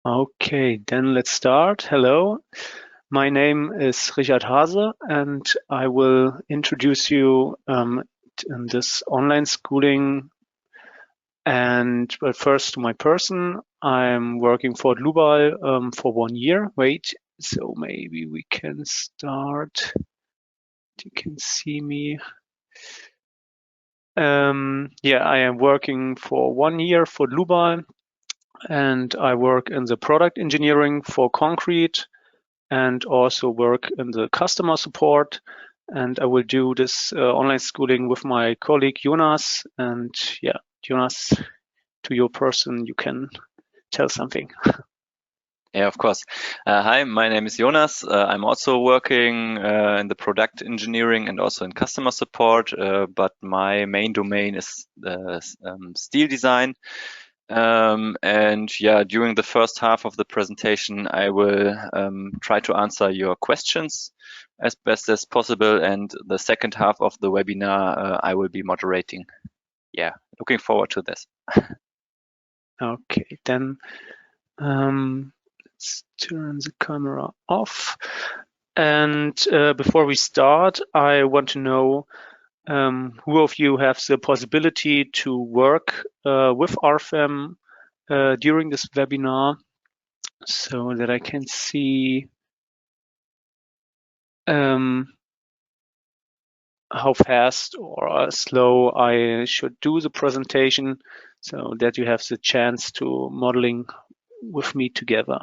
Okay, then let's start. Hello, my name is Richard Hase, and I will introduce you in this online schooling. But first to my person, I'm working for Dlubal for 1 year. Wait, so maybe we can start. You can see me. Yeah, I am working for 1 year for Dlubal, and I work in the product engineering for concrete and also work in the customer support. And I will do this online schooling with my colleague Jonas. And yeah, Jonas, to your person, you can tell something. Yeah, of course. Hi, my name is Jonas. I'm also working in the product engineering and also in customer support, but my main domain is steel design. And yeah, during the first half of the presentation, I will try to answer your questions as best as possible. And the second half of the webinar, I will be moderating. Yeah, looking forward to this. Okay, then let's turn the camera off. And before we start, I want to know who of you have the possibility to work with RFEM during this webinar, so that I can see how fast or slow I should do the presentation, so that you have the chance to modeling with me together.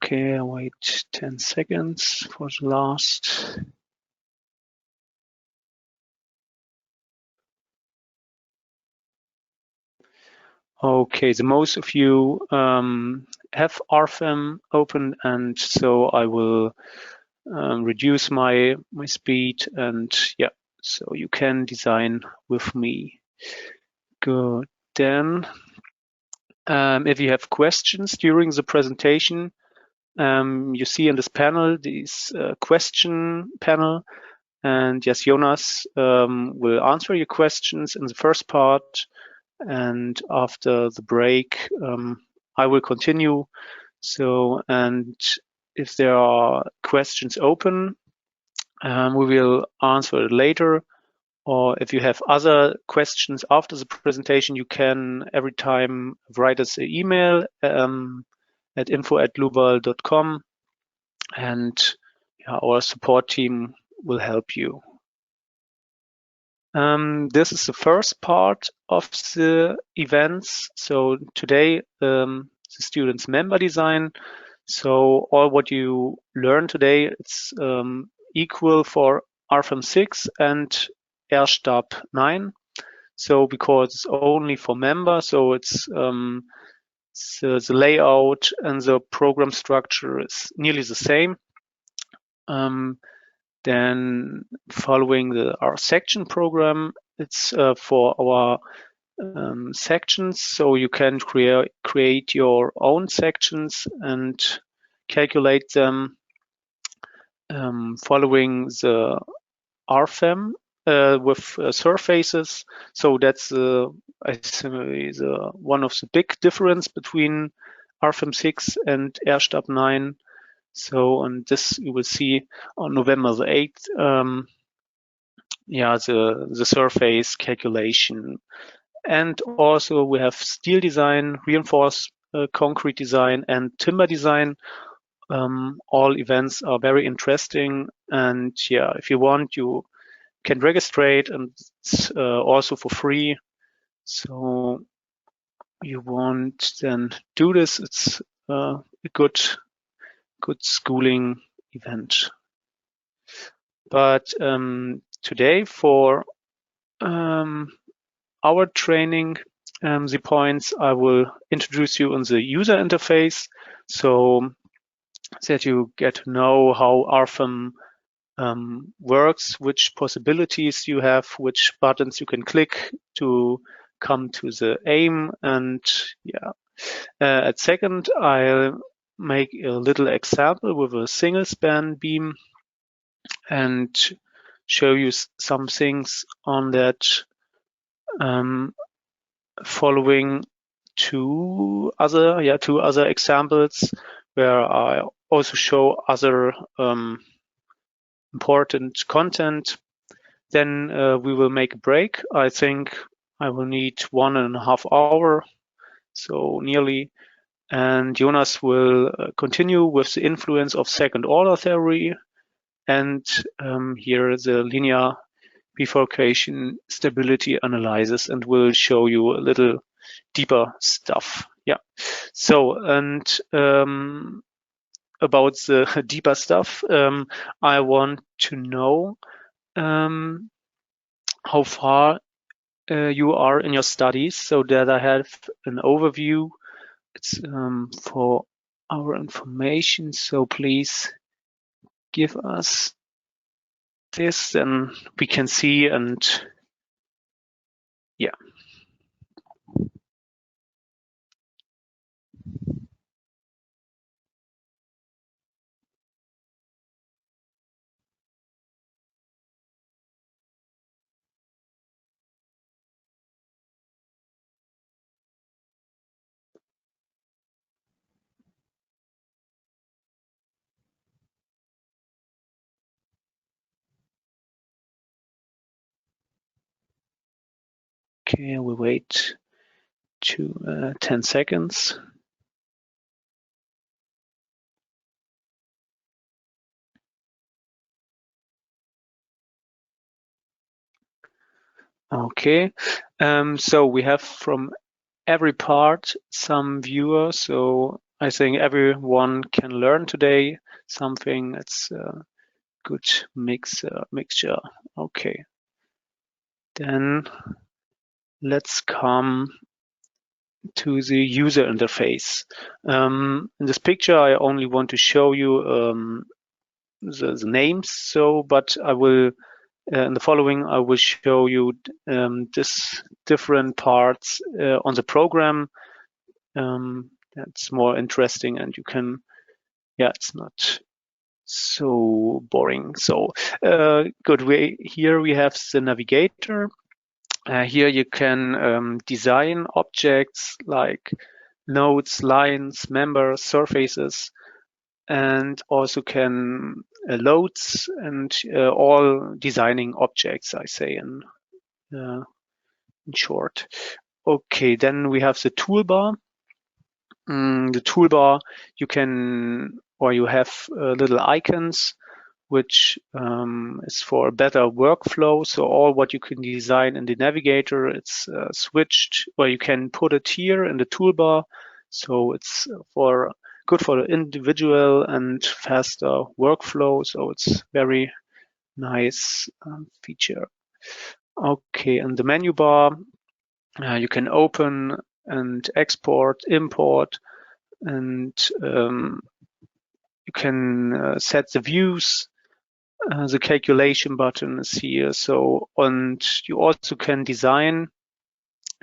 Okay, I'll wait 10 seconds for the last. Okay, the most of you have RFEM open, and so I will reduce my speed, and yeah, so you can design with me. Good. Then, if you have questions during the presentation, you see in this panel this question panel, and yes, Jonas will answer your questions in the first part, and after the break, I will continue. So, and if there are questions open, we will answer it later. Or if you have other questions after the presentation, you can every time write us an email at info@dlubal.com, and yeah, our support team will help you. This is the first part of the events. So today, the students' member design. So all what you learn today, it's equal for RFEM 6 and Erstab 9. So because it's only for members, so it's the layout and the program structure is nearly the same. Then following our section program, it's for our sections, so you can create your own sections and calculate them following the RFEM with surfaces. So that's I think one of the big difference between RFEM 6 and Erstab 9. So, and this you will see on November the 8th. Yeah, the surface calculation. And also we have steel design, reinforced concrete design, and timber design. All events are very interesting, and yeah, if you want, you can register, and it's also for free. So you want then do this. It's a good schooling event. But today for our training, the points I will introduce you on the user interface, so that you get to know how RFEM works, which possibilities you have, which buttons you can click to come to the aim. And yeah, at second, I'll make a little example with a single span beam and show you some things on that, following two other examples where I also show other important content. Then we will make a break. I think I will need 1.5 hours, so nearly. And Jonas will continue with the influence of second order theory and here the linear bifurcation stability analysis, and will show you a little deeper stuff. Yeah. So, and about the deeper stuff, I want to know how far you are in your studies, so that I have an overview. It's for our information, so please give us this, and we can see. And yeah. Okay, we wait 10 seconds. Okay, so we have from every part some viewers, so I think everyone can learn today something. It's a good mixture. Okay, then let's come to the user interface. In this picture, I only want to show you the names. So, but I will in the following, I will show you this different parts on the program. That's more interesting, and you can, yeah, it's not so boring. So good. Here we have the navigator. Here you can design objects like nodes, lines, members, surfaces, and also can loads and all designing objects, I say in short. Okay, then we have the toolbar. The toolbar, you can, or you have little icons, which is for a better workflow. So all what you can design in the navigator, it's switched, or you can put it here in the toolbar. So it's good for the individual and faster workflow. So it's very nice feature. Okay, and the menu bar, you can open and export, import, and you can set the views. The calculation button is here. So, and you also can design,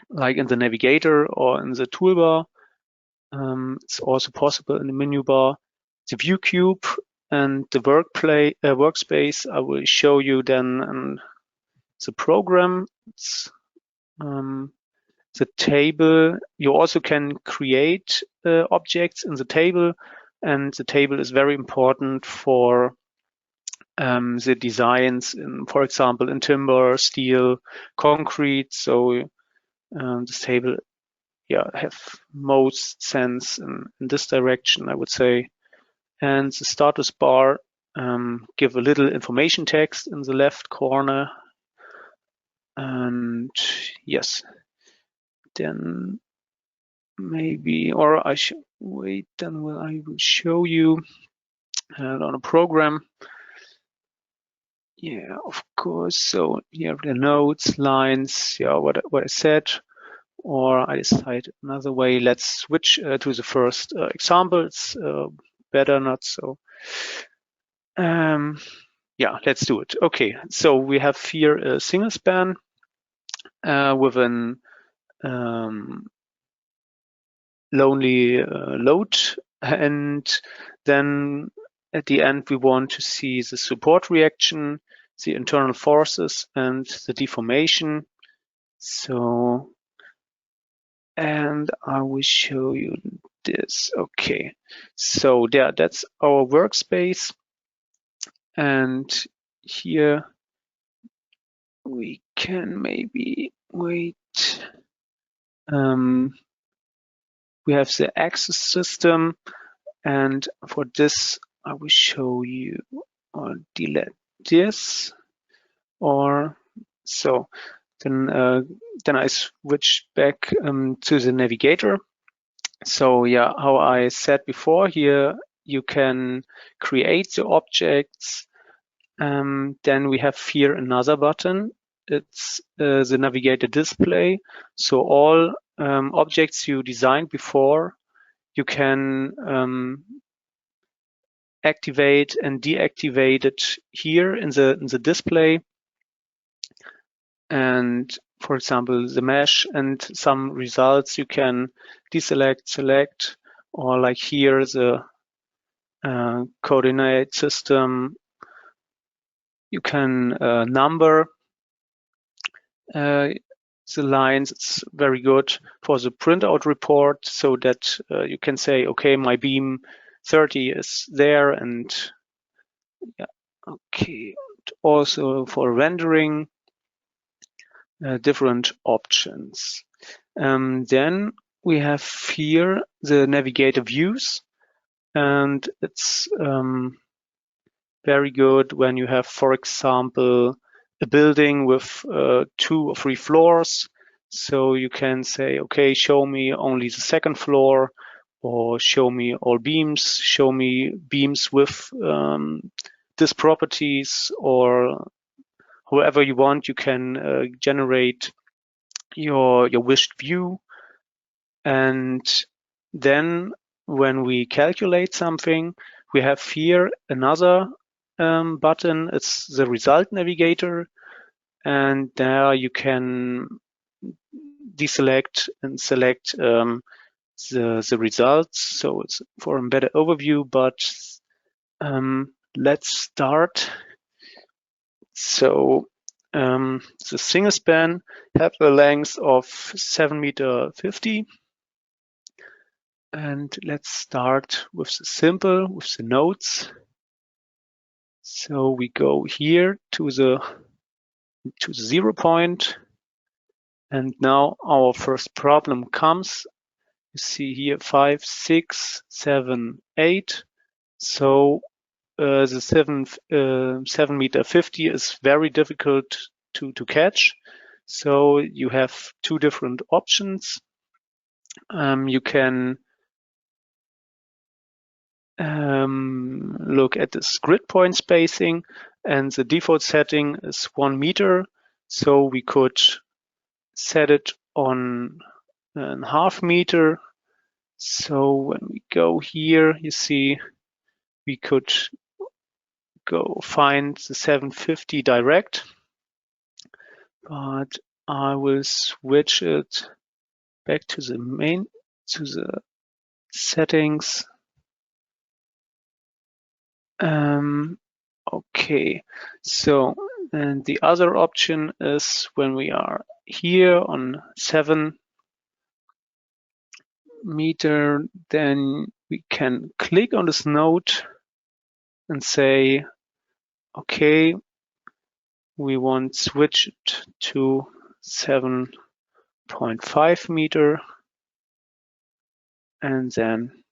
like in the navigator or in the toolbar. It's also possible in the menu bar. The view cube and the workspace, I will show you then in the program. It's, the table, you also can create objects in the table, and the table is very important for the designs in, for example, in timber, steel, concrete. So this table, yeah, have most sense in this direction, I would say. And the status bar give a little information text in the left corner. And yes, then maybe, or I should wait, then I will show you on a program. Yeah, of course. So you have the nodes, lines, yeah, what I said, or I decide another way. Let's switch to the first example. It's better, not so. Yeah, let's do it. Okay, so we have here a single span with an lonely load, and then at the end we want to see the support reaction, the internal forces, and the deformation. So, and I will show you this. Okay, so there, that's our workspace, and here we can maybe wait. We have the axis system, and for this I will show you or delete this, or so. Then I switch back to the navigator. So yeah, how I said before, here you can create the objects. Then we have here another button. It's the navigator display. So all objects you designed before, you can activate and deactivate it here in the display. And for example, the mesh and some results you can deselect, select, or like here the coordinate system, you can number the lines. It's very good for the printout report, so that you can say, okay, my beam 30 is there, and yeah, okay. Also for rendering, different options. Then we have here the navigator views, and it's very good when you have, for example, a building with 2 or 3 floors. So you can say, okay, show me only the second floor, or show me all beams, show me beams with these properties, or however you want, you can generate your wished view. And then when we calculate something, we have here another button. It's the result navigator, and there you can deselect and select the results. So it's for a better overview, but let's start. So the single span have a length of 7.50 meters. And let's start with the simple, with the nodes. So we go here to the 0 point. And now our first problem comes. You see here 5, 6, 7, 8. So the 7.50 meters is very difficult to catch. So you have 2 different options. You can look at this grid point spacing, and the default setting is 1 meter. So we could set it on a half meter. So when we go here, you see we could go find the 750 direct, but I will switch it back to the main, to the settings. Okay, so and the other option is when we are here on 7 meter, then we can click on this node and say, okay, we want switch it to 7.5 meter, and then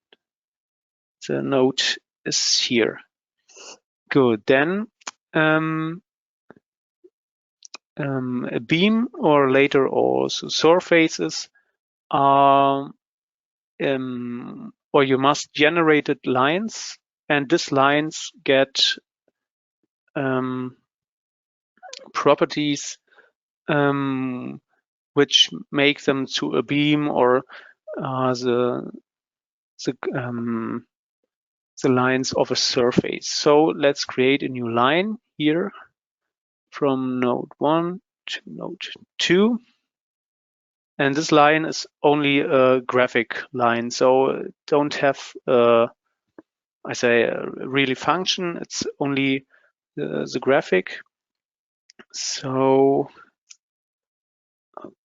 the node is here. Good. Then a beam, or later also surfaces, are or you must generate lines, and these lines get properties which make them to a beam, or the the lines of a surface. So let's create a new line here from node 1 to node 2. And this line is only a graphic line, so don't have I say a really function. It's only the graphic. So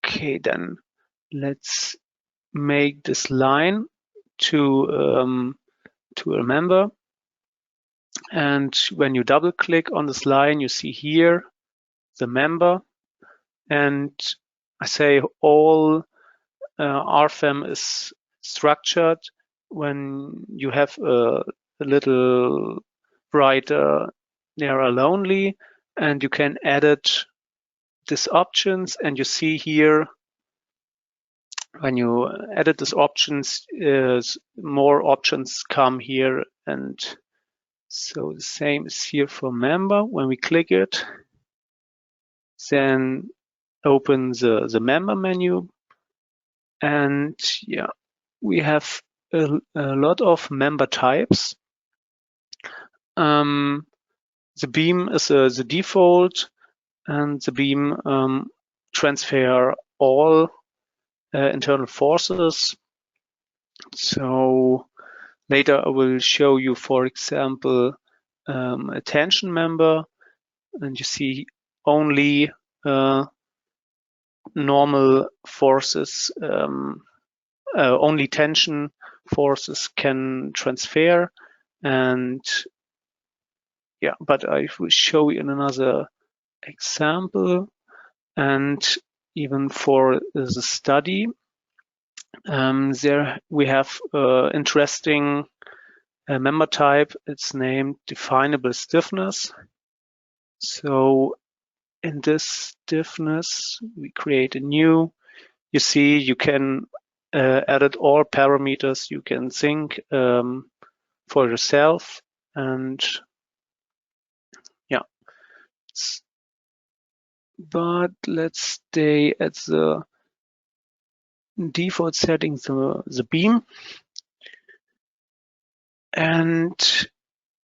okay, then let's make this line to a member. And when you double click on this line, you see here the member. And I say all RFEM is structured when you have a little writer there only, and you can edit these options. And you see here, when you edit these options, more options come here. And so the same is here for member. When we click it, then open the member menu. And yeah, we have a lot of member types. The beam is the default, and the beam transfer all internal forces. So later I will show you, for example, a tension member, and you see only normal forces, only tension forces can transfer. And yeah, but I will show you in another example. And even for the study, there we have interesting member type. It's named definable stiffness. So in this stiffness, we create a new. You see, you can edit all parameters you can think for yourself. And yeah, but let's stay at the default settings, the beam. And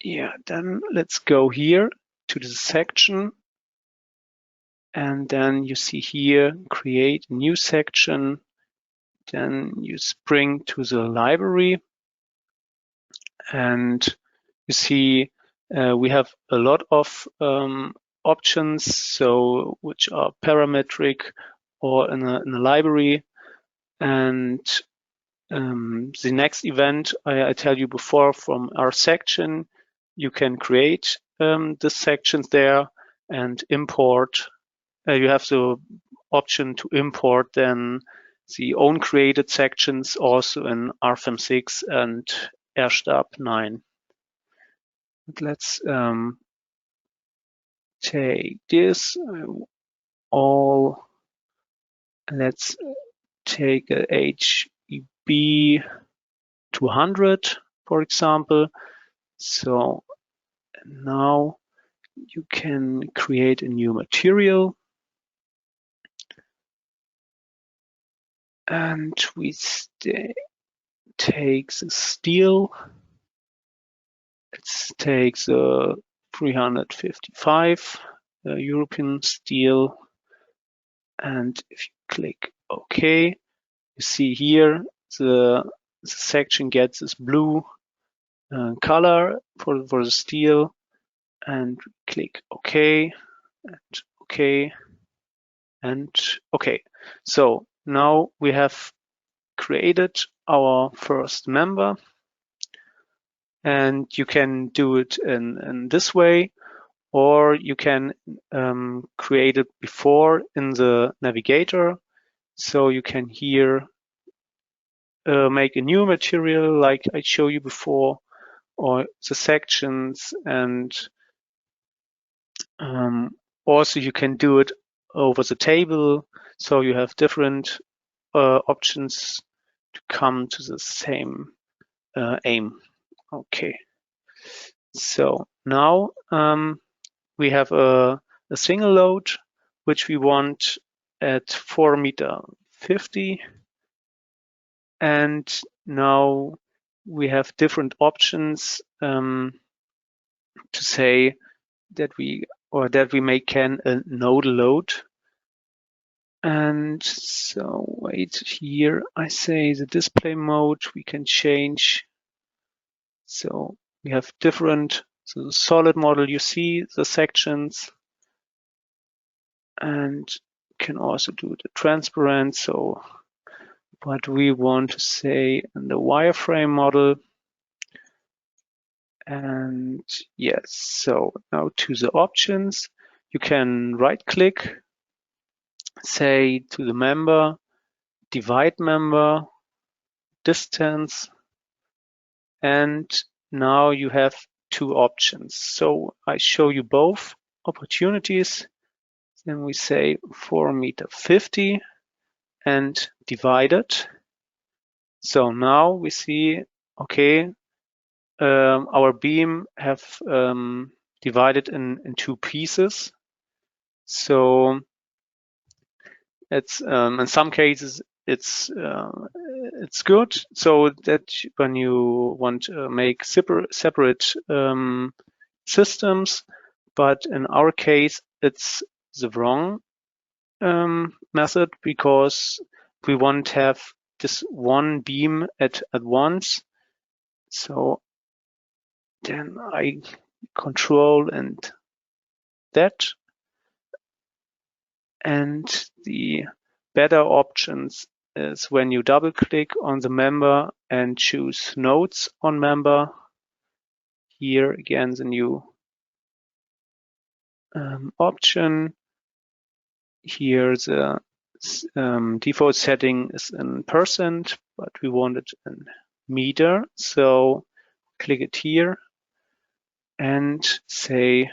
yeah, then let's go here to the section. And then you see here, create a new section. Then you spring to the library. And you see we have a lot of options, so which are parametric or in a library. And the next event I tell you before from our section, you can create the sections there and import. You have the option to import then the own created sections also in RFEM 6 and RStab 9. But let's take this all. Let's take a HEB 200, for example. So now you can create a new material. And we take the steel. Let's take the 355 European steel. And if you click OK, you see here the section gets this blue color for the steel. And click OK and OK and OK. So now we have created our first member, and you can do it in this way, or you can create it before in the navigator. So you can here make a new material like I showed you before, or the sections. And also you can do it over the table, so you have different options to come to the same aim. Okay, so now we have a single load which we want at 4 meter 50, and now we have different options to say that we can a nodal load. And so wait, here I say the display mode we can change. So we have different, so the solid model, you see the sections, and can also do the transparent. So what we want to say in the wireframe model. And yes, so now to the options, you can right click, say to the member, divide member, distance, and now you have two options. So I show you both opportunities. Then we say 4.50 m and divide it. So now we see, okay, our beam have divided in two pieces. So it's in some cases it's good, so that when you want to make separate systems, but in our case it's the wrong method, because we want to have this one beam at once. So then I control and that, and the better options is when you double click on the member and choose nodes on member. Here again the new option. Here the default setting is in %, but we want it in meter. So click it here and say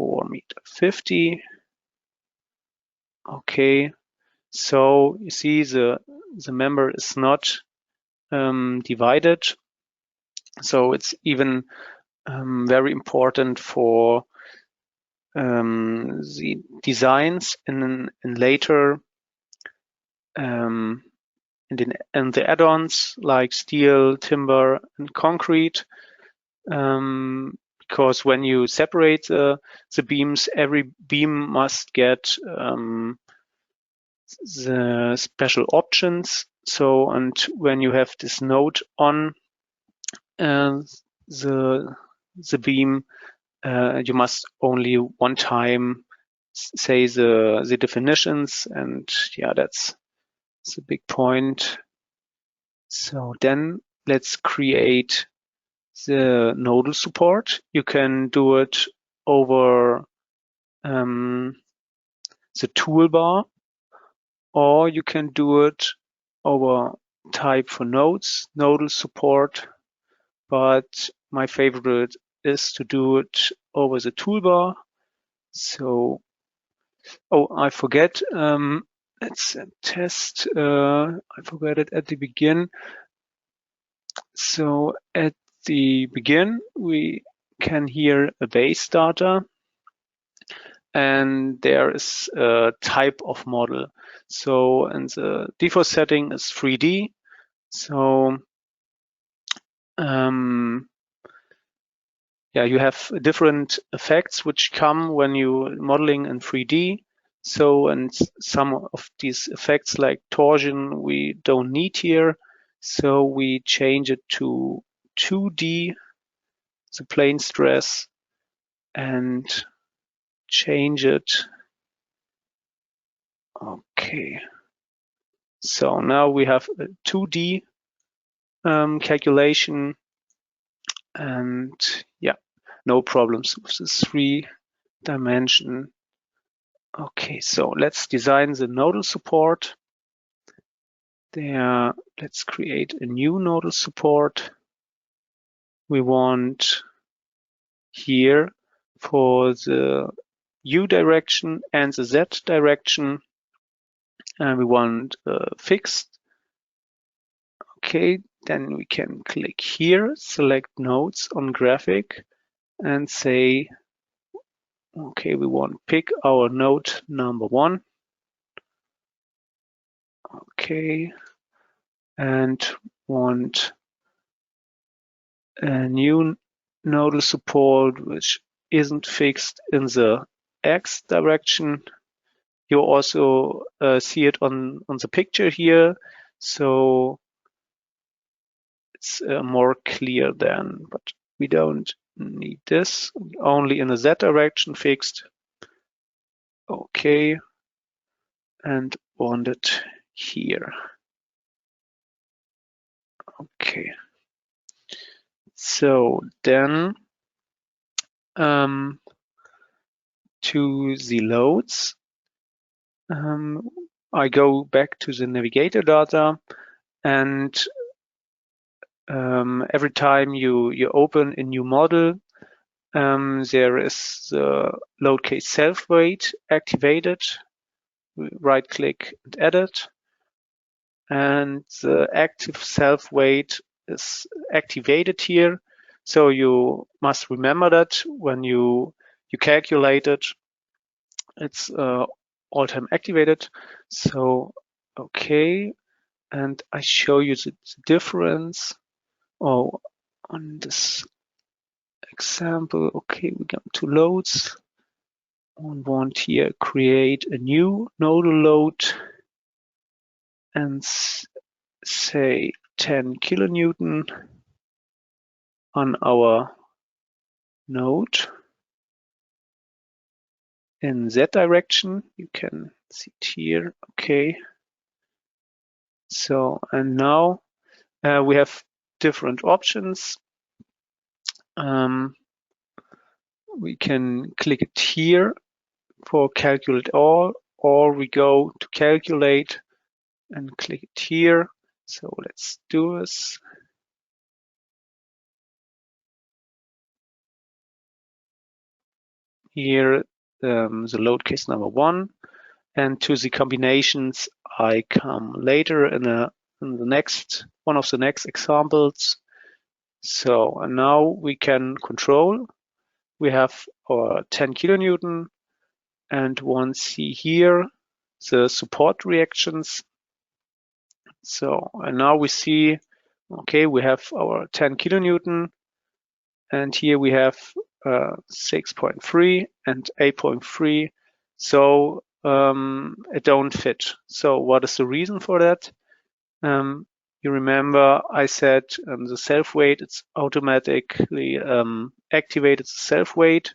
4.50 m. Okay, so you see the member is not divided. So it's even very important for the designs in later in the add-ons like steel, timber, and concrete, because when you separate the beams, every beam must get the special options. So, and when you have this node on the beam, you must only one time say the definitions, and yeah, that's a big point. So then let's create the nodal support. You can do it over the toolbar, or you can do it over type for nodes, nodal support, but my favorite is to do it over the toolbar. So, oh, I forget, let's test, I forgot it at the begin. So at the begin, we can hear a base data, and there is a type of model. So, and the default setting is 3D. So, yeah, you have different effects which come when you modeling in 3D. So, and some of these effects like torsion we don't need here. So we change it to 2D, the plane stress, and change it. Okay. So now we have a 2D calculation, and yeah, no problems with this 3-dimension. Okay, so let's design the nodal support. There, let's create a new nodal support. We want here for the U direction and the Z direction, and we want fixed. Okay, then we can click here, select nodes on graphic, and say, okay, we want to pick our node number 1. Okay, and want a new nodal support which isn't fixed in the X direction. You also see it on the picture here, so it's more clear then, but we don't need this, only in the Z direction fixed. Okay, and want it here. Okay, so then to the loads, I go back to the navigator data, and every time you open a new model, there is the load case self weight activated. Right click and edit, and the active self weight is activated here. So you must remember that when you calculate it, it's all time activated. So okay, and I show you the difference. Oh, on this example, okay, we go to loads. On want here, create a new nodal load and say 10 kilonewton on our node in Z direction. You can see it here. Okay. So, and now we have different options. We can click it here for calculate all, or we go to calculate and click it here. So let's do this. Here, the load case number 1, and to the combinations I come later in the next one of the next examples. So, and now we can control. We have our 10 kilonewton, and one see here the support reactions. So, and now we see, okay, we have our 10 kilonewton, and here we have 6.3 and 8.3. So it don't fit. So what is the reason for that? You remember I said the self weight, it's automatically activated the self weight,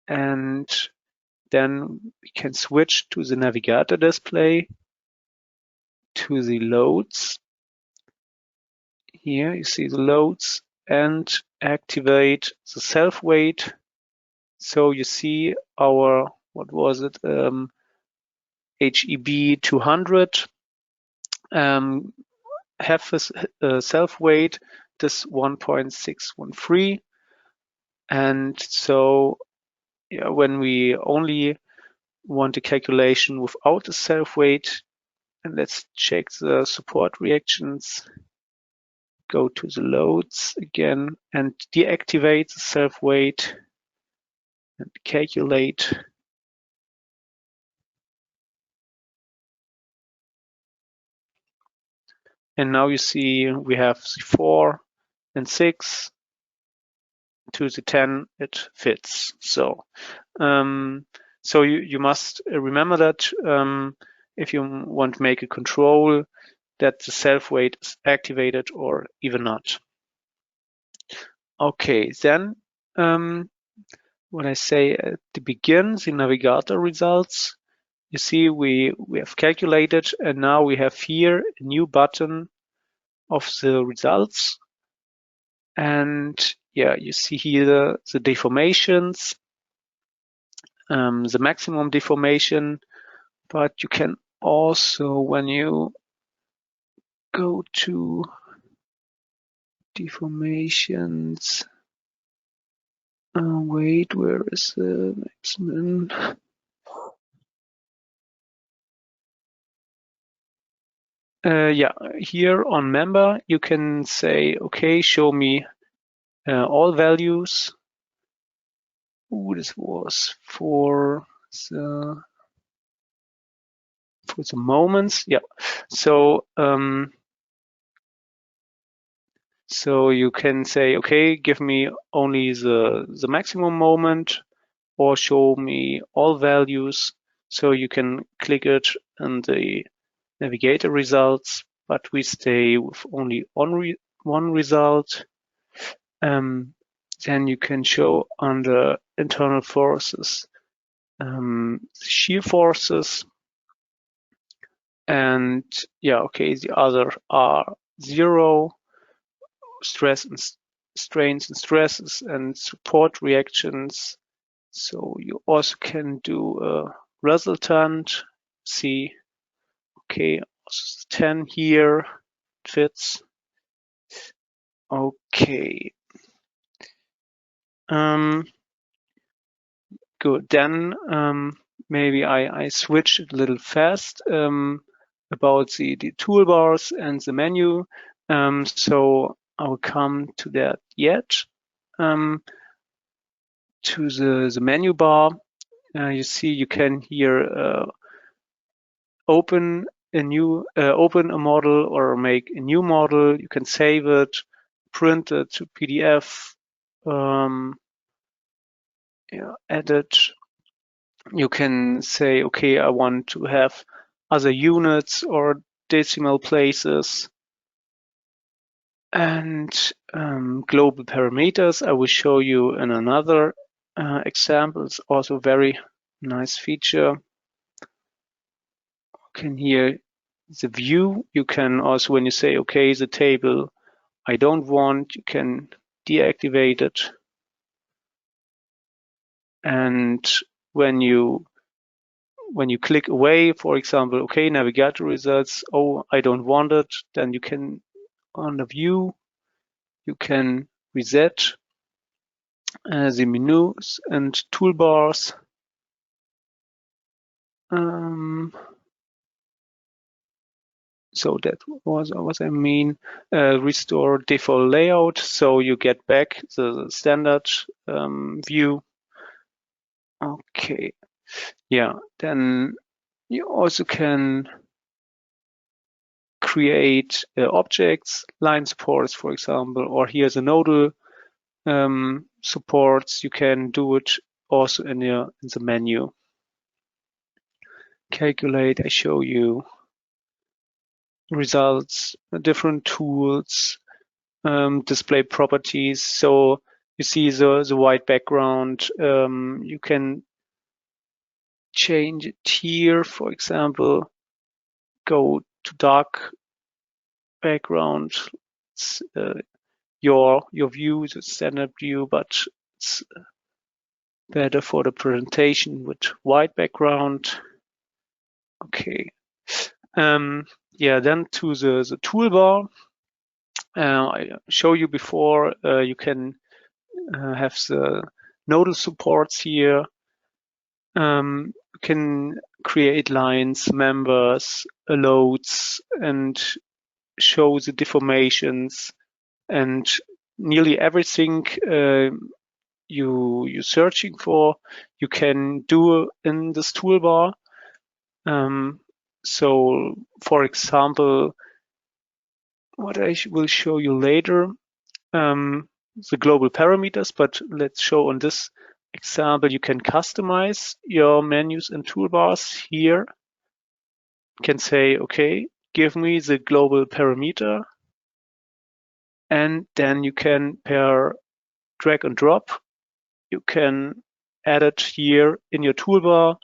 and then we can switch to the navigator display, to the loads. Here you see the loads, and activate the self weight. So you see our, what was it, HEB 200 have a self weight this 1.613, and so yeah, when we only want a calculation without the self weight, and let's check the support reactions, go to the loads again and deactivate the self weight and calculate. And now you see we have the 4 and 6 to the 10, it fits. So, so you must remember that if you want to make a control, that the self weight is activated or even not. Okay, then when I say at the begin, the navigator results, you see we have calculated, and now we have here a new button of the results. And yeah, you see here the deformations, the maximum deformation, but you can also, when you go to deformations, wait, where is the maximum? Yeah, here on member, you can say, okay, show me all values. Ooh, this was for the moments. Yeah, so So you can say, okay, give me only the maximum moment, or show me all values. So you can click it in the navigator results, but we stay with only one result. Then you can show under internal forces shear forces, and yeah, okay, the other are 0, stress and strains and stresses, and support reactions. So you also can do a resultant. See, okay, 10 here fits. Okay. Good. Then maybe I switch it a little fast about the toolbars and the menu. So I'll come to that yet. To the menu bar, you see you can here open a model or make a new model. You can save it, print it to PDF, edit. You can say, okay, I want to have other units or decimal places. And global parameters, I will show you in another example. It's also a very nice feature. You can hear the view. You can also, when you say, okay, the table I don't want, you can deactivate it. And when you click away, for example, okay, navigator results, oh, I don't want it, then you can, on the view, you can reset the menus and toolbars. So that was what I mean. Restore default layout, so you get back the standard view. Okay, yeah, then you also can create objects, line supports, for example, or here's a nodal supports. You can do it also in the menu. Calculate, I show you results, different tools, display properties. So you see the white background. You can change it here, for example, go to dark background. It's your view is a standard view, but it's better for the presentation with white background. Okay. Yeah, then to the toolbar. I show you before, you can have the nodal supports here. You can create lines, members, loads, and show the deformations, and nearly everything you're searching for, you can do in this toolbar. So, for example, what I will show you later, the global parameters, but let's show on this example, you can customize your menus and toolbars here. You can say, okay, give me the global parameter, and then you can pair drag and drop. You can add it here in your toolbar,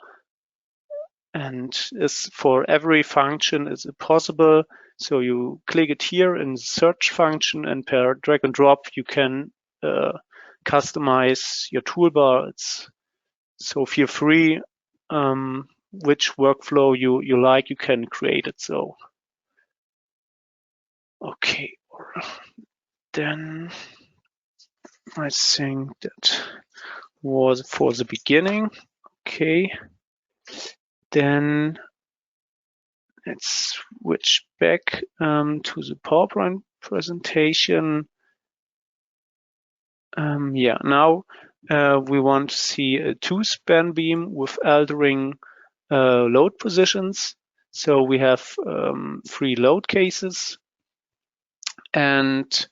and is for every function is it possible. So you click it here in the search function, and per drag and drop you can customize your toolbar. So feel free, which workflow you like, you can create it. So okay, then I think that was for the beginning. Okay, then let's switch back to the PowerPoint presentation. Yeah, now we want to see a 2-span beam with altering load positions. So we have 3 load cases, and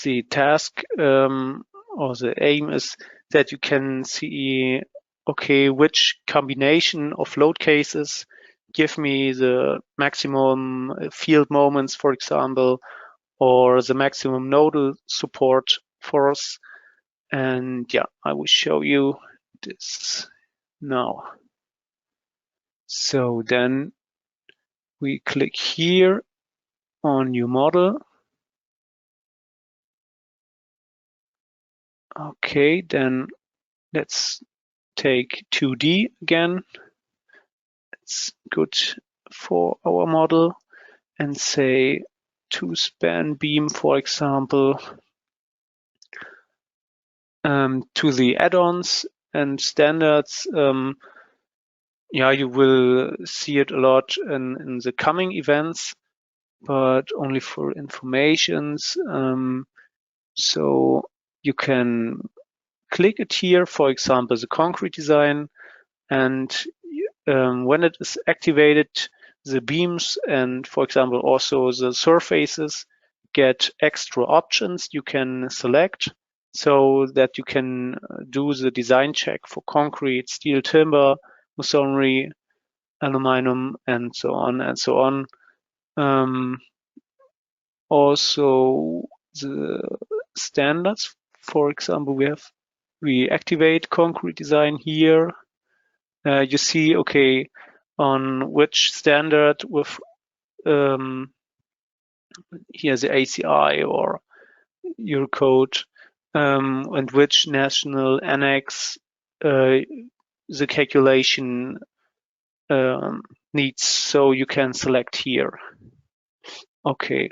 the task or the aim is that you can see, okay, which combination of load cases give me the maximum field moments, for example, or the maximum nodal support force. And yeah, I will show you this now. So then we click here on new model. Okay, then let's take 2D again. It's good for our model, and say two-span beam, for example, to the add-ons and standards. Yeah, you will see it a lot in the coming events, but only for informations. So you can click it here, for example, the concrete design, and when it is activated, the beams and, for example, also the surfaces get extra options you can select, so that you can do the design check for concrete, steel, timber, masonry, aluminum, and so on and so on. Also the standards, for example, we activate concrete design here. You see, okay, on which standard with here the ACI or Eurocode, and which national annex the calculation needs, so you can select here. Okay,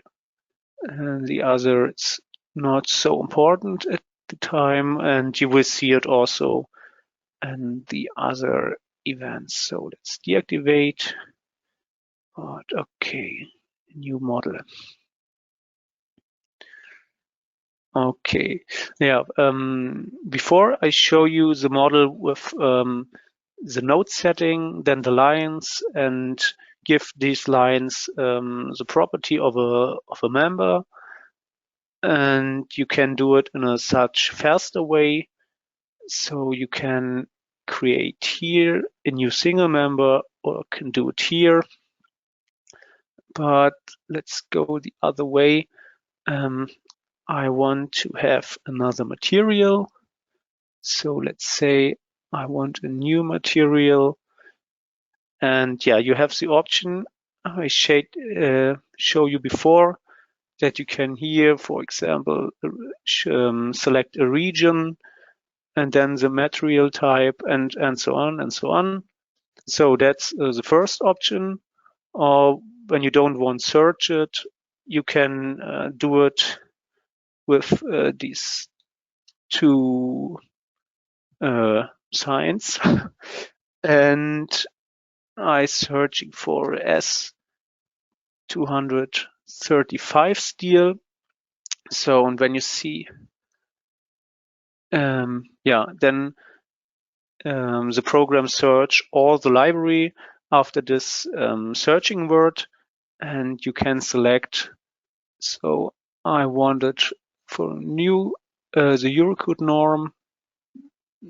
and the other, it's not so important at the time, and you will see it also in the other events. So let's deactivate. But okay, new model. Okay, yeah. Before I show you the model with the node setting, then the lines, and give these lines the property of a member, and you can do it in a such faster way. So you can create here a new single member, or can do it here. But let's go the other way. I want to have another material. So let's say I want a new material, and yeah, you have the option I show you before, that you can here, for example, select a region, and then the material type, and so on and so on. So that's the first option. Or when you don't want to search it, you can do it with these two signs. And I searching for S235 steel. So, and when you see, yeah, then the program search all the library after this searching word, and you can select. So I wanted for new the Eurocode norm.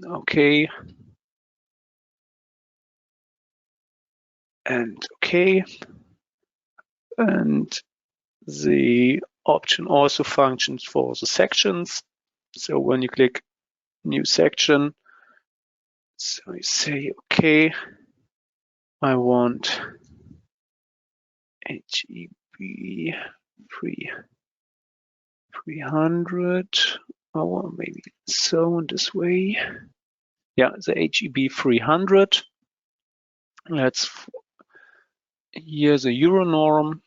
Okay. And okay. And the option also functions for the sections. So when you click new section, so you say, okay, I want HEB 300, or maybe so in this way. Yeah, the HEB 300. Let's, here's a Euro norm.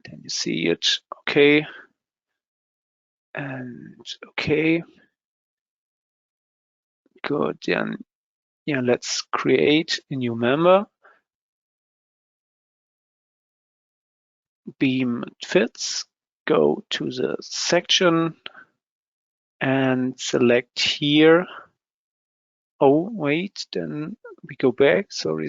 Then you see it, okay. And okay. Good, then yeah, let's create a new member. Beam fits, go to the section and select here. Oh, wait, then we go back, sorry.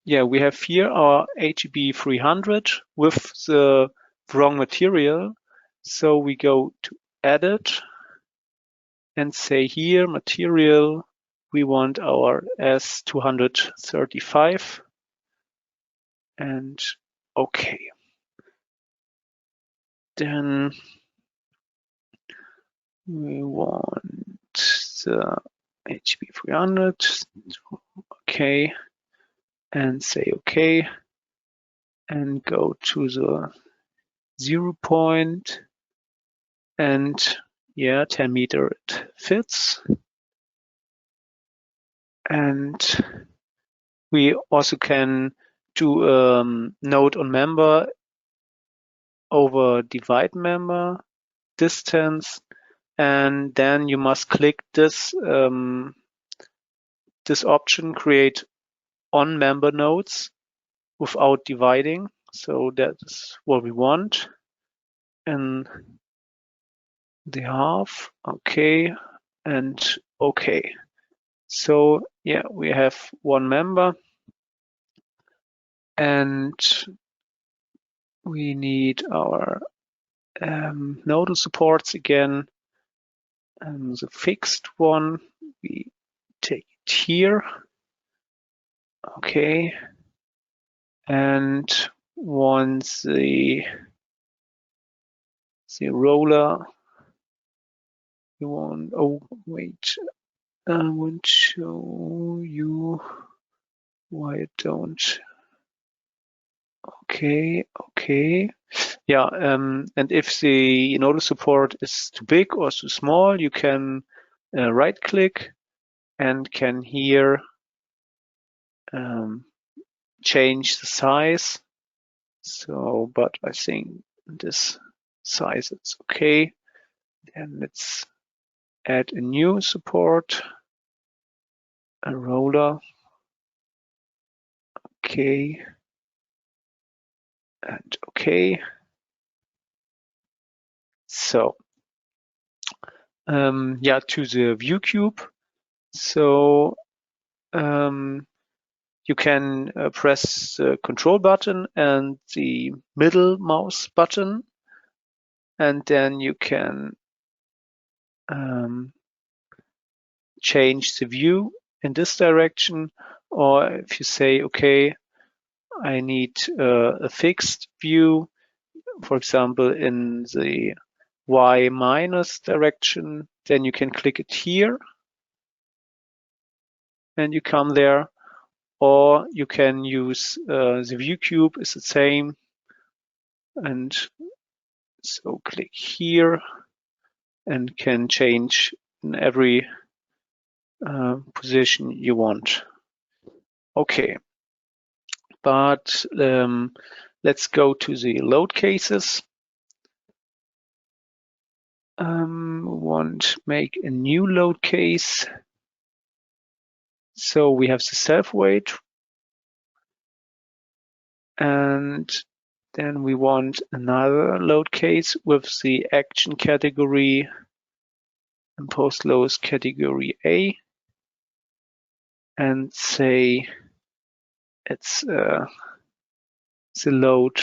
Yeah, we have here our HEB 300 with the wrong material. So we go to edit and say here, material, we want our S235 and okay. Then we want the HB300, okay, and say okay, and go to the 0 point, and yeah, 10 meter it fits. And we also can do node on member over divide member distance, and then you must click this this option, create on member nodes without dividing. So that's what we want. And the half, okay, and okay. So yeah, we have one member, and we need our nodal supports again. The fixed one, we take it here. Okay. And once the roller, we want, oh wait, I want to show you why it don't. Okay, okay. Yeah, and if the nodal support is too big or too small, you can right click and can here change the size. So, but I think this size it's okay. Then let's add a new support, a roller. Okay. And okay. So, yeah, to the view cube. So, you can press the control button and the middle mouse button, and then you can change the view in this direction. Or if you say, okay, I need a fixed view, for example, in the Y minus direction, then you can click it here and you come there. Or you can use the view cube is the same, and so click here and can change in every position you want. Okay, but let's go to the load cases. We want to make a new load case. So we have the self-weight, and then we want another load case with the action category and post loads category A, and say it's the load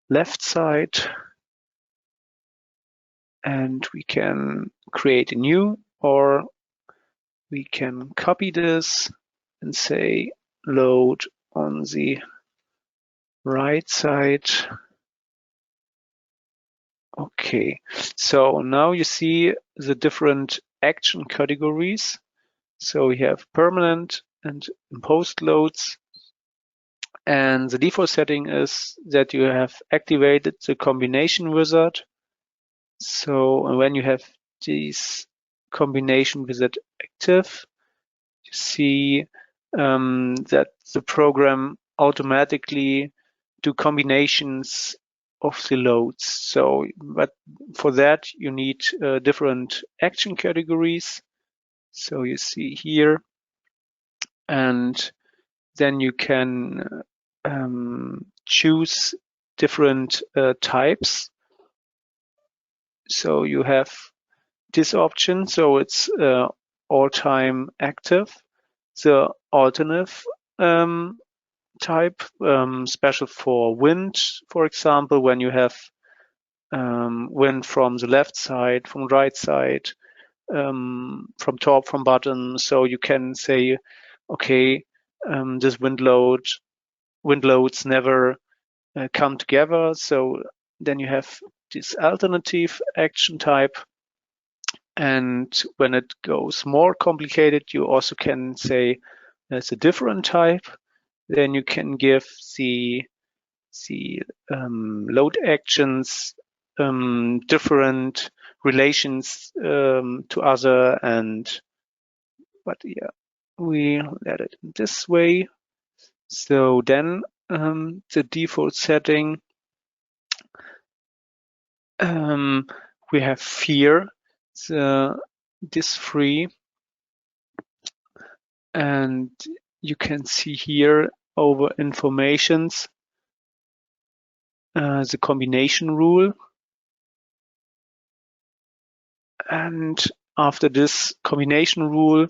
left side, and we can create a new, or we can copy this and say load on the right side. Okay, so now you see the different action categories. So we have permanent and imposed loads. And the default setting is that you have activated the combination wizard. So when you have this combination wizard active, you see that the program automatically do combinations of the loads. So, but for that you need different action categories. So you see here, and then you can choose different types. So you have this option, so it's all-time active. The alternative type, special for wind, for example, when you have when from the left side, from right side, from top, from bottom. So you can say, okay, this wind loads never come together. So then you have this alternative action type. And when it goes more complicated, you also can say there's a different type. Then you can give the load actions different relations to other, but yeah, we let it this way. So then the default setting, we have here this free, and you can see here over informations the combination rule. And after this combination rule,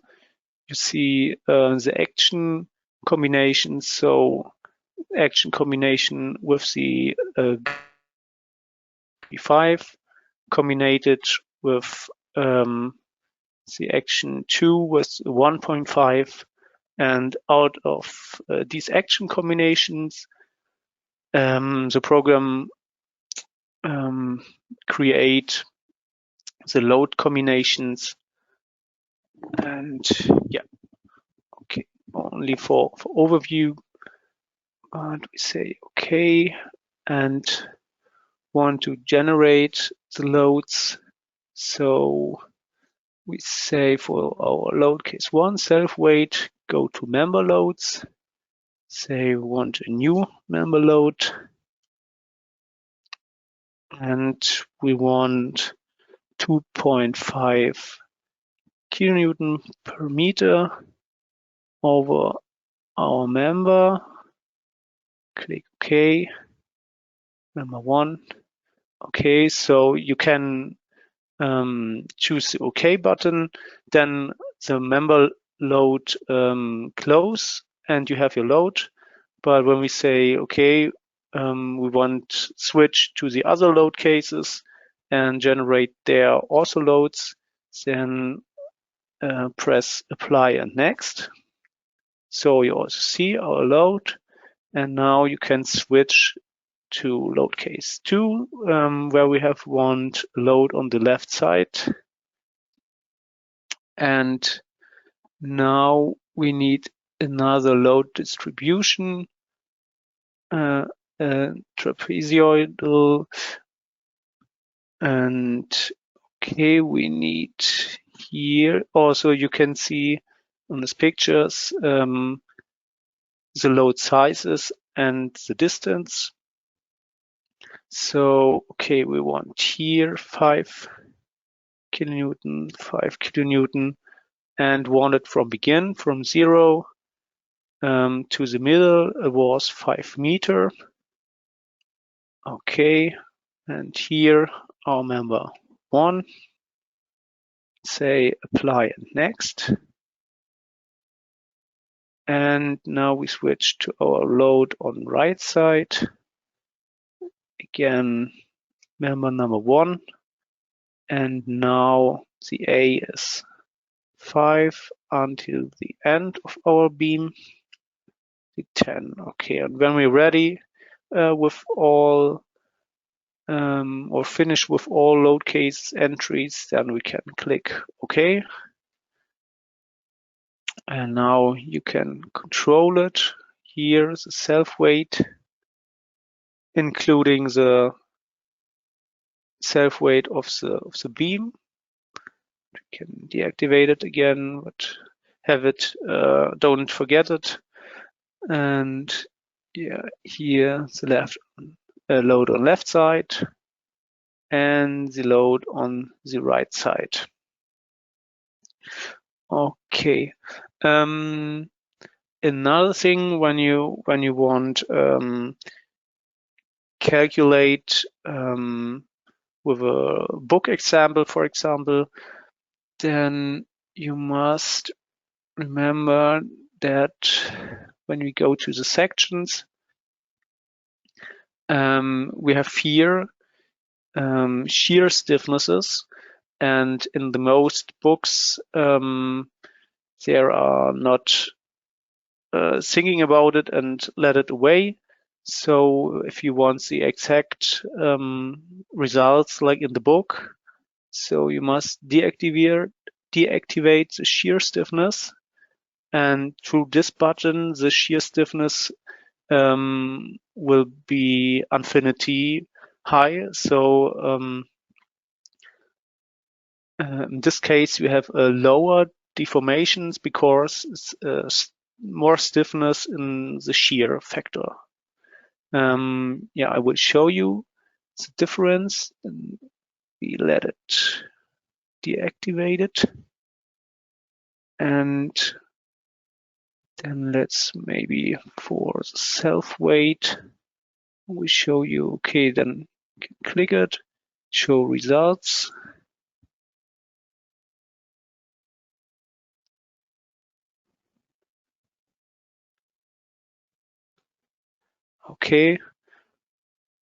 you see the action combination. So action combination with the B5 combined with the action 2 with 1.5. And out of these action combinations, the program create the load combinations. And yeah, okay, only for overview. And we say okay, and want to generate the loads. So we say for our load case 1 self-weight, go to member loads. Say we want a new member load, and we want 2.5 kilonewton per meter over our member. Click OK. Member 1. Okay, so you can choose the OK button. Then the member load close, and you have your load. But when we say OK, we want switch to the other load cases and generate there also loads, then press apply and next. So you also see our load, and now you can switch to load case 2, where we have one load on the left side. And now we need another load distribution, trapezoidal. And okay, we need here also, you can see on these pictures the load sizes and the distance. So okay, we want here 5 kilonewton, 5 kilonewton, and want it from begin, from 0 to the middle, it was 5 meter. Okay, and here our member 1. Say apply and next. And now we switch to our load on right side. Again, member number 1. And now the A is 5 until the end of our beam, the 10. Okay, and when we're ready with all or finish with all load case entries, then we can click OK. And now you can control it. Here is the self-weight, including the self-weight of the beam. You can deactivate it again, but have it, don't forget it. And yeah, here the left load on left side and the load on the right side. Okay. Another thing, when you want calculate with a book example, for example, then you must remember that when we go to the sections, we have here shear stiffnesses, and in the most books there are not thinking about it and let it away. So if you want the exact results like in the book, so you must deactivate the shear stiffness, and through this button the shear stiffness will be infinity high. So in this case you have a lower deformations because more stiffness in the shear factor. Yeah, I will show you the difference. We let it deactivate it, and then let's maybe for the self weight we show you. Okay, then click it, show results. Okay,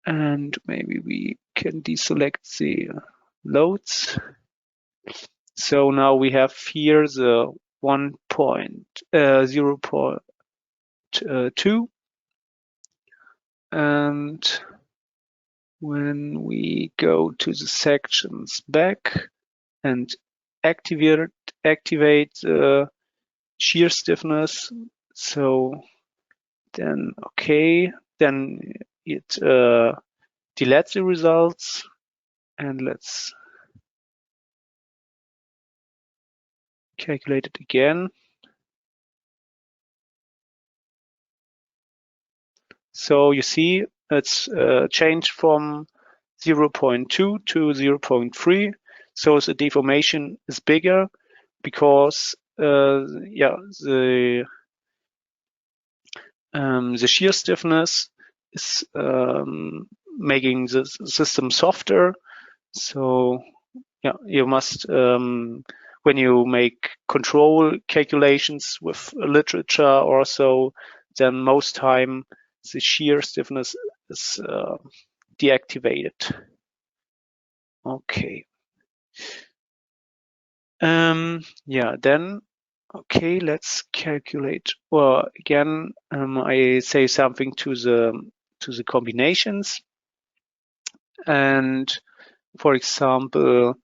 and maybe we can deselect the loads. So now we have here the 1.0.2, and when we go to the sections back and activate the shear stiffness, so then okay, then it deletes the results, and let's calculate it again. So you see it's changed from 0.2 to 0.3. So the deformation is bigger because yeah, the shear stiffness is making the system softer. So yeah, you must when you make control calculations with literature or so, then most time the shear stiffness is deactivated. Okay. Yeah, then okay, let's calculate. Well, again, I say something to the combinations, and for example,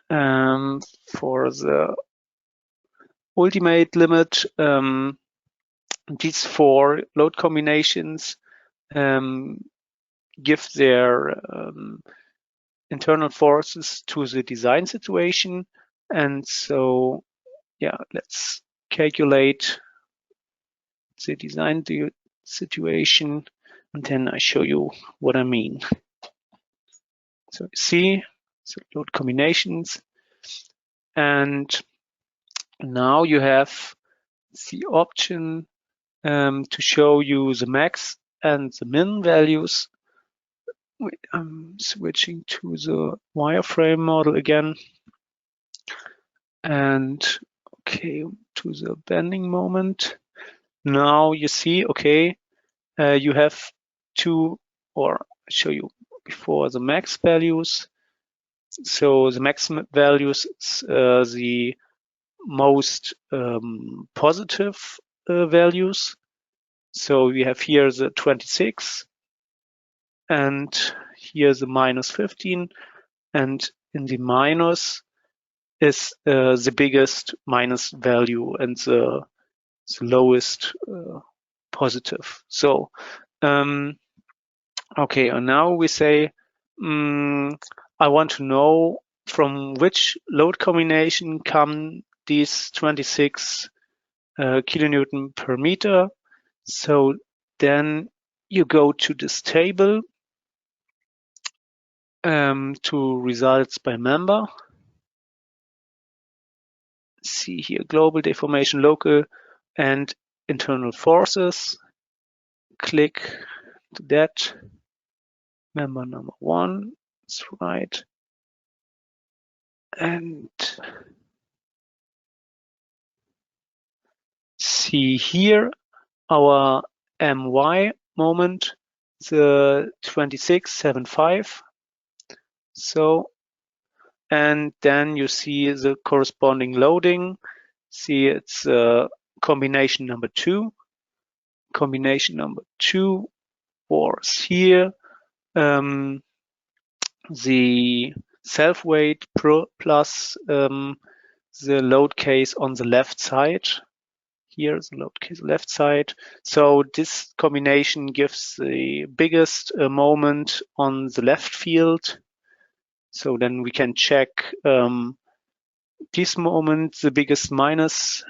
for the ultimate limit, these four load combinations give their internal forces to the design situation. And so, yeah, let's calculate the design situation, and then I show you what I mean. So see, so load combinations, and now you have the option to show you the max and the min values. I'm switching to the wireframe model again, and okay, to the bending moment. Now you see, okay, you have two, or I'll show you before the max values. So the maximum values is the most positive values. So we have here the 26, and here the minus 15, and in the minus is the biggest minus value and the lowest positive. So okay, and now we say I want to know from which load combination come these 26 kilonewton per meter. So then you go to this table to results by member. See here global deformation, local, and internal forces. Click to that. Member number 1 is right. And see here our my moment. the 2675. So, and then you see the corresponding loading. See, it's combination number 2. Combination number 2 was here. The self-weight plus the load case on the left side. Here is the load case left side. So this combination gives the biggest moment on the left field. So then we can check this moment, the biggest minus,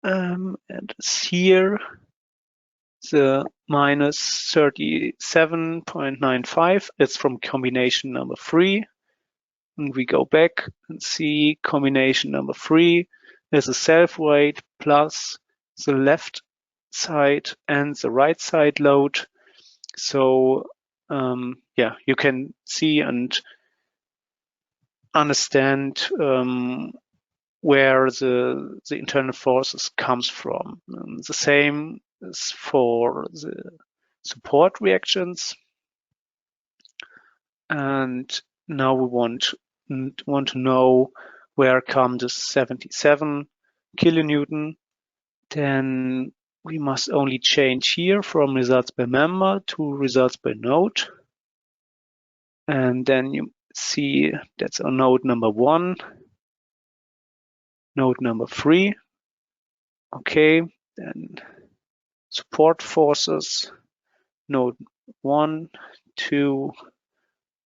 and it's here, the minus 37.95. It's from combination number 3. And we go back and see combination number 3. There's a self-weight plus the left side and the right side load. So yeah, you can see and understand where the internal forces comes from. And the same is for the support reactions. And now we want to know where comes the 77 kilonewton. Then we must only change here from results by member to results by node. And then you see that's on node number 1, node number 3. Okay, then support forces, node 1, 2,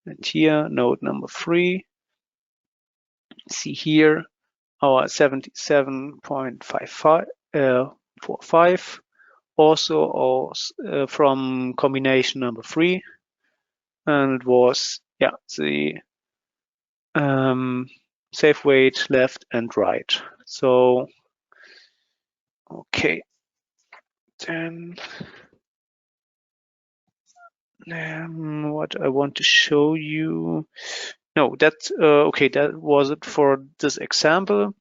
and here node number 3. See here our 77.45 also from combination number 3, and it was the safe weight left and right. So okay, then what I want to show you. No, that's okay. That was it for this example.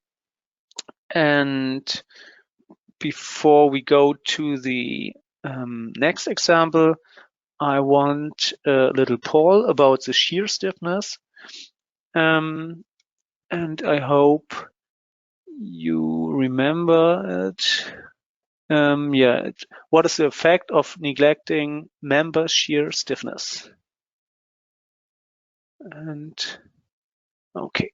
And before we go to the next example, I want a little poll about the shear stiffness. And I hope you remember it. What is the effect of neglecting member shear stiffness? And okay.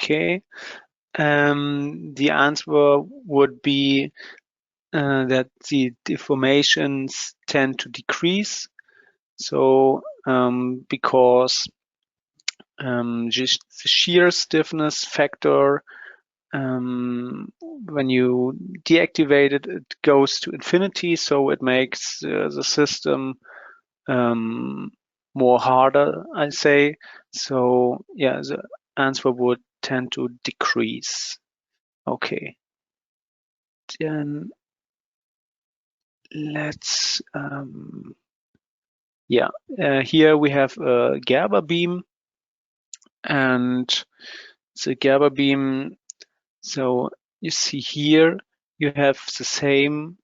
Okay. The answer would be that the deformations tend to decrease. So because just the shear stiffness factor, when you deactivate it, it goes to infinity. So it makes the system more harder, I say. So yeah, the answer would tend to decrease. Okay. Then let's here we have a Gerber beam, and the Gerber beam, so you see here you have the same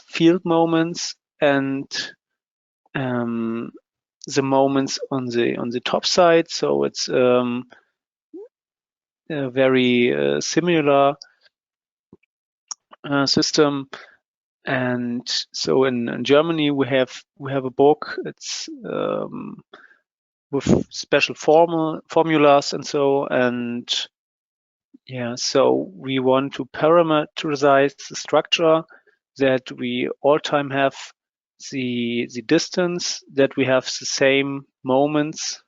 field moments and the moments on the top side, so it's a very similar system. And so in Germany we have a book. It's with special formulas and so, and yeah, so we want to parameterize the structure that we all time have the distance, that we have the same moments.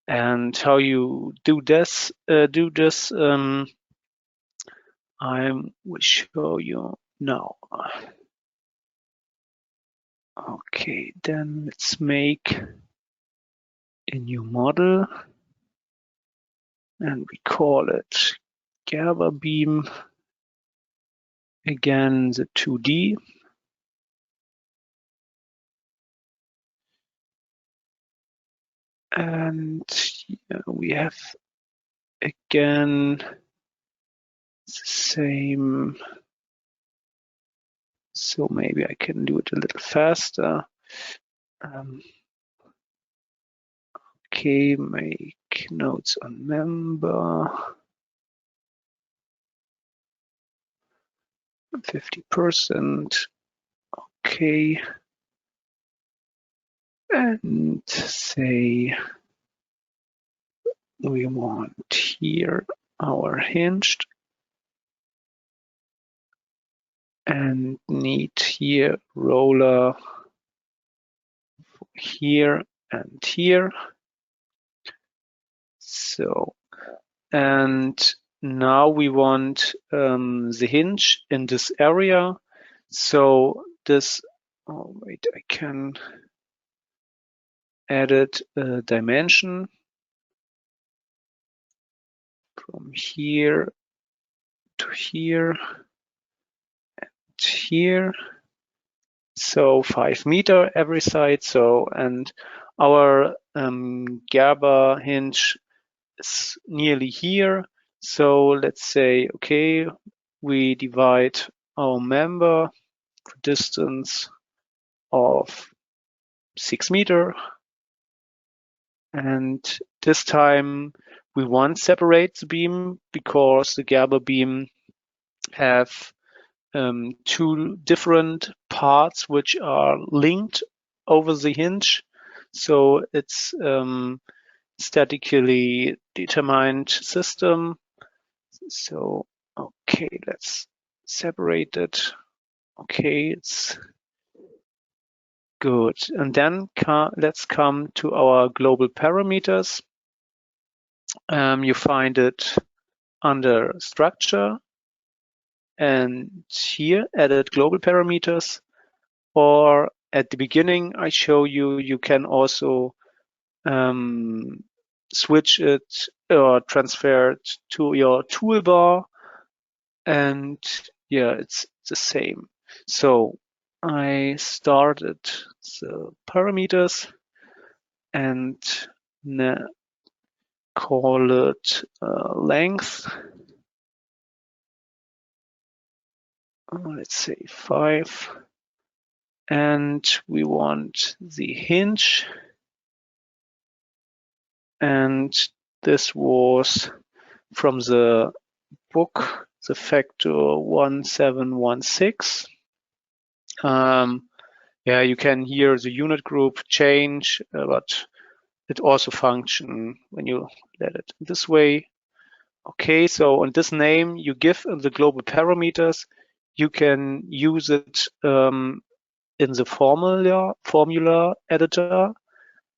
And how you do this, I will show you now. Okay, then let's make a new model, and we call it Gerber beam. Again, the 2D. And here we have again the same. So maybe I can do it a little faster. Okay, make notes on member. 50%. Okay. And say we want here our hinged and need here roller here and here. So, and now we want the hinge in this area. So this, oh wait, I can edit a dimension from here to here and here. So 5 meters every side. So, and our Gerber hinge is nearly here. So let's say, okay, we divide our member distance of 6 meters. And this time we won't separate the beam because the Gerber beam have two different parts which are linked over the hinge. So it's statically determined system. So, okay, let's separate it. Okay, it's good. And then let's come to our global parameters. You find it under structure and here edit global parameters, or at the beginning I show you, you can also switch it or transfer it to your toolbar, and yeah, it's the same. So I started the parameters and call it length. Let's say 5. And we want the hinge. And this was from the book, the factor 1716. Yeah, you can hear the unit group change, but it also function when you let it this way. Okay, so on this name you give in the global parameters, you can use it in the formula editor.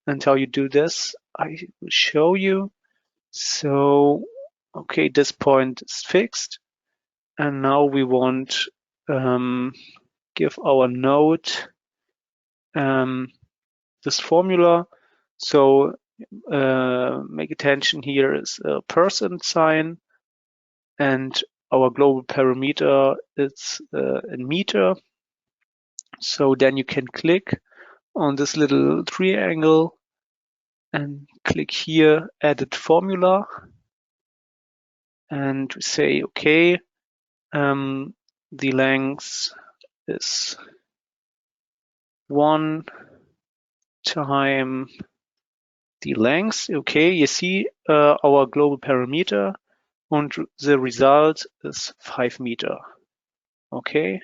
And how you do this, I will show you. So, okay, this point is fixed. And now we want give our node this formula. So make attention, here is a percent sign, and our global parameter is in meter. So then you can click on this little triangle and click here, edit formula, and say, okay, the length is 1 time the length. Okay, you see our global parameter, and the result is 5 meters. Okay,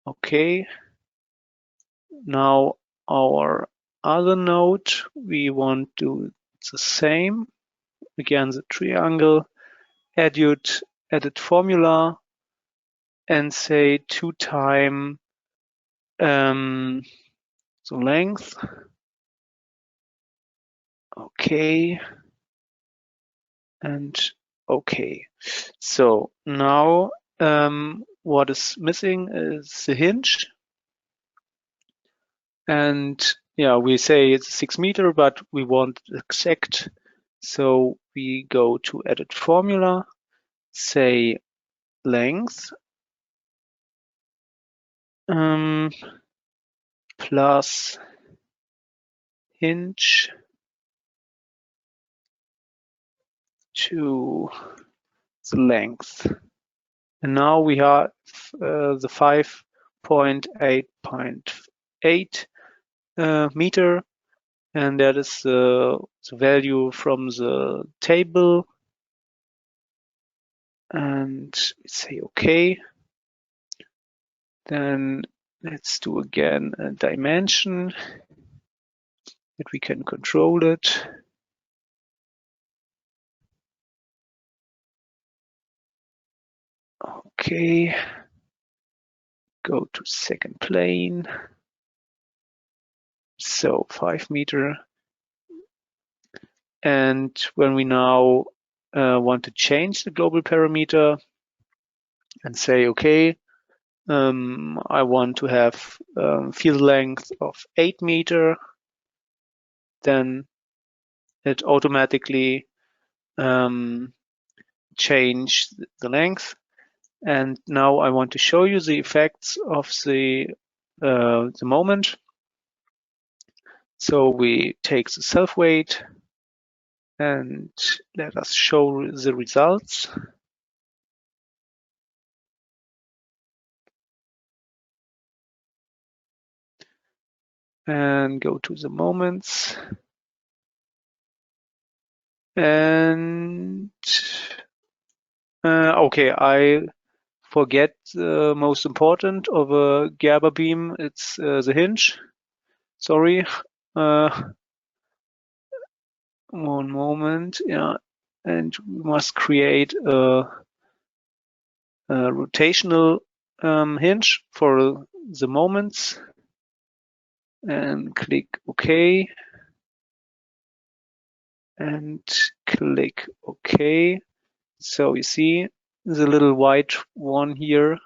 Okay. Now our other node, we want to do the same. Again, the triangle, edit formula, and say 2 times the length. Okay. And okay. So now what is missing is the hinge. And yeah, we say it's 6 meters, but we want exact. So we go to edit formula, say length plus hinge to the length. And now we have the 5.8 meter, and that is the value from the table. And we say okay. Then let's do again a dimension that we can control it. Okay, go to second plane. So 5 meter. And when we now want to change the global parameter and say, okay, I want to have field length of 8 meter, then it automatically change the length. And now I want to show you the effects of the moment. So we take the self-weight and let us show the results. And go to the moments. And okay, I forget the most important of a Gerber beam. It's the hinge. Sorry. One moment. Yeah, and we must create a rotational hinge for the moments. And click OK. And click OK. So you see the little white one here.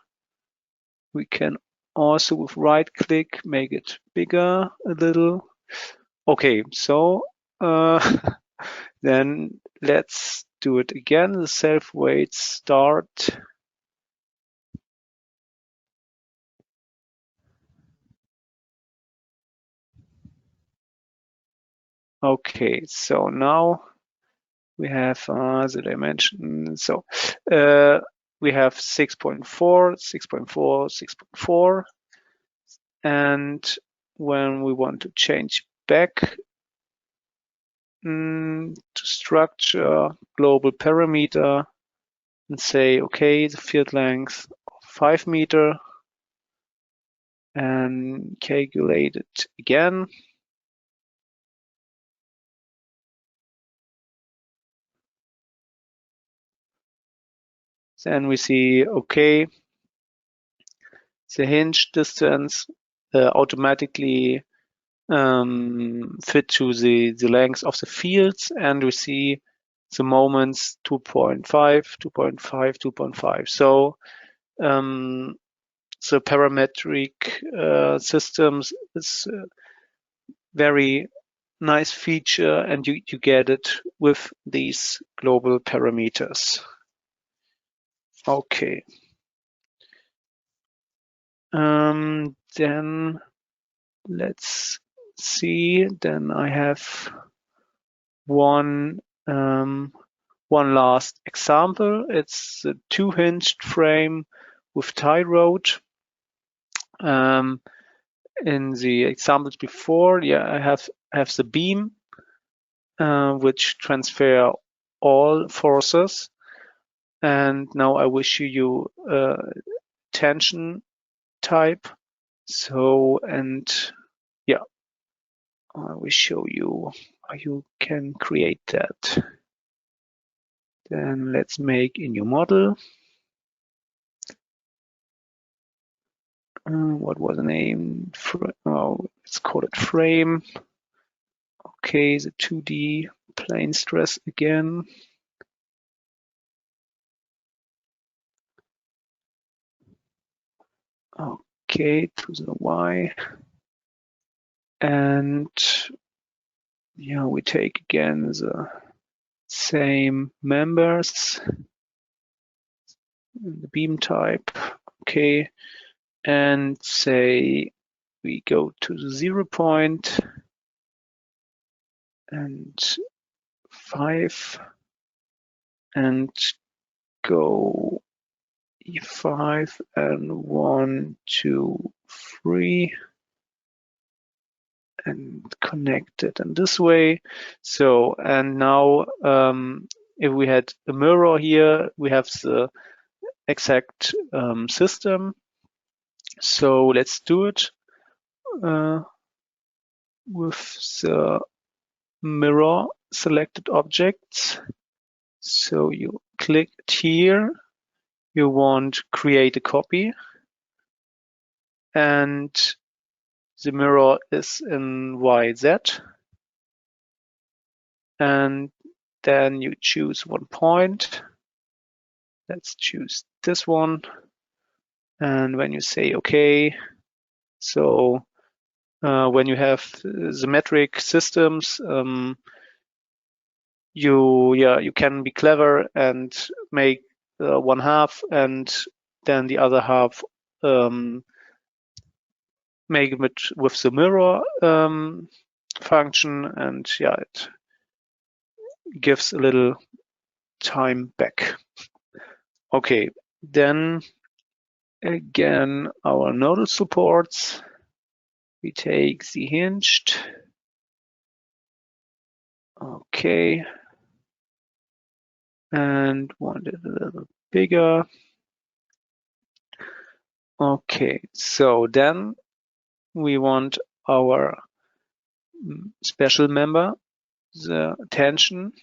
We can also with right click make it bigger a little. Okay, so then let's do it again. The self-weight start. Okay, so now we have the dimension. So we have 6.4, 6.4, 6.4. And when we want to change back to structure global parameter and say, okay, the field length of 5 meter and calculate it again. Then we see, okay, the hinge distance automatically fit to the length of the fields, and we see the moments 2.5, 2.5, 2.5. So the parametric systems is a very nice feature, and you get it with these global parameters. Okay. Then let's see. Then I have one last example. It's a 2-hinged frame with tie rod. In the examples before, yeah, I have the beam which transfer all forces. And now I wish you attention type. So, and yeah, I will show you how you can create that. Then let's make a new model. What was the name? Oh, let's call it frame. Okay, the 2D plane stress again. Okay, to the Y. And yeah, we take again the same members in the beam type. Okay, and say we go to the 0 point and 5 and go E5 and 1, 2, 3 and connect it in this way. So, and now if we had a mirror here, we have the exact system. So let's do it with the mirror selected objects. So you click here, you want create a copy, and the mirror is in YZ. And then you choose one point. Let's choose this one. And when you say OK, so when you have symmetric systems, you can be clever and make one half and then the other half make it with the mirror function, and yeah, it gives a little time back. Okay, then again our nodal supports. We take the hinged. Okay. And want it a little bigger. Okay, so then we want our special member, the tension.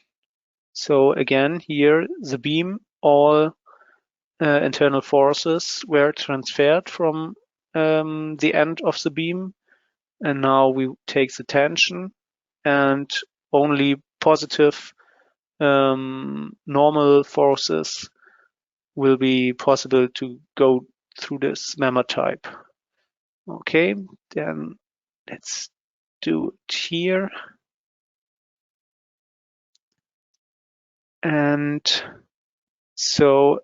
So again, here the beam, all internal forces were transferred from the end of the beam. And now we take the tension, and only positive normal forces will be possible to go through this member type. Okay, then let's do it here. And so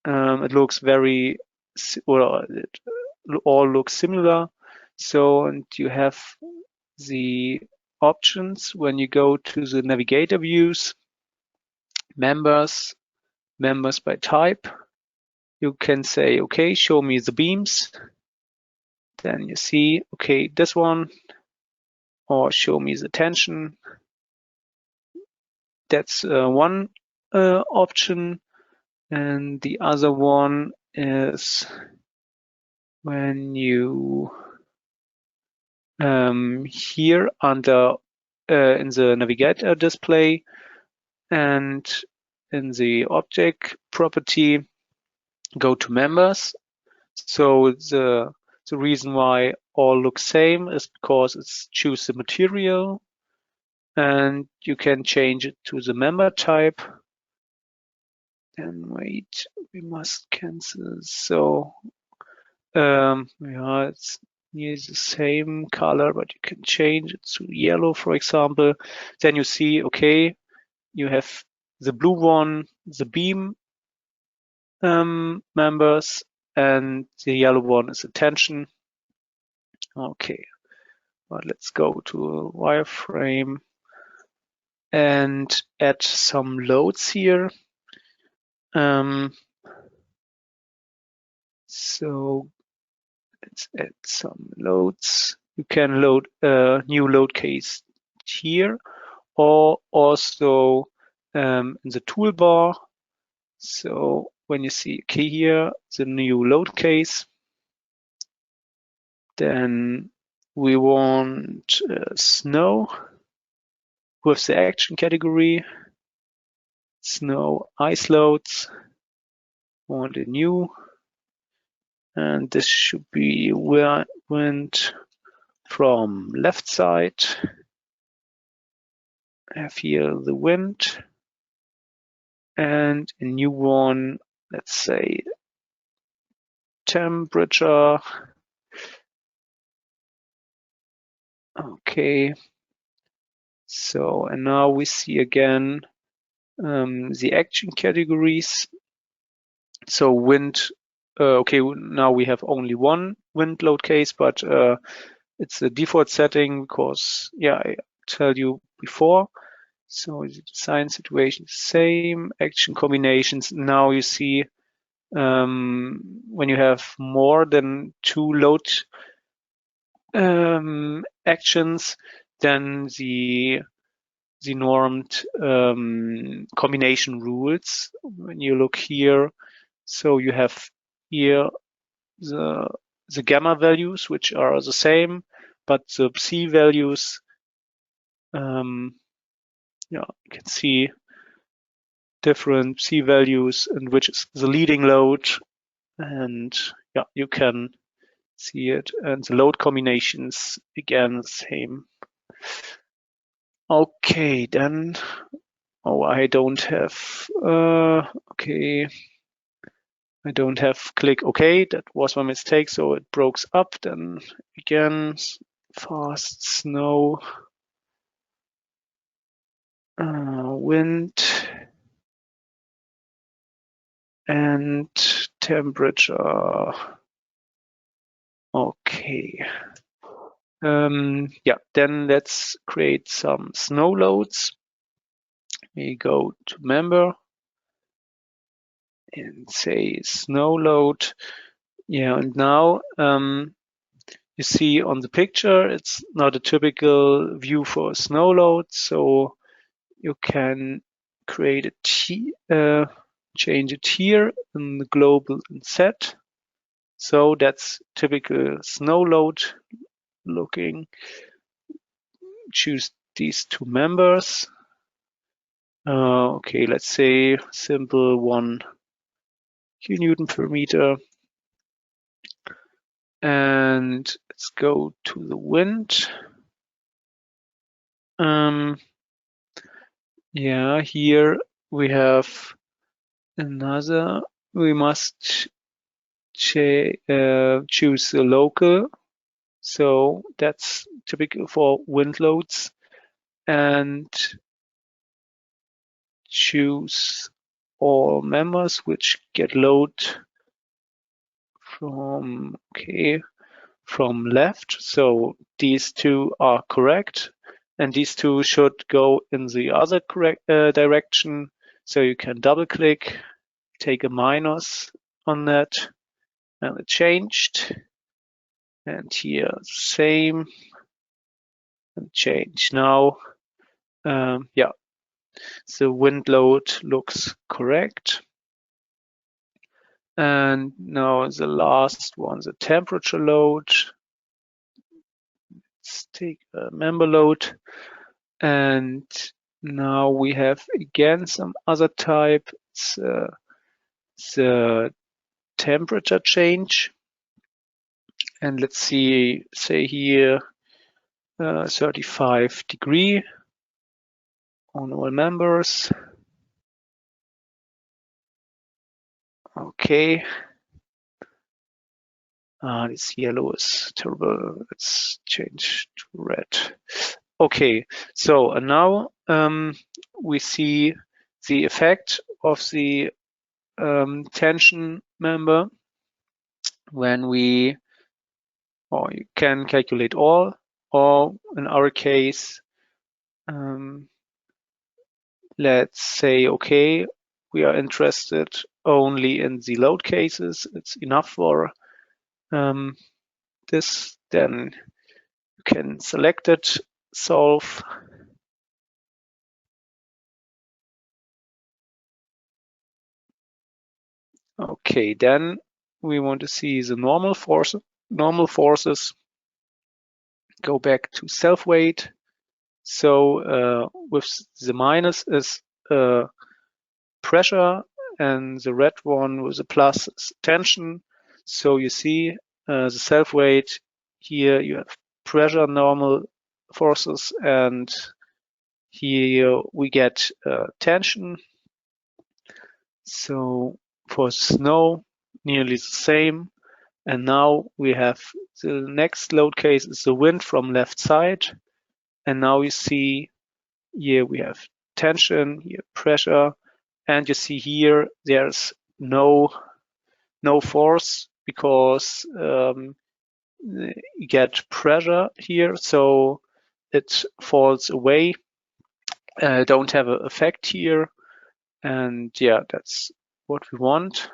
it looks very, or it all looks similar. So, and you have the options when you go to the navigator views, members by type. You can say, okay, show me the beams. Then you see, okay, this one, or show me the tension. That's one option. And the other one is when you here under in the navigator display and in the object property, go to members. So the reason why all look same is because it's choose the material, and you can change it to the member type. And wait, we must cancel. So yeah, it's near the same color, but you can change it to yellow, for example. Then you see, okay, you have the blue one, the beam members, and the yellow one is the tension. Okay, but let's go to a wireframe and add some loads here. So let's add some loads. You can load a new load case here, or also in the toolbar. So when you see okay here, the new load case, Then we want snow with the action category, snow ice loads, want a new, and this should be wind from left side. Have here the wind, and a new one, let's say temperature. Okay, so and now we see again the action categories. So wind, okay, now we have only one wind load case, but it's a default setting because, yeah, I tell you before. So the design situation is same, action combinations. Now you see when you have more than 2 load actions, then the normed combination rules. When you look here, so you have here the gamma values, which are the same, but the psi values, yeah, you can see different psi values and which is the leading load, and yeah, you can see it, and the load combinations again the same. Okay, then I don't have okay, I don't have click OK. That was my mistake, so it broke up. Then again, fast snow, wind, and temperature. Okay. Yeah, then let's create some snow loads. We go to member and say snow load. Yeah, and now you see on the picture, it's not a typical view for a snow load, so you can create a change it here in the global and set. So that's typical snow load looking. Choose these 2 members. Okay, let's say simple 1 kilonewton per meter. And let's go to the wind. Yeah, here we have another. We must choose the local. So that's typical for wind loads. And choose all members which get load from, okay, from left. So these 2 are correct. And these 2 should go in the other correct direction. So you can double click, take a minus on that, and it changed. And here same, and change. Now, yeah, the wind load looks correct. And now the last one, the temperature load. Let's take a member load. And now we have again some other type. It's the temperature change. And let's see, say here 35 degree on all members. Okay. This yellow is terrible. Let's change to red. Okay, so and now we see the effect of the tension member when we, or you can calculate all, or in our case, let's say, okay, we are interested only in the load cases. It's enough for this. Then you can select it, solve. Okay, then we want to see the normal forces. go back to self-weight. So with the minus is pressure, and the red one with the plus is tension. So you see the self-weight here, you have pressure, normal forces, and here we get tension. So for snow, nearly the same. And now we have the next load case is the wind from left side. And now you see here we have tension, here pressure, and you see here there's no force because you get pressure here, so it falls away. Don't have an effect here, and yeah, that's what we want.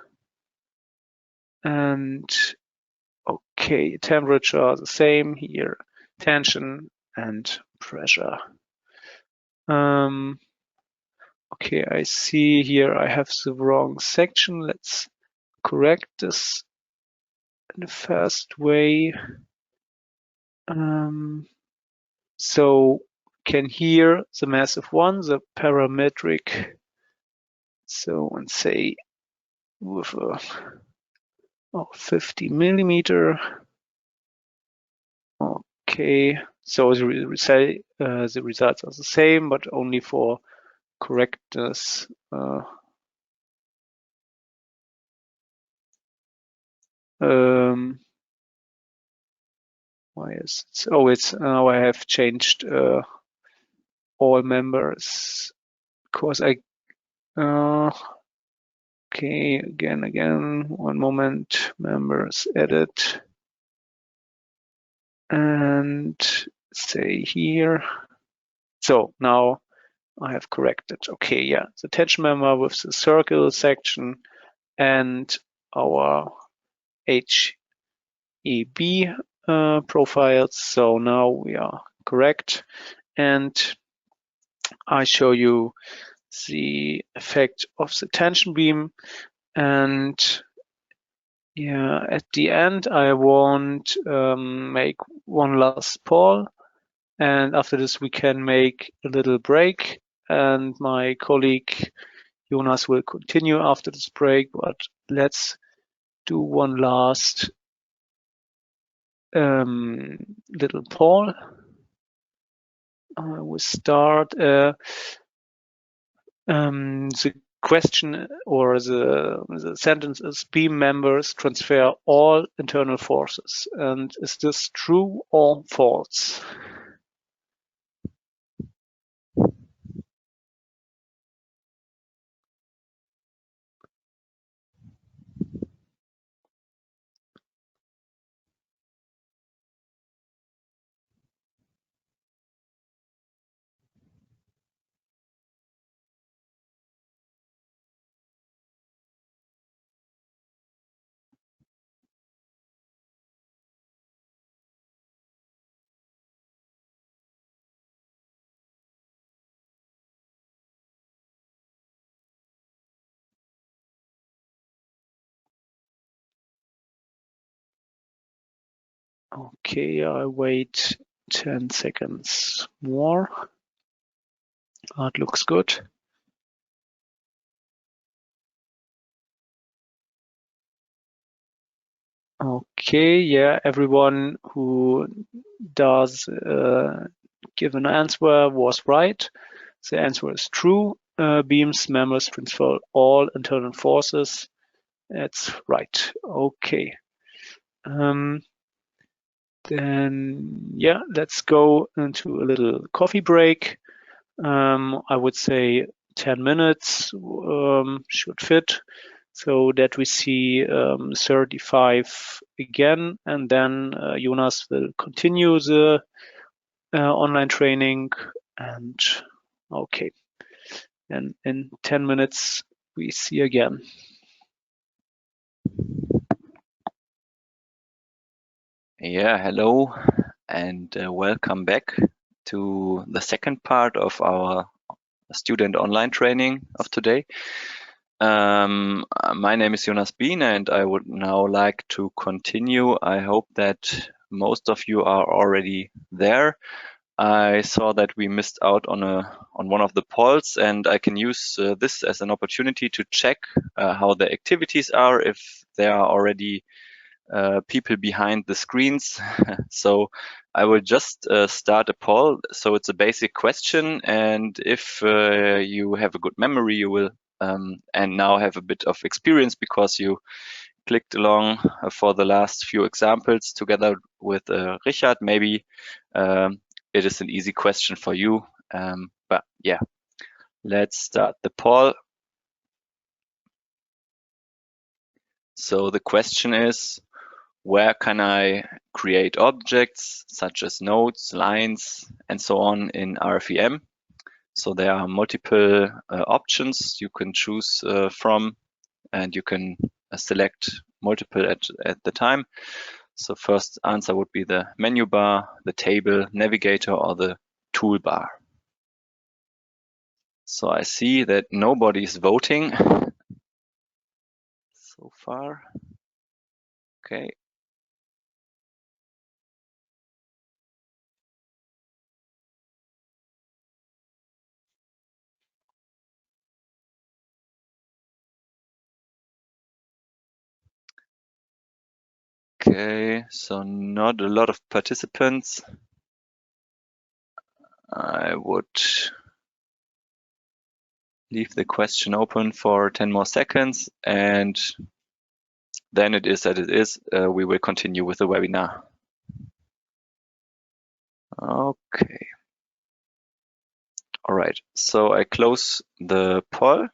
And okay, temperature the same here, tension and pressure. Okay, I see here I have the wrong section. Let's correct this in the fast way. So can hear the massive one, the parametric. So and say with a 50 millimeter. Okay, so the results are the same, but only for correctness. Why is it? Oh, it's now I have changed all members because I. Okay, again, one moment. Members, edit, and say here. So now I have corrected. Okay, yeah, the tension member with the circle section and our HEB profiles. So now we are correct, and I show you the effect of the tension beam. And yeah, at the end I want make one last poll, and after this we can make a little break, and my colleague Jonas will continue after this break, but let's do one last little poll. I will start the question or the sentence is beam members transfer all internal forces, and is this true or false? Okay, I wait 10 seconds more. That looks good. Okay, yeah, everyone who does give an answer was right. The answer is true. Beams members transfer all internal forces. That's right. Okay. Then yeah, let's go into a little coffee break. I would say 10 minutes should fit, so that we see 35 again, and then Jonas will continue the online training. And okay, and in 10 minutes we see again. Yeah, hello and welcome back to the second part of our student online training of today. My name is Jonas Bien and I would now like to continue. I hope that most of you are already there. I saw that we missed out on one of the polls, and I can use this as an opportunity to check how the activities are, if there are already people behind the screens. So I will just start a poll. So it's a basic question, and if you have a good memory, you will and now have a bit of experience because you clicked along for the last few examples together with Richard, maybe it is an easy question for you. But yeah, let's start the poll. So the question is, where can I create objects such as nodes, lines, and so on in RFEM? So there are multiple options you can choose from, and you can select multiple at the time. So first answer would be the menu bar, the table, navigator, or the toolbar. So I see that nobody is voting so far. Okay. Okay, so not a lot of participants. I would leave the question open for 10 more seconds, and then it is that it is. We will continue with the webinar. Okay. All right, so I close the poll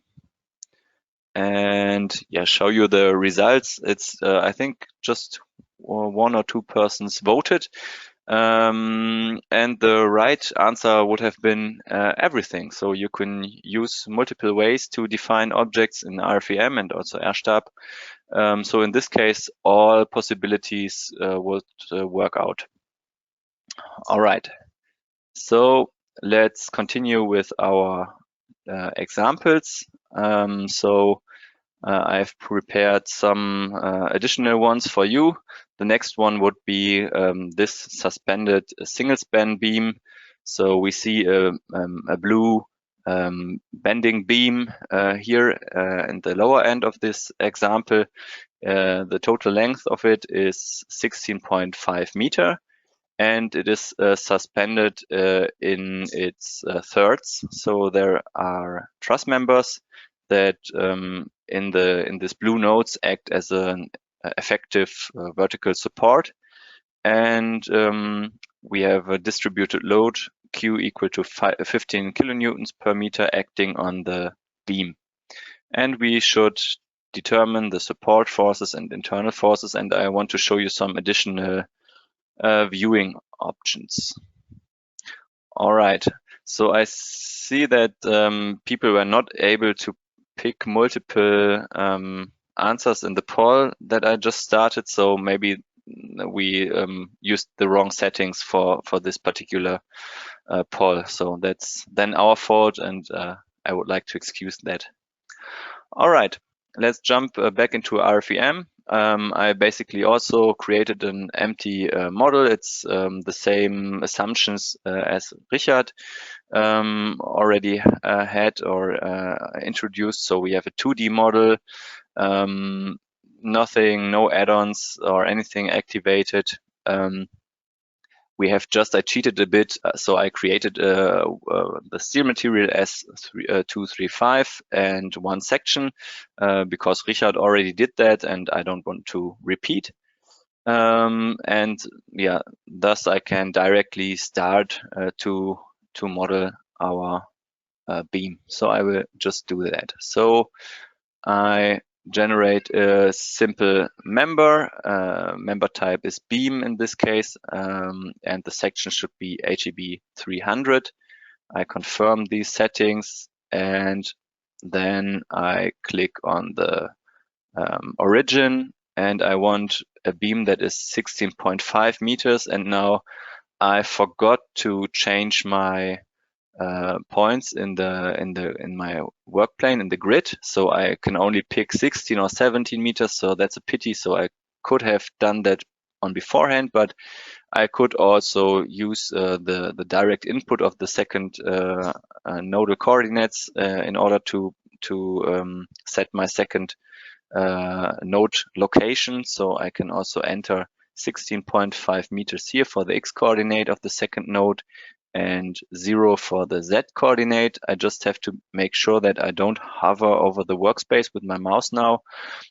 and yeah, show you the results. It's I think just one or two persons voted. And the right answer would have been everything. So you can use multiple ways to define objects in RFEM and also RStab. So in this case, all possibilities would work out. All right, so let's continue with our examples. I've prepared some additional ones for you. The next one would be this suspended single span beam. So we see a blue bending beam here in the lower end of this example. The total length of it is 16.5 meter, and it is suspended in its thirds. So there are truss members that in this blue nodes act as an effective vertical support, and we have a distributed load Q equal to 15 kilonewtons per meter acting on the beam, and we should determine the support forces and internal forces, and I want to show you some additional viewing options. All right, so I see that people were not able to pick multiple answers in the poll that I just started, so maybe we used the wrong settings for this particular poll. So that's then our fault, and I would like to excuse that. All right, let's jump back into RFEM. I basically also created an empty model. It's the same assumptions as Richard already had or introduced. So we have a 2D model, nothing, no add-ons or anything activated. We have just, I cheated a bit, so I created the steel material S235 and one section because Richard already did that and I don't want to repeat. And yeah, thus I can directly start to model our beam. So I will just do that. So I generate a simple member. Member type is beam in this case, and the section should be HEB 300. I confirm these settings, and then I click on the origin, and I want a beam that is 16.5 meters. And now I forgot to change my points in my work plane in the grid, so I can only pick 16 or 17 meters, so that's a pity. So I could have done that on beforehand, but I could also use the direct input of the second nodal coordinates in order to set my second node location. So I can also enter 16.5 meters here for the x coordinate of the second node and 0 for the z coordinate. I just have to make sure that I don't hover over the workspace with my mouse now.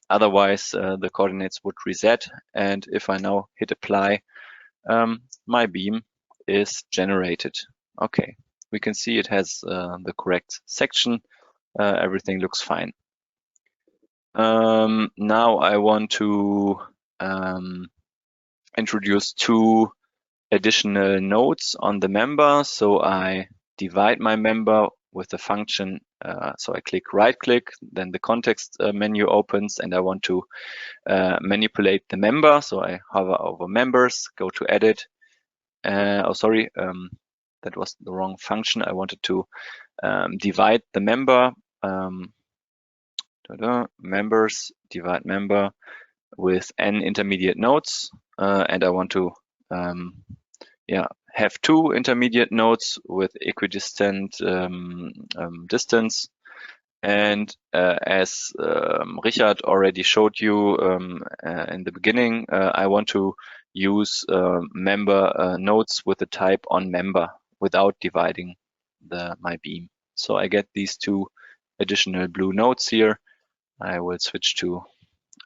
Otherwise, the coordinates would reset. And if I now hit apply, my beam is generated. Okay, we can see it has the correct section. Everything looks fine. Now I want to introduce 2 additional nodes on the member. So I divide my member with the function. So I right click, then the context menu opens, and I want to manipulate the member. So I hover over members, go to edit. Oh, sorry, that was the wrong function. I wanted to divide the member. Members, divide member with n intermediate nodes, and I want to have 2 intermediate nodes with equidistant distance. And as Richard already showed you in the beginning, I want to use member nodes with the type on member without dividing my beam. So I get these 2 additional blue nodes here. I will switch to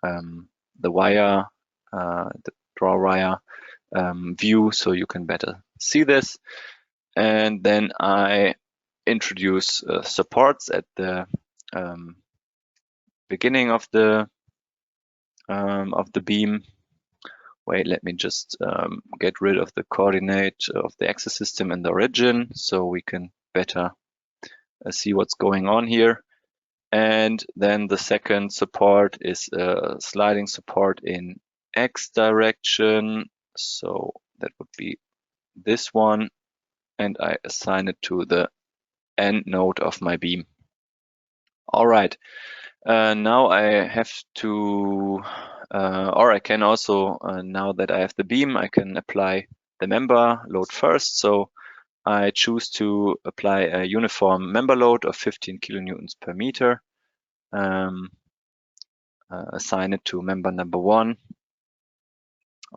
the wire, the draw wire view, so you can better see this. And then I introduce supports at the beginning of the beam. Wait, let me just get rid of the coordinate of the axis system and the origin, so we can better see what's going on here. And then the second support is a sliding support in X direction. So that would be this one. And I assign it to the end node of my beam. All right. Now I have to, or I can also, now that I have the beam, I can apply the member load first. So I choose to apply a uniform member load of 15 kilonewtons per meter. Assign it to member number 1.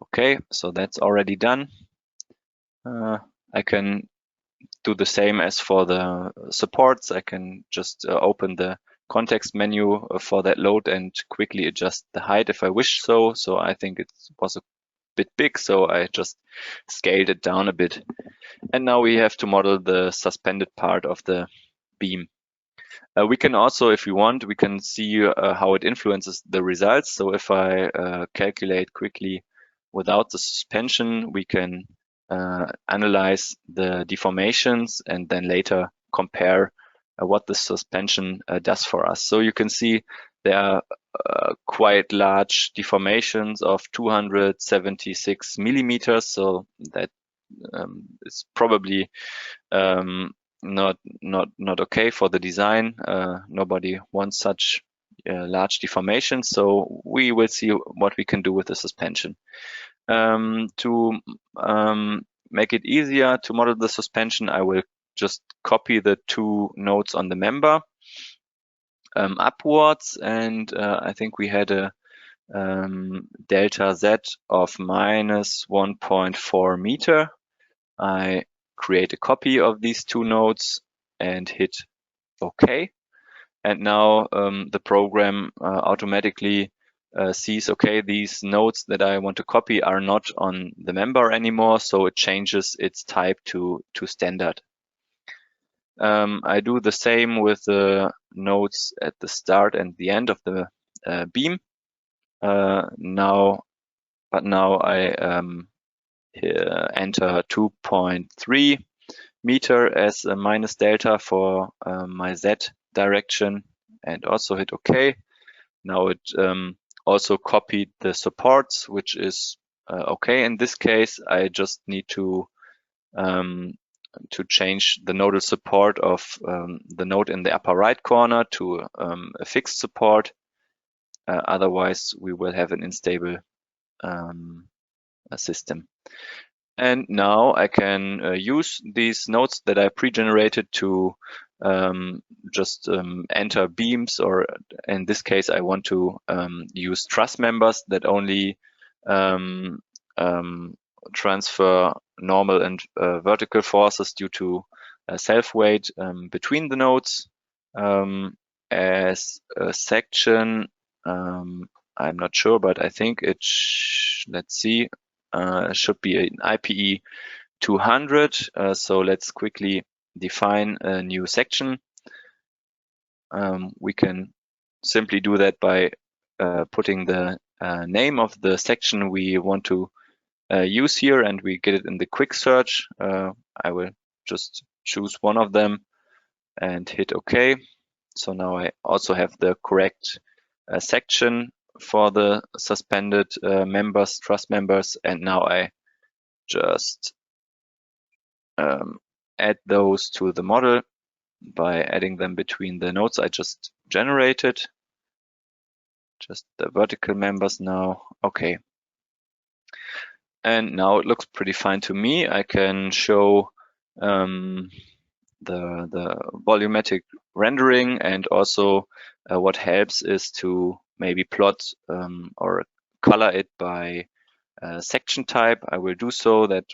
Okay, so that's already done. I can do the same as for the supports. I can just open the context menu for that load and quickly adjust the height if I wish so. So I think it was a bit big, so I just scaled it down a bit. And now we have to model the suspended part of the beam. We can also, if we want, we can see how it influences the results. So if I calculate quickly without the suspension, we can analyze the deformations and then later compare what the suspension does for us. So you can see there are quite large deformations of 276 millimeters. So that is probably not okay for the design. Nobody wants such large deformation. So we will see what we can do with the suspension. To make it easier to model the suspension, I will just copy the 2 nodes on the member upwards, and I think we had a delta z of minus 1.4 meter. I create a copy of these 2 nodes and hit OK. And now the program automatically sees, okay, these nodes that I want to copy are not on the member anymore, so it changes its type to standard. I do the same with the nodes at the start and the end of the beam. Now I enter 2.3 meter as a minus delta for my Z direction and also hit OK. Now it also copied the supports, which is okay. In this case, I just need to change the nodal support of the node in the upper right corner to a fixed support. Otherwise, we will have an unstable system. And now I can use these nodes that I pre-generated to just enter beams, or in this case, I want to use truss members that only transfer normal and vertical forces due to self-weight between the nodes. As a section, I'm not sure, but I think it, let's see, should be an IPE 200. So let's quickly define a new section. We can simply do that by putting the name of the section we want to use here, and we get it in the quick search. I will just choose one of them and hit OK. So now I also have the correct section for the suspended members, truss members, and now I just add those to the model by adding them between the nodes I just generated. Just the vertical members now. Okay. And now it looks pretty fine to me. I can show the volumetric rendering, and also what helps is to maybe plot or color it by section type. I will do so that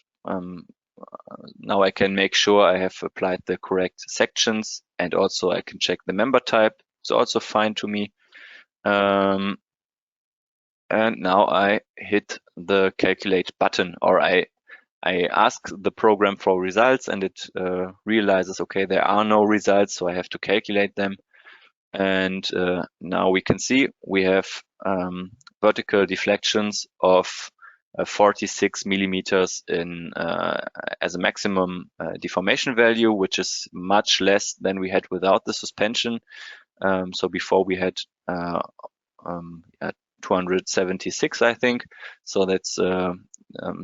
now I can make sure I have applied the correct sections, and also I can check the member type. It's also fine to me. And now I hit the calculate button, or I ask the program for results, and it realizes, okay, there are no results, so I have to calculate them. And now we can see we have vertical deflections of 46 millimeters in as a maximum deformation value, which is much less than we had without the suspension. So before we had 276, I think. So that's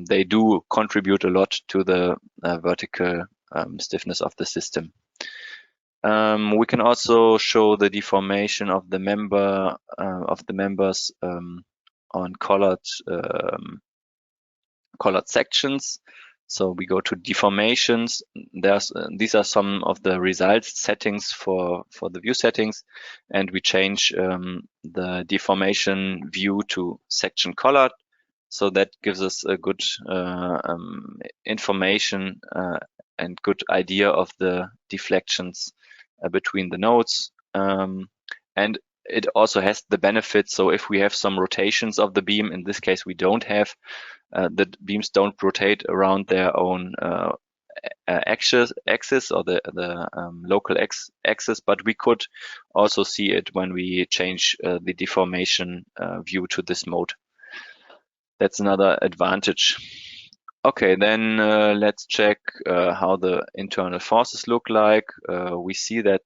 they do contribute a lot to the vertical stiffness of the system. We can also show the deformation of the member of the members on colored sections. So we go to deformations. These are some of the results settings for the view settings, and we change the deformation view to section colored. So that gives us a good information and good idea of the deflections between the nodes. And it also has the benefit, so if we have some rotations of the beam, in this case we don't have, the beams don't rotate around their own axis or the local axis, but we could also see it when we change the deformation view to this mode. That's another advantage. Okay, then let's check how the internal forces look like. We see that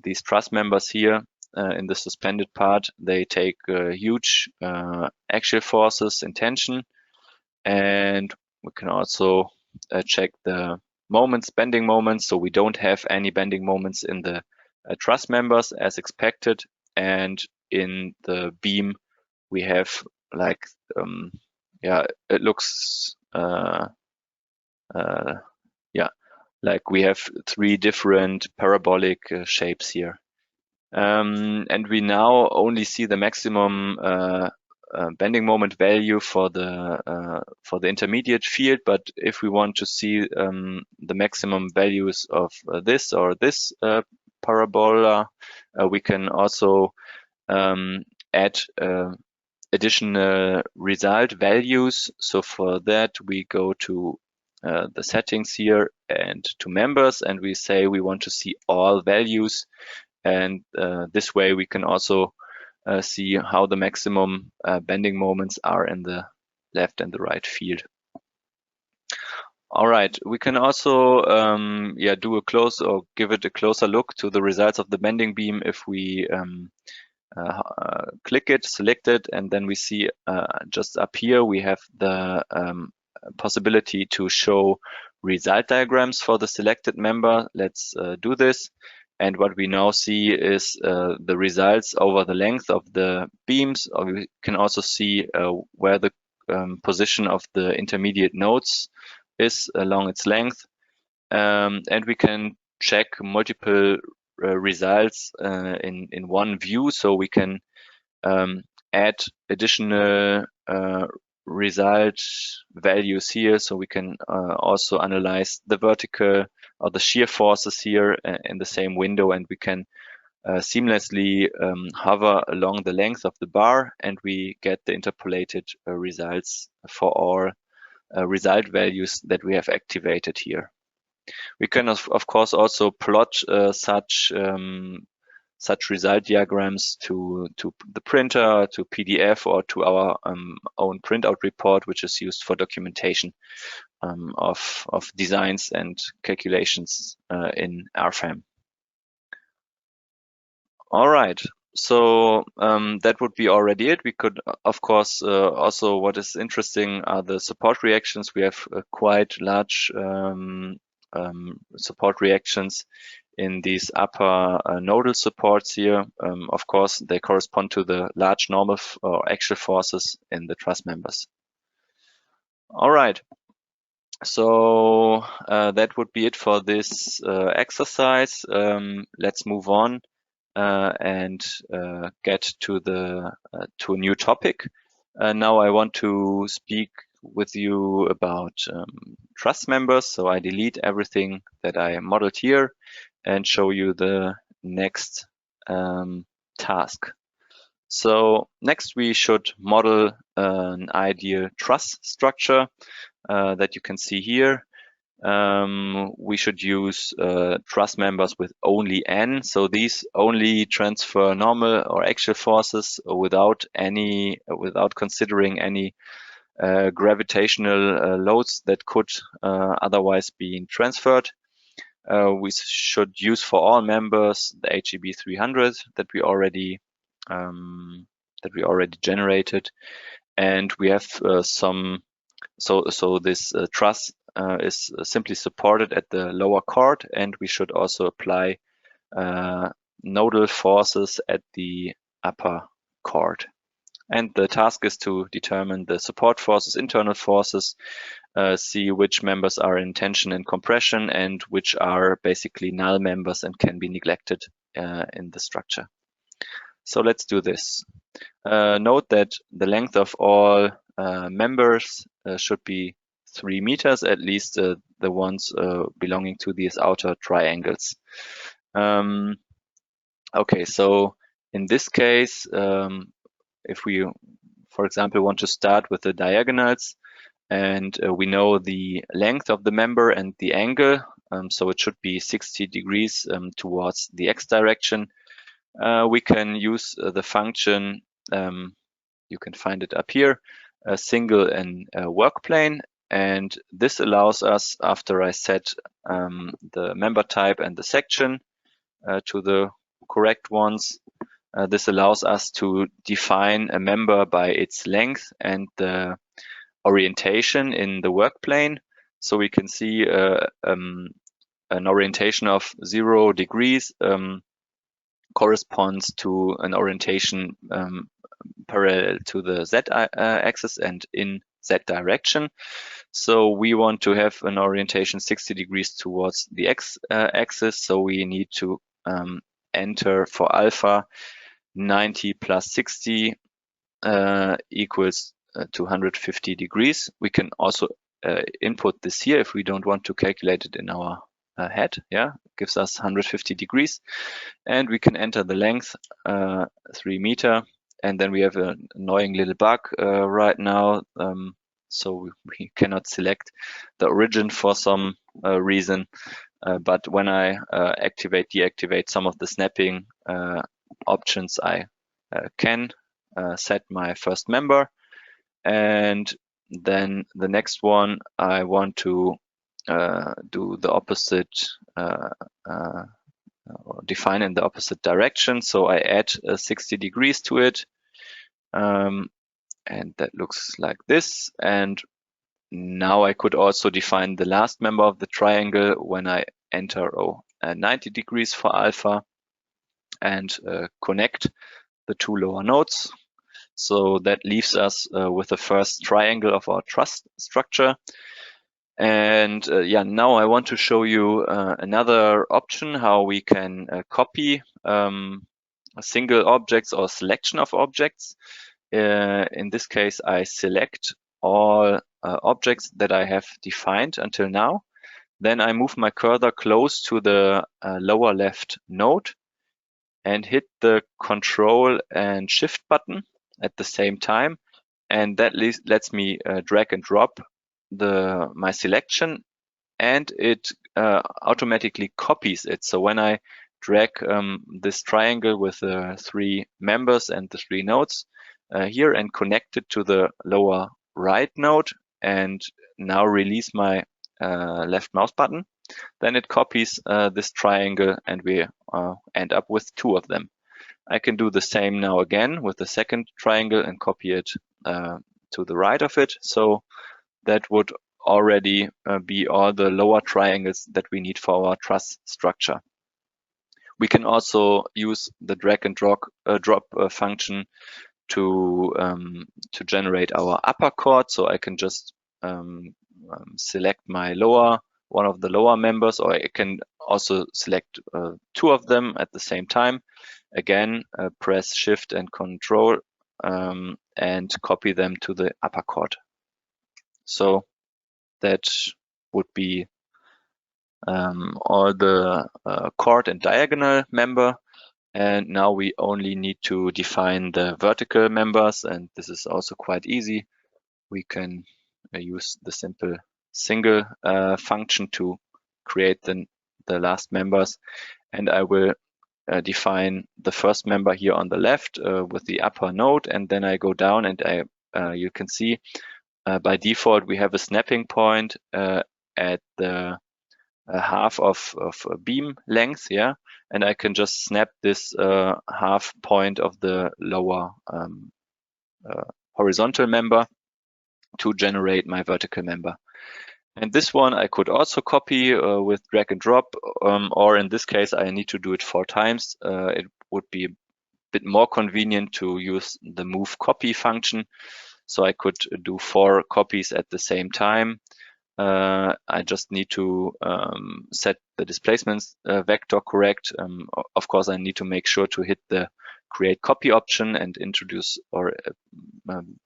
these truss members here in the suspended part, they take huge axial forces in tension, and we can also check the moments, bending moments. So we don't have any bending moments in the truss members as expected, and in the beam we have like it looks like we have 3 different parabolic shapes here. And we now only see the maximum bending moment value for the intermediate field, but if we want to see the maximum values of this or this parabola, we can also add additional result values. So for that we go to the settings here and to members, and we say we want to see all values, and this way we can also see how the maximum bending moments are in the left and the right field. All right, we can also do a close or give it a closer look to the results of the bending beam if we click it, select it, and then we see just up here we have the possibility to show result diagrams for the selected member. Let's do this. And what we now see is the results over the length of the beams. Or we can also see where the position of the intermediate nodes is along its length. And we can check multiple results in one view, so we can add additional result values here, so we can also analyze the vertical or the shear forces here in the same window, and we can seamlessly hover along the length of the bar, and we get the interpolated results for all result values that we have activated here. We can of course also plot such result diagrams to the printer, to PDF, or to our own printout report, which is used for documentation of designs and calculations in RFEM. All right, so that would be already it. We could, of course, also, what is interesting are the support reactions. We have quite large support reactions in these upper nodal supports here. Of course, they correspond to the large normal or axial forces in the truss members. All right, so that would be it for this exercise. Let's move on and get to a new topic. Now I want to speak with you about truss members. So I delete everything that I modeled here and show you the next task. So next we should model an ideal truss structure that you can see here. We should use truss members with only N. So these only transfer normal or axial forces without considering any gravitational loads that could otherwise be transferred. We should use for all members the HEB 300 that we already generated, and we have some. So this truss is simply supported at the lower chord, and we should also apply nodal forces at the upper chord. And the task is to determine the support forces, internal forces, see which members are in tension and compression, and which are basically null members and can be neglected in the structure. So let's do this. Note that the length of all members should be 3 meters, at least the ones belonging to these outer triangles. Okay, so in this case, if we, for example, want to start with the diagonals, and we know the length of the member and the angle, so it should be 60 degrees towards the x direction, we can use the function, you can find it up here, a single and work plane, and this allows us, after I set the member type and the section to the correct ones, this allows us to define a member by its length and the orientation in the work plane. So we can see an orientation of 0 degrees corresponds to an orientation parallel to the z-axis and in z direction. So we want to have an orientation 60 degrees towards the x-axis. So we need to enter for alpha 90 plus 60 equals 250 degrees. We can also input this here if we don't want to calculate it in our head. Yeah, it gives us 150 degrees, and we can enter the length 3 meter, and then we have an annoying little bug right now, so we cannot select the origin for some reason, but when I deactivate some of the snapping options, I can set my first member, and then the next one I want to do the opposite, or define in the opposite direction. So I add 60 degrees to it, and that looks like this. And now I could also define the last member of the triangle when I enter 90 degrees for alpha and connect the two lower nodes. So that leaves us with the first triangle of our truss structure. And yeah, now I want to show you another option, how we can copy single objects or selection of objects. In this case, I select all objects that I have defined until now. Then I move my cursor close to the lower left node and hit the Control and Shift button at the same time. And that lets me drag and drop my selection, and it automatically copies it. So when I drag this triangle with the 3 members and the 3 nodes here and connect it to the lower right node and now release my left mouse button, then it copies this triangle and we end up with 2 of them. I can do the same now again with the second triangle and copy it to the right of it. So that would already be all the lower triangles that we need for our truss structure. We can also use the drag and drop function to generate our upper chord. So I can just select my one of the lower members, or I can also select 2 of them at the same time. Again, press Shift and Control and copy them to the upper chord. So that would be all the chord and diagonal member. And now we only need to define the vertical members, and this is also quite easy. We can use the simple single function to create the last members. And I will define the first member here on the left with the upper node, and then I go down and you can see by default we have a snapping point at the half of beam length, yeah, and I can just snap this half point of the lower horizontal member to generate my vertical member. And this one I could also copy with drag and drop, or in this case I need to do it 4 times. It would be a bit more convenient to use the move copy function. So I could do 4 copies at the same time. I just need to set the displacement vector correct. Of course, I need to make sure to hit the create copy option and introduce or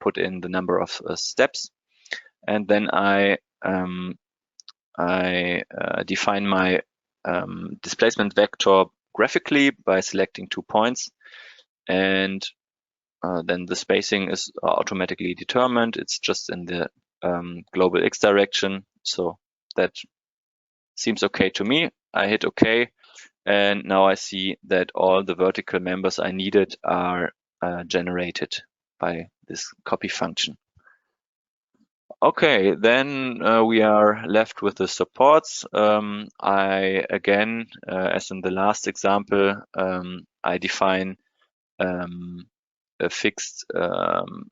put in the number of steps. And then I define my displacement vector graphically by selecting 2 points. And then the spacing is automatically determined. It's just in the global X direction. So that seems okay to me. I hit OK. And now I see that all the vertical members I needed are generated by this copy function. Okay, then we are left with the supports. I again, as in the last example, I define a fixed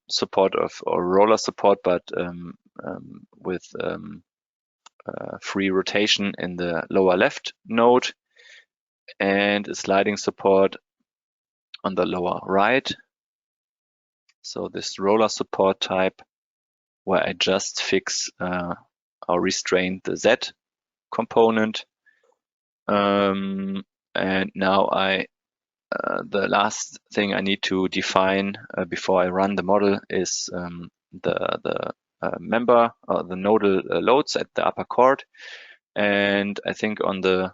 support or roller support, but with free rotation in the lower left node and a sliding support on the lower right. So this roller support type, where I just fix or restrain the Z component. And now the last thing I need to define before I run the model is the member or the nodal loads at the upper chord. And I think on the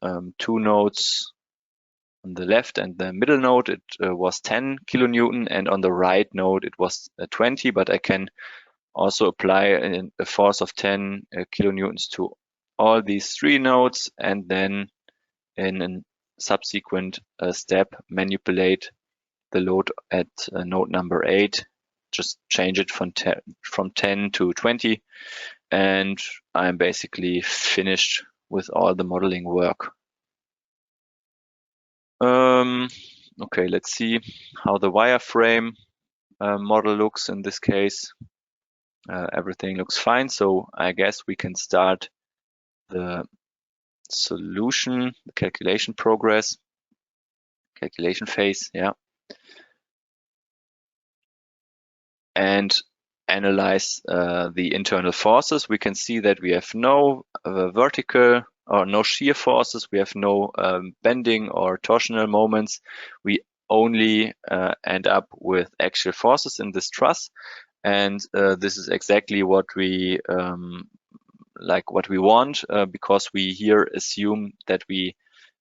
2 nodes on the left and the middle node, it was 10 kilonewton, and on the right node it was 20, but I can also apply a force of 10 kilonewtons to all these 3 nodes, and then in a subsequent step manipulate the load at node number 8, just change it from 10 to 20, and I'm basically finished with all the modeling work. Okay, let's see how the wireframe model looks in this case. Everything looks fine, so I guess we can start the solution, the calculation progress, calculation phase, yeah. and analyze the internal forces, we can see that we have no vertical or no shear forces. We have no bending or torsional moments. We only end up with axial forces in this truss, and this is exactly what we want, because we here assume that we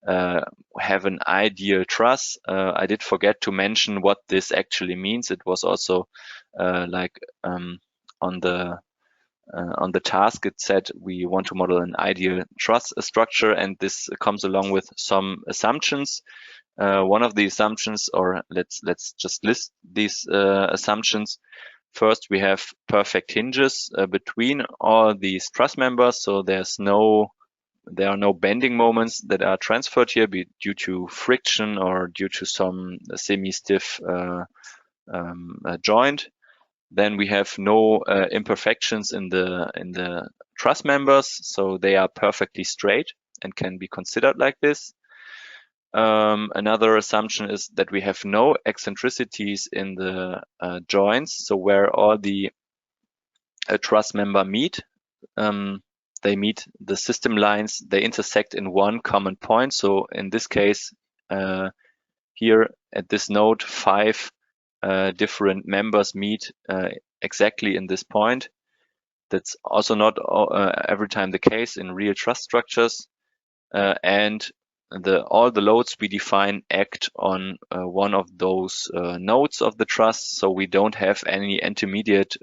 have an ideal truss. I did forget to mention what this actually means. It was also on the task, it said we want to model an ideal truss structure, and this comes along with some assumptions. One of the assumptions, or let's just list these assumptions. First, we have perfect hinges between all these truss members, so there are no bending moments that are transferred here due to friction or due to some semi-stiff joint. Then we have no imperfections in the truss members, so they are perfectly straight and can be considered like this. Another assumption is that we have no eccentricities in the joints, so where all the truss member meet, they meet the system lines, they intersect in one common point. So in this case, here at this node, 5 different members meet exactly in this point. That's also not every time the case in real truss structures. And all the loads we define act on one of those nodes of the truss, so we don't have any intermediate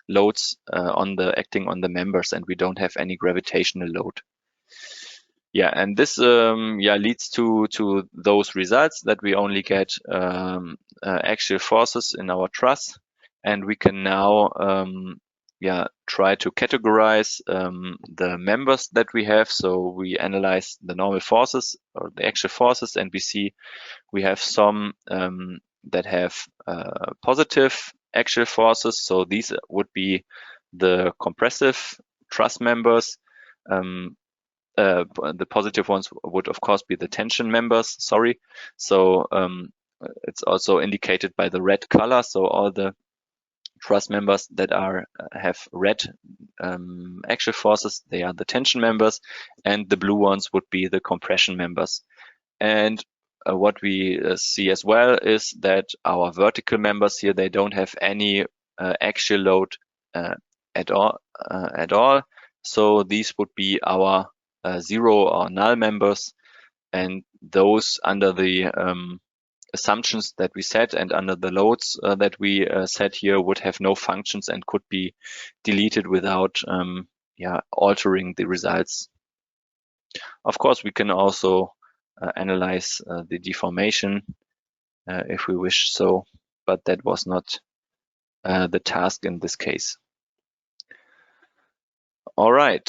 loads acting on the members, and we don't have any gravitational load. Yeah, and this leads to those results that we only get axial forces in our truss, and we can now try to categorize the members that we have. So we analyze the normal forces or the axial forces, and we see we have some that have positive axial forces. So these would be the compressive truss members. The positive ones would of course be the tension members, sorry. So it's also indicated by the red color. So all the truss members that have red axial forces, they are the tension members, and the blue ones would be the compression members. And what we see as well is that our vertical members here, they don't have any axial load at all. So these would be our zero or null members, and those under the assumptions that we set and under the loads that we set here would have no functions and could be deleted without altering the results. Of course, we can also analyze the deformation if we wish so, but that was not the task in this case. All right,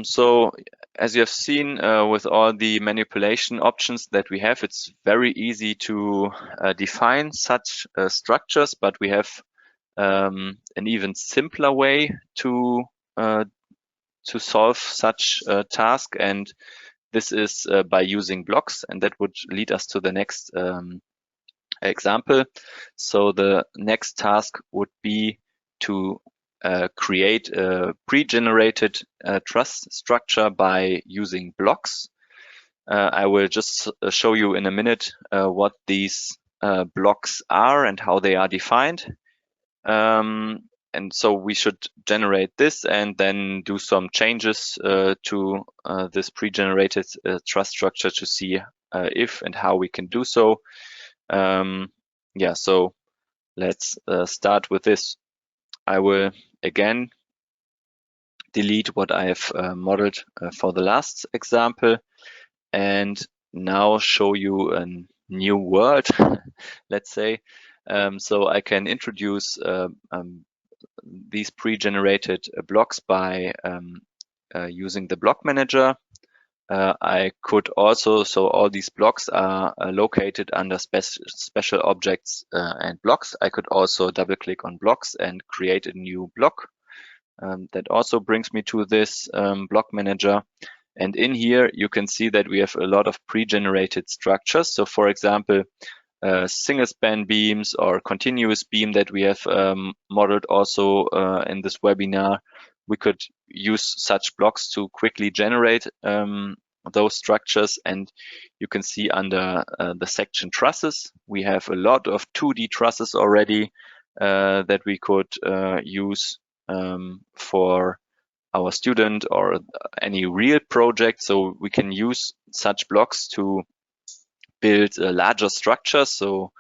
so as you have seen with all the manipulation options that we have, it's very easy to define such structures, but we have an even simpler way to solve such a task, and this is by using blocks, and that would lead us to the next example. So the next task would be to create a pre-generated truss structure by using blocks. I will just show you in a minute what these blocks are and how they are defined. And so we should generate this and then do some changes to this pre-generated truss structure to see if and how we can do so. So let's start with this. I will again delete what I have modeled for the last example and now show you a new world, let's say. So I can introduce these pre-generated blocks by using the block manager. I could also, so all these blocks are located under special objects and blocks. I could also double click on blocks and create a new block. That also brings me to this block manager. And in here, you can see that we have a lot of pre-generated structures. So for example, single span beams or continuous beam that we have modeled also in this webinar. We could use such blocks to quickly generate those structures, and you can see under the section trusses, we have a lot of 2D trusses already that we could use for our student or any real project. So we can use such blocks to build larger structures. So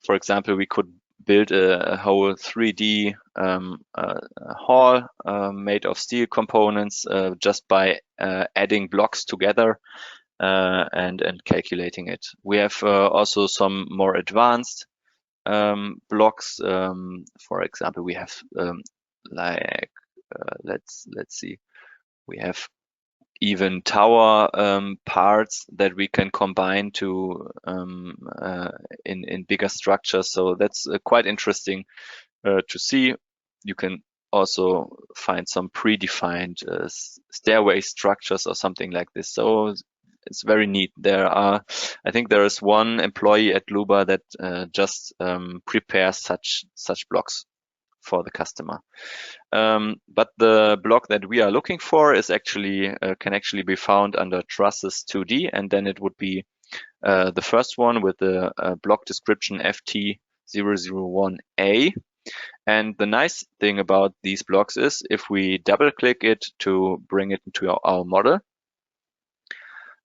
for example, we could build a whole 3D hall made of steel components just by adding blocks together and calculating it. We have also some more advanced blocks. For example, we have let's see, we have even tower parts that we can combine to in bigger structures. So that's quite interesting to see. You can also find some predefined stairway structures or something like this. So it's very neat. I think there is one employee at Dlubal that just prepares such blocks for the customer. But the block that we are looking for is actually can actually be found under trusses 2D, and then it would be the first one with the block description FT001A. And the nice thing about these blocks is if we double click it to bring it into our model,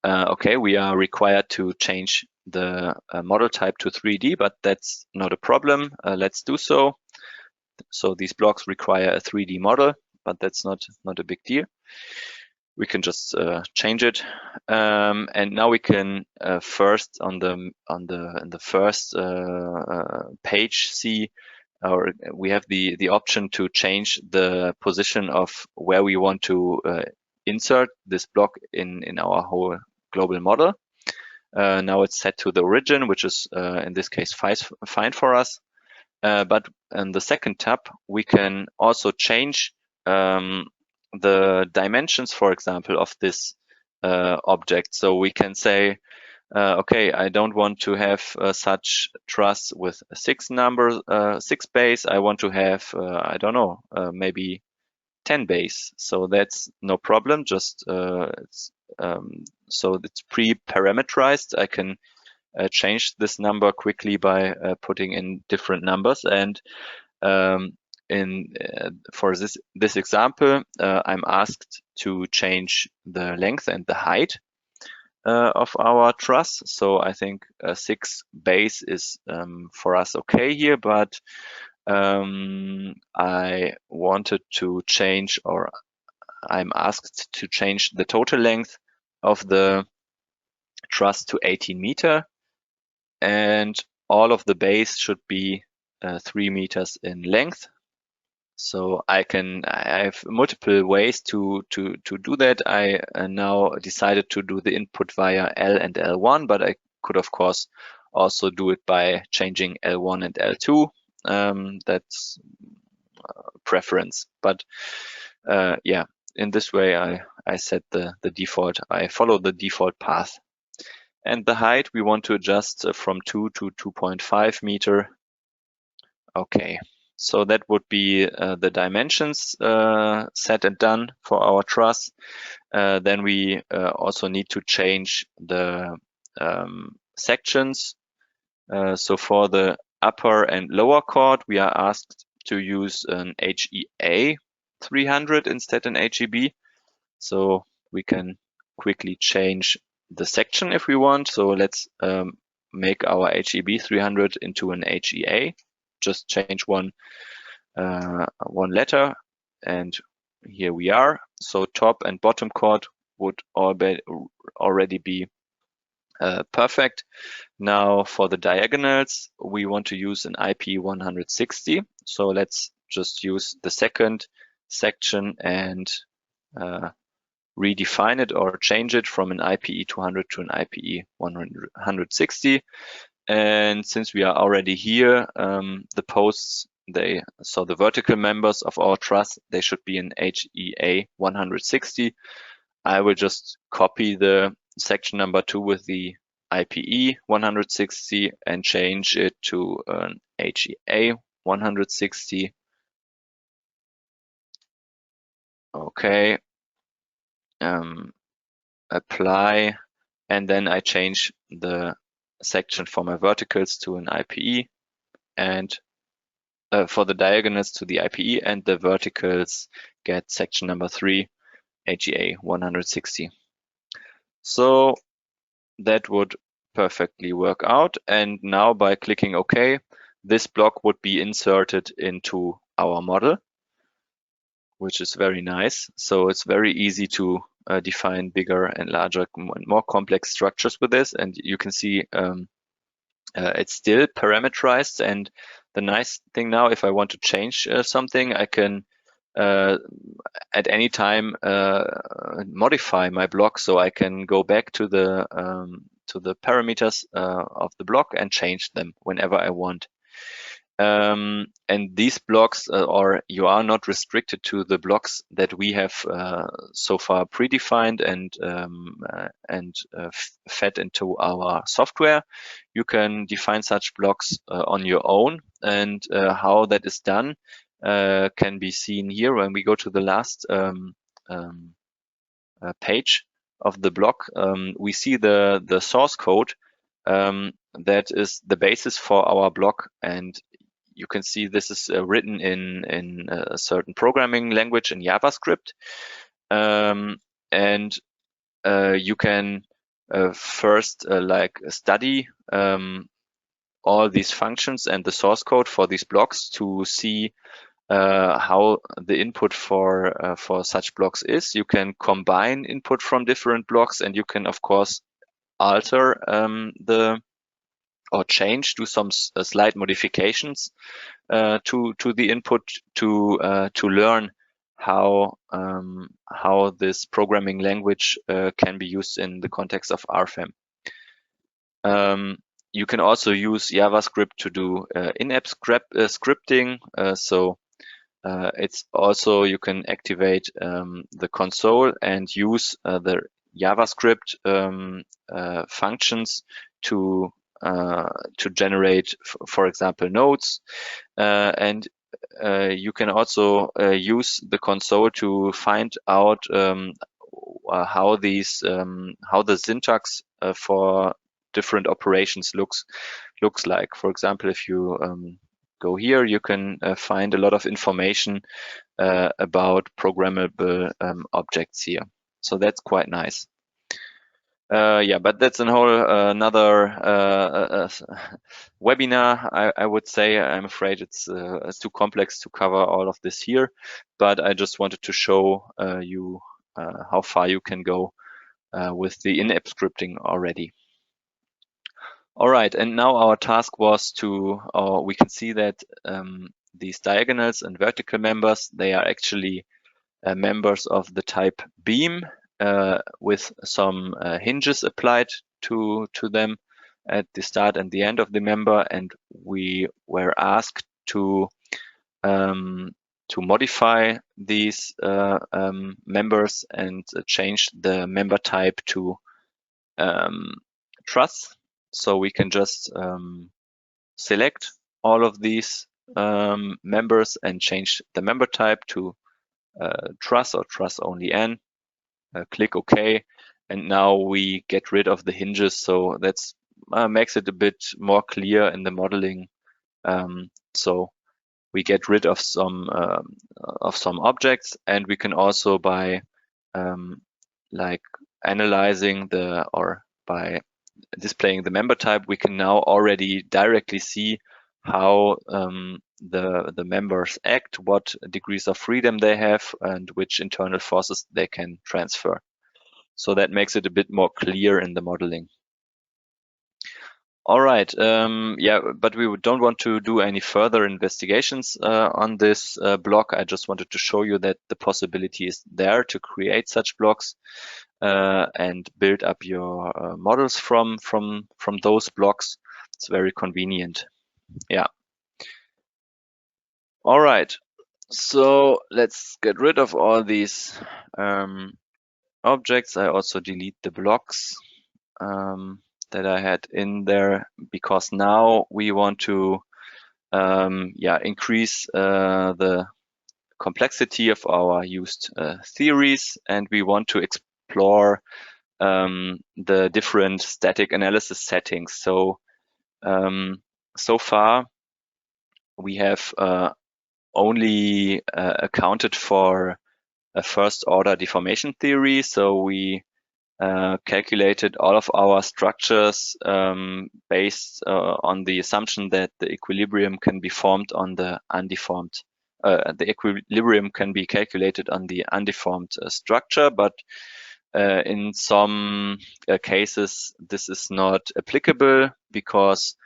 okay, we are required to change the model type to 3D, but that's not a problem. Let's do so. So these blocks require a 3D model, but that's not a big deal. We can just change it, and now we can first in the first page see, or we have the option to change the position of where we want to insert this block in our whole global model. Now it's set to the origin, which is in this case fine for us. But in the second tab, we can also change the dimensions, for example, of this object. So we can say, okay, I don't want to have such truss with 6 base. I want to have, I don't know, maybe 10 base. So that's no problem. Just so it's pre-parameterized. I can change this number quickly by putting in different numbers. And for this example, I'm asked to change the length and the height of our truss. So I think 6 base is for us okay here, but I wanted to change, or I'm asked to change the total length of the truss to 18 meter. And all of the base should be 3 meters in length. So I have multiple ways to do that. I now decided to do the input via L and L1, but I could of course also do it by changing L1 and L2. That's preference. But yeah, in this way I set the default. I follow the default path. And the height we want to adjust from 2 to 2.5 meter. Okay, so that would be the dimensions set and done for our truss. Then we also need to change the sections. So for the upper and lower chord, we are asked to use an HEA 300 instead an HEB. So we can quickly change the section if we want. So let's make our HEB 300 into an HEA. Just change one letter, and here we are. So top and bottom chord would already be perfect. Now for the diagonals, we want to use an IP 160. So let's just use the second section and redefine it or change it from an IPE 200 to an IPE 160. And since we are already here, the posts, so the vertical members of our truss, they should be an HEA 160. I will just copy the section number 2 with the IPE 160 and change it to an HEA 160. Okay. Apply, and then I change the section for my verticals to an IPE, and for the diagonals to the IPE, and the verticals get section number 3, HEA 160. So that would perfectly work out. And now by clicking OK, this block would be inserted into our model, which is very nice. So it's very easy to define bigger and larger, more complex structures with this. And you can see it's still parameterized. And the nice thing now, if I want to change something, I can at any time modify my block, so I can go back to the parameters of the block and change them whenever I want. And these blocks, or you are not restricted to the blocks that we have so far predefined and fed into our software. You can define such blocks on your own, and how that is done can be seen here when we go to the last page of the block. We see the source code that is the basis for our block, and you can see this is written in a certain programming language in JavaScript, and you can first like study all these functions and the source code for these blocks to see how the input for such blocks is. You can combine input from different blocks, and you can of course alter or change, do some slight modifications to the input to learn how this programming language can be used in the context of RFEM. You can also use JavaScript to do in-app scripting. So it's also, you can activate the console and use the JavaScript functions to generate, for example, nodes, and you can also use the console to find out how the syntax for different operations looks like. For example, if you go here, you can find a lot of information about programmable objects here. So that's quite nice. Yeah, but that's a whole another webinar, I would say. I'm afraid it's too complex to cover all of this here, but I just wanted to show you how far you can go with the in-app scripting already. All right, and now our task was to, we can see that these diagonals and vertical members, they are actually members of the type beam, with some hinges applied to them at the start and the end of the member, and we were asked to modify these members and change the member type to truss. So we can just select all of these members and change the member type to truss or truss only N. Click OK, and now we get rid of the hinges, so that's makes it a bit more clear in the modeling. So we get rid of some objects, and we can also, by like analyzing or by displaying the member type, we can now already directly see how the members act, what degrees of freedom they have, and which internal forces they can transfer. So that makes it a bit more clear in the modeling. All right, yeah, but we don't want to do any further investigations on this block. I just wanted to show you that the possibility is there to create such blocks and build up your models from those blocks. It's very convenient. Yeah. All right, so let's get rid of all these objects. I also delete the blocks. that I had in there, because now we want to increase the complexity of our used theories, and we want to explore the different static analysis settings. So so far we have only accounted for a first order deformation theory. So we calculated all of our structures based on the assumption that the equilibrium can be formed on the undeformed. The equilibrium can be calculated on the undeformed structure, but in some cases this is not applicable, because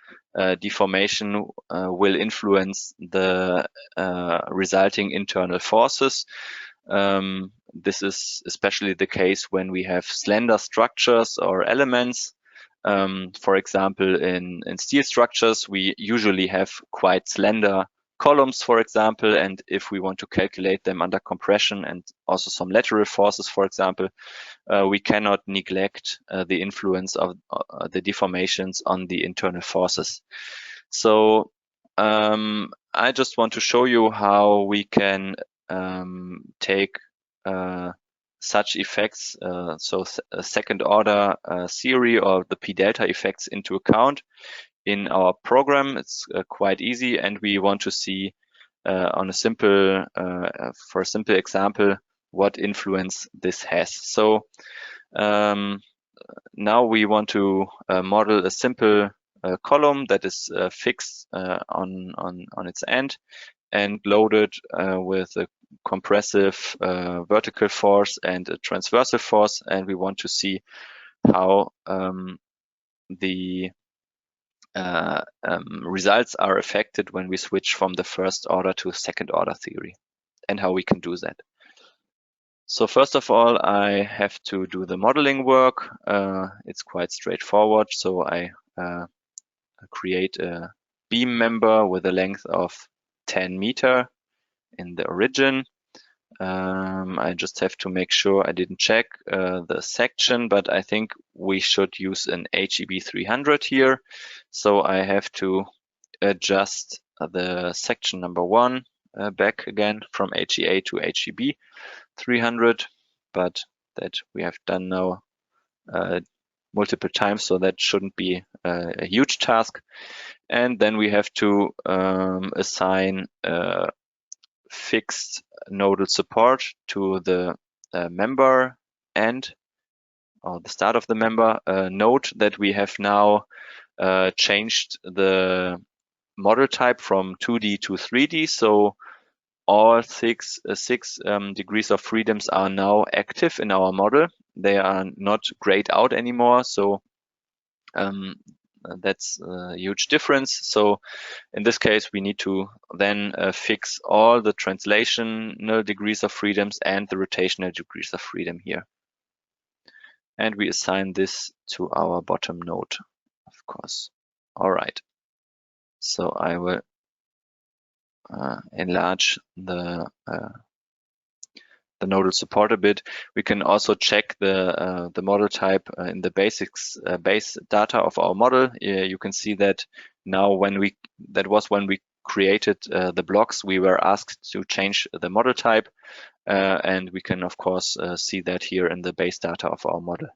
deformation will influence the resulting internal forces. This is especially the case when we have slender structures or elements. For example, in steel structures, we usually have quite slender columns, for example, and if we want to calculate them under compression and also some lateral forces, for example, we cannot neglect the influence of the deformations on the internal forces. So I just want to show you how we can take such effects, so a second order theory or the p delta effects into account in our program. It's quite easy, and we want to see on a simple, for a simple example, what influence this has. So now we want to model a simple column that is fixed on its end and loaded with a compressive vertical force and a transversal force, and we want to see how the results are affected when we switch from the first order to second order theory, and how we can do that. So first of all, I have to do the modeling work. It's quite straightforward. So I create a beam member with a length of 10 meters in the origin. I just have to make sure I didn't check the section, but I think we should use an HEB 300 here. So I have to adjust the section number 1 back again from HEA to HEB 300, but that we have done now multiple times, so that shouldn't be a huge task. And then we have to assign fixed nodal support to the member end, or the start of the member. Note that we have now changed the model type from 2D to 3D, so all six degrees of freedoms are now active in our model. They are not grayed out anymore, so that's a huge difference. So in this case, we need to then fix all the translational degrees of freedoms and the rotational degrees of freedom here. And we assign this to our bottom node, of course. All right. So I will enlarge the nodal support a bit. We can also check the model type in the basics base data of our model. You can see that now when we created the blocks, we were asked to change the model type, and we can of course see that here in the base data of our model.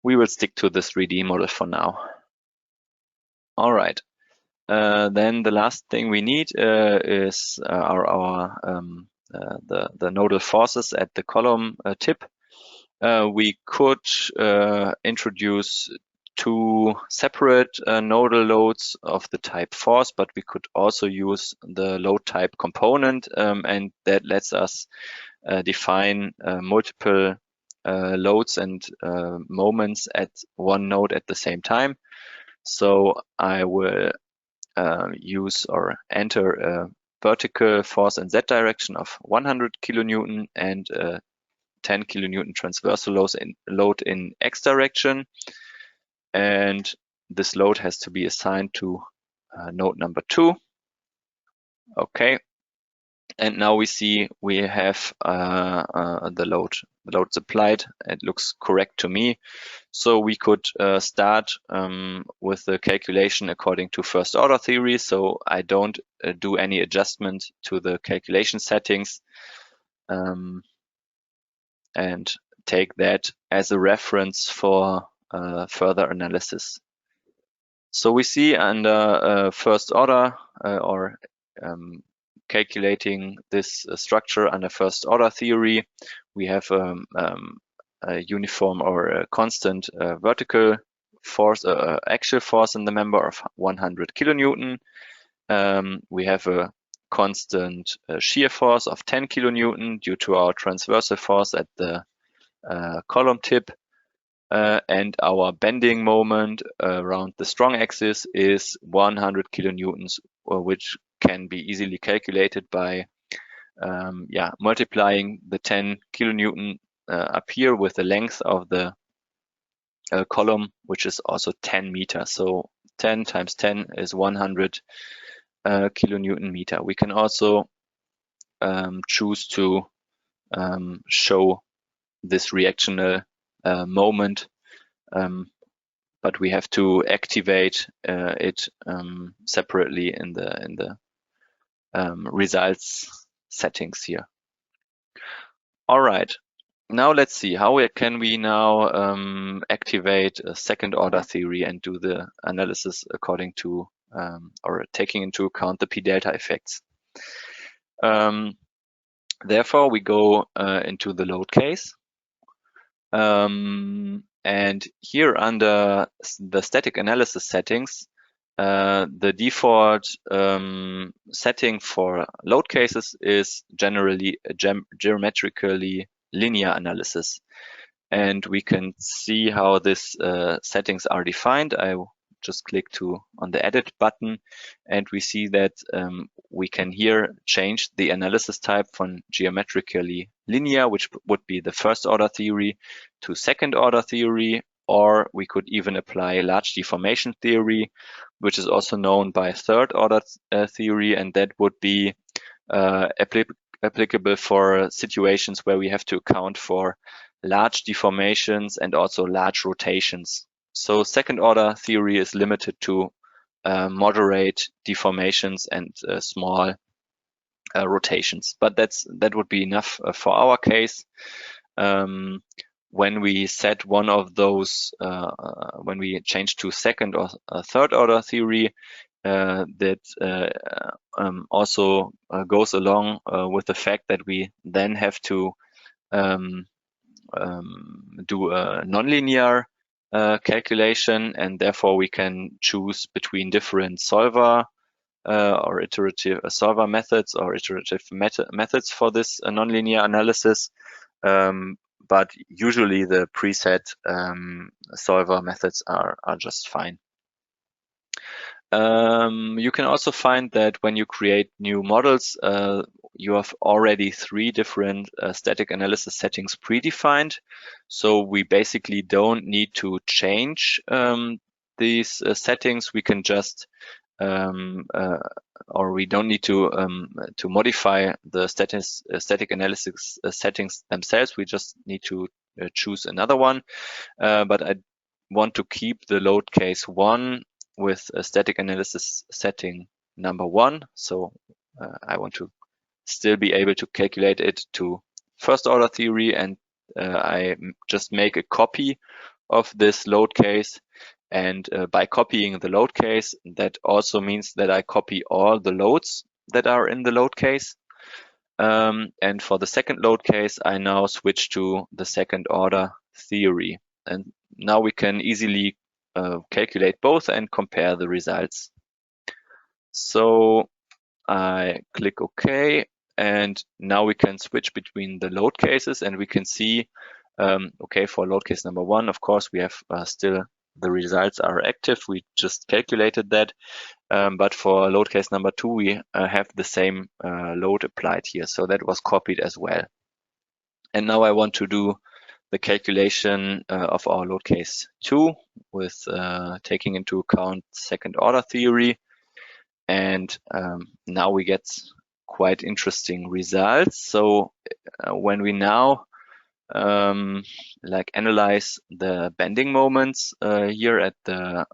We will stick to the 3D model for now. All right. Then the last thing we need is the nodal forces at the column tip. We could introduce two separate nodal loads of the type force, but we could also use the load type component, and that lets us define multiple loads and moments at one node at the same time. So I will use or enter a vertical force in Z direction of 100 kilonewton and 10 kilonewton transversal load in X direction. And this load has to be assigned to node number 2. Okay. And now we see we have the load loads applied. It looks correct to me. So we could start with the calculation according to first order theory. So I don't do any adjustment to the calculation settings and take that as a reference for further analysis. So we see under first order or calculating this structure under first order theory, we have a uniform or a constant vertical force, axial force in the member of 100 kilonewton. We have a constant shear force of 10 kilonewton due to our transversal force at the column tip. And our bending moment around the strong axis is 100 kilonewtons, which can be easily calculated by multiplying the 10 kilonewton up here with the length of the column, which is also 10 meters. So 10 times 10 is 100 kilonewton meter. We can also choose to show this reactional moment, but we have to activate it separately in the results settings here. All right, now let's see how can we now activate a second order theory and do the analysis according to or taking into account the p delta effects. Therefore, we go into the load case. And here under the static analysis settings, the default setting for load cases is generally a geometrically linear analysis. And we can see how these settings are defined. I just click on the edit button, and we see that we can here change the analysis type from geometrically linear, which would be the first order theory, to second order theory, or we could even apply large deformation theory, which is also known by third order theory, and that would be applicable for situations where we have to account for large deformations and also large rotations. So second order theory is limited to moderate deformations and small rotations, but that would be enough for our case. When we set one of those, when we change to second or third order theory, that also goes along with the fact that we then have to do a nonlinear calculation, and therefore we can choose between different solver or iterative solver methods or iterative methods for this nonlinear analysis. But usually the preset solver methods are just fine. You can also find that when you create new models, you have already 3 different static analysis settings predefined. So we basically don't need to change these settings. We can just or we don't need to modify the static analysis settings themselves. We just need to choose another one. But I want to keep the load case 1 with a static analysis setting number 1. So I want to still be able to calculate it to first order theory, and I just make a copy of this load case. And by copying the load case, that also means that I copy all the loads that are in the load case. And for the second load case, I now switch to the second order theory. And now we can easily calculate both and compare the results. So I click OK, and now we can switch between the load cases, and we can see, okay, for load case number 1, of course, we have still the results are active. We just calculated that. But for load case number 2, we have the same load applied here. So that was copied as well. And now I want to do the calculation of our load case 2 with taking into account second order theory. And now we get quite interesting results. So when we now like analyze the bending moments here at the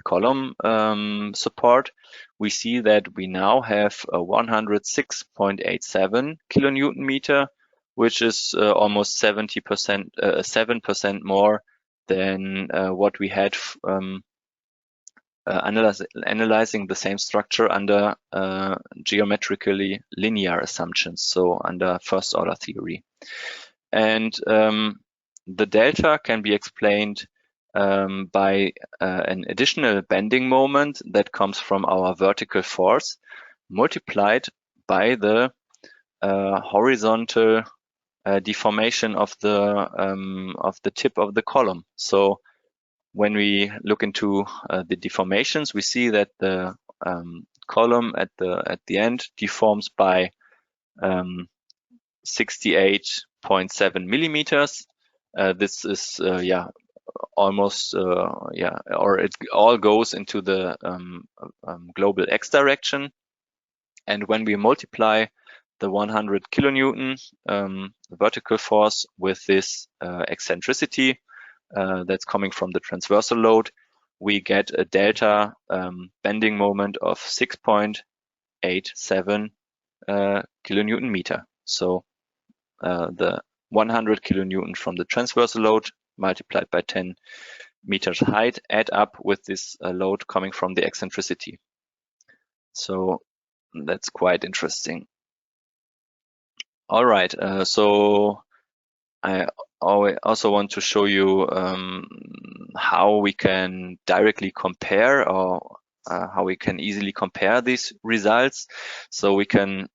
column support, we see that we now have a 106.87 kilonewton meter, which is almost 70%, 7% more than what we had analyzing the same structure under geometrically linear assumptions, so under first order theory. And the delta can be explained by an additional bending moment that comes from our vertical force multiplied by the horizontal deformation of the tip of the column. So when we look into the deformations, we see that the column at the end deforms by 68.7 millimeters. This is almost or it all goes into the global x direction. And when we multiply the 100 kilonewton vertical force with this eccentricity that's coming from the transversal load, we get a delta bending moment of 6.87 kilonewton meter. So the 100 kilonewton from the transversal load multiplied by 10 meters height add up with this load coming from the eccentricity. So that's quite interesting. All right, so I also want to show you how we can directly compare, or how we can easily compare these results. So we can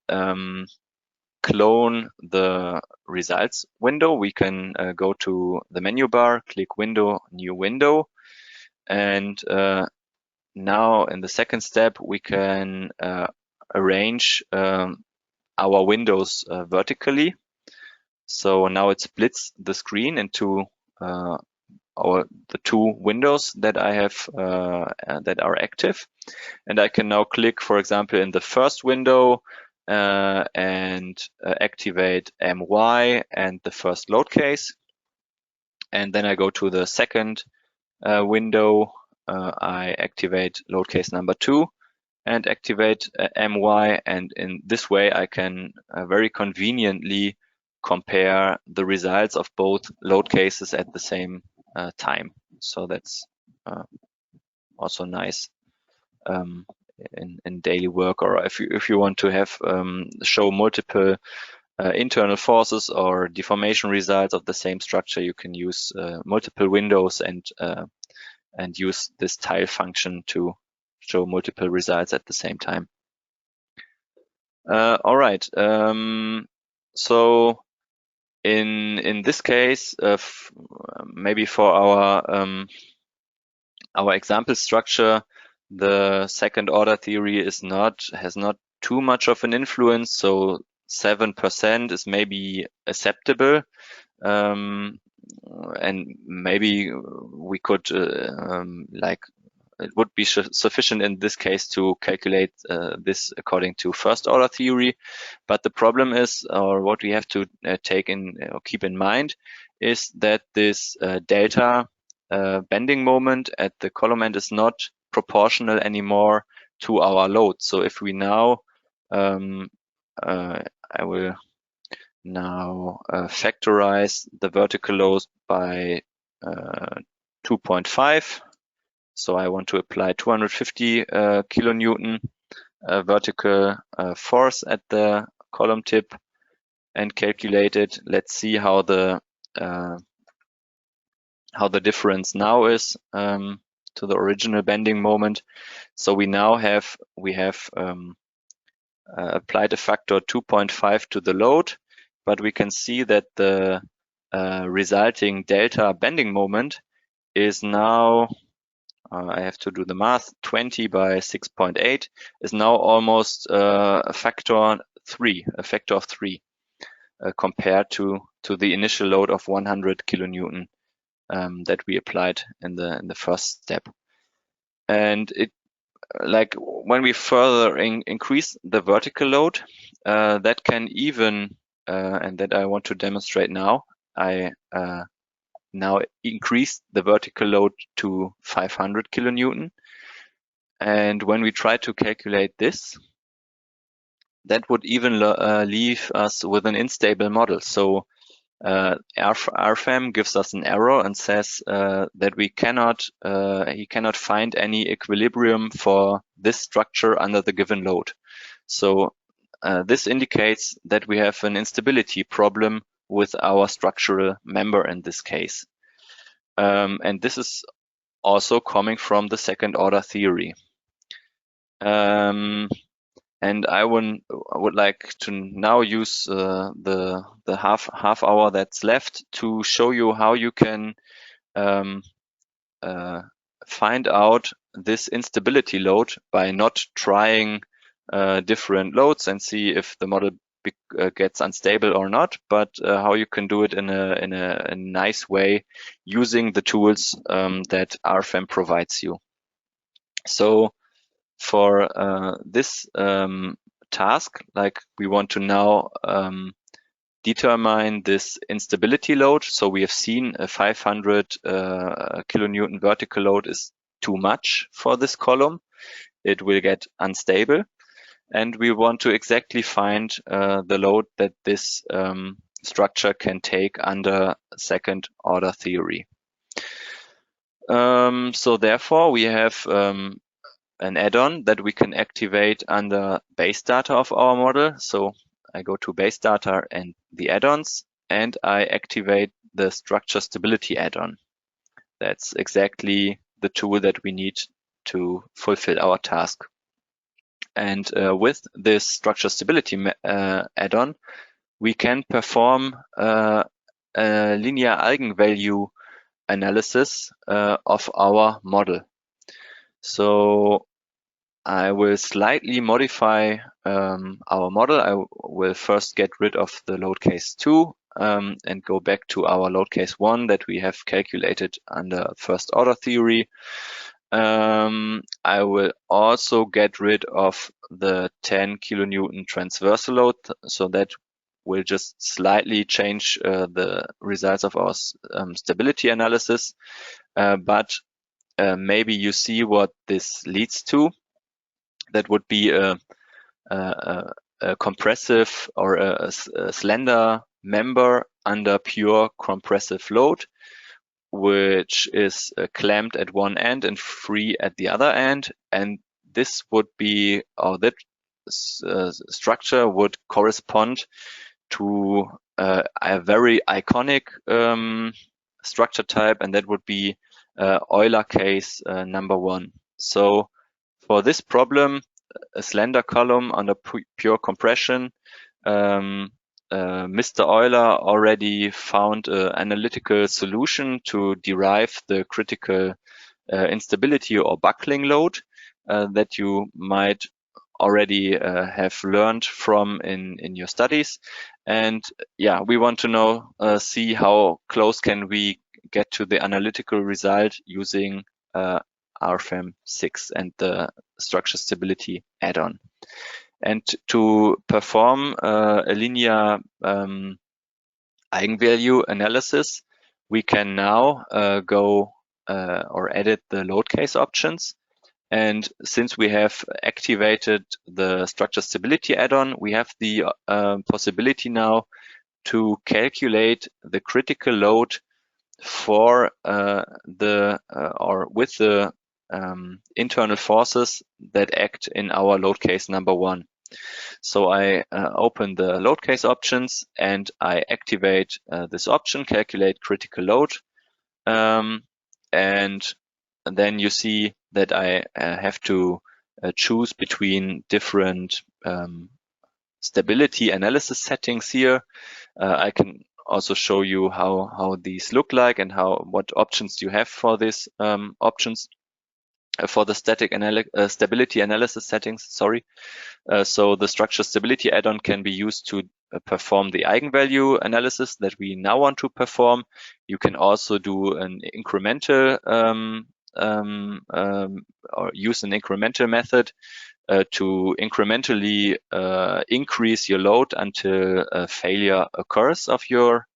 clone the results window. We can go to the menu bar, click Window, New Window, and now in the second step we can arrange our windows vertically. So now it splits the screen into the two windows that I have that are active, and I can now click, for example, in the first window and activate MY and the first load case, and then I go to the second window. I activate load case number 2 and activate MY, and in this way I can very conveniently compare the results of both load cases at the same time. So that's also nice in daily work, or if you want to have show multiple internal forces or deformation results of the same structure, you can use multiple windows and use this tile function to show multiple results at the same time. All right. So in this case, maybe for our example structure, the second order theory has not too much of an influence. So 7% is maybe acceptable. And maybe we could it would be sufficient in this case to calculate this according to first order theory. But the problem is, or what we have to keep in mind, is that this delta bending moment at the column end is not proportional anymore to our load. So if we now, I will now factorize the vertical load by 2.5. So I want to apply 250 kilonewton vertical force at the column tip and calculate it. Let's see how the difference now is to the original bending moment. So we now have applied a factor 2.5 to the load, but we can see that the resulting delta bending moment is now, I have to do the math, 20 by 6.8 is now almost a factor of 3 compared to the initial load of 100 kilonewton that we applied in the first step. And it, like when we further increase the vertical load, that can even and that I want to demonstrate now. I now increase the vertical load to 500 kilonewton. And when we try to calculate this, that would even leave us with an unstable model. So RFEM gives us an error and says that he cannot find any equilibrium for this structure under the given load. So this indicates that we have an instability problem with our structural member in this case. And this is also coming from the second order theory. And I would like to now use the half hour that's left to show you how you can find out this instability load by not trying different loads and see if the model gets unstable or not, but how you can do it in a nice way using the tools that RFEM provides you. So for this task, like we want to now determine this instability load. So we have seen a 500 kilonewton vertical load is too much for this column. It will get unstable. And we want to exactly find the load that this structure can take under second order theory. So therefore we have an add-on that we can activate under base data of our model. So I go to base data and the add-ons, and I activate the structure stability add-on. That's exactly the tool that we need to fulfill our task. And with this structure stability add-on, we can perform a linear eigenvalue analysis of our model. So I will slightly modify our model. I will first get rid of the load case 2 and go back to our load case 1 that we have calculated under first order theory. I will also get rid of the 10 kilonewton transversal load, so that will just slightly change the results of our stability analysis. But maybe you see what this leads to. That would be a compressive or a slender member under pure compressive load, which is clamped at one end and free at the other end. And this would be, or that structure would correspond to a very iconic structure type, and that would be Euler case number 1. So for this problem, a slender column under pure compression, Mr. Euler already found an analytical solution to derive the critical instability or buckling load that you might already have learned from in your studies. And yeah, we want to know, see how close can we get to the analytical result using RFEM 6 and the structure stability add-on. And to perform a linear eigenvalue analysis, we can now go or edit the load case options. And since we have activated the structure stability add-on, we have the possibility now to calculate the critical load for with the internal forces that act in our load case number 1. So I open the load case options and I activate this option, calculate critical load. And then you see that I have to choose between different stability analysis settings here. I can also show you how these look like and what options you have for these options for the stability analysis settings. Sorry. So the structure stability add-on can be used to perform the eigenvalue analysis that we now want to perform. You can also do an incremental or use an incremental method to incrementally increase your load until a failure occurs of your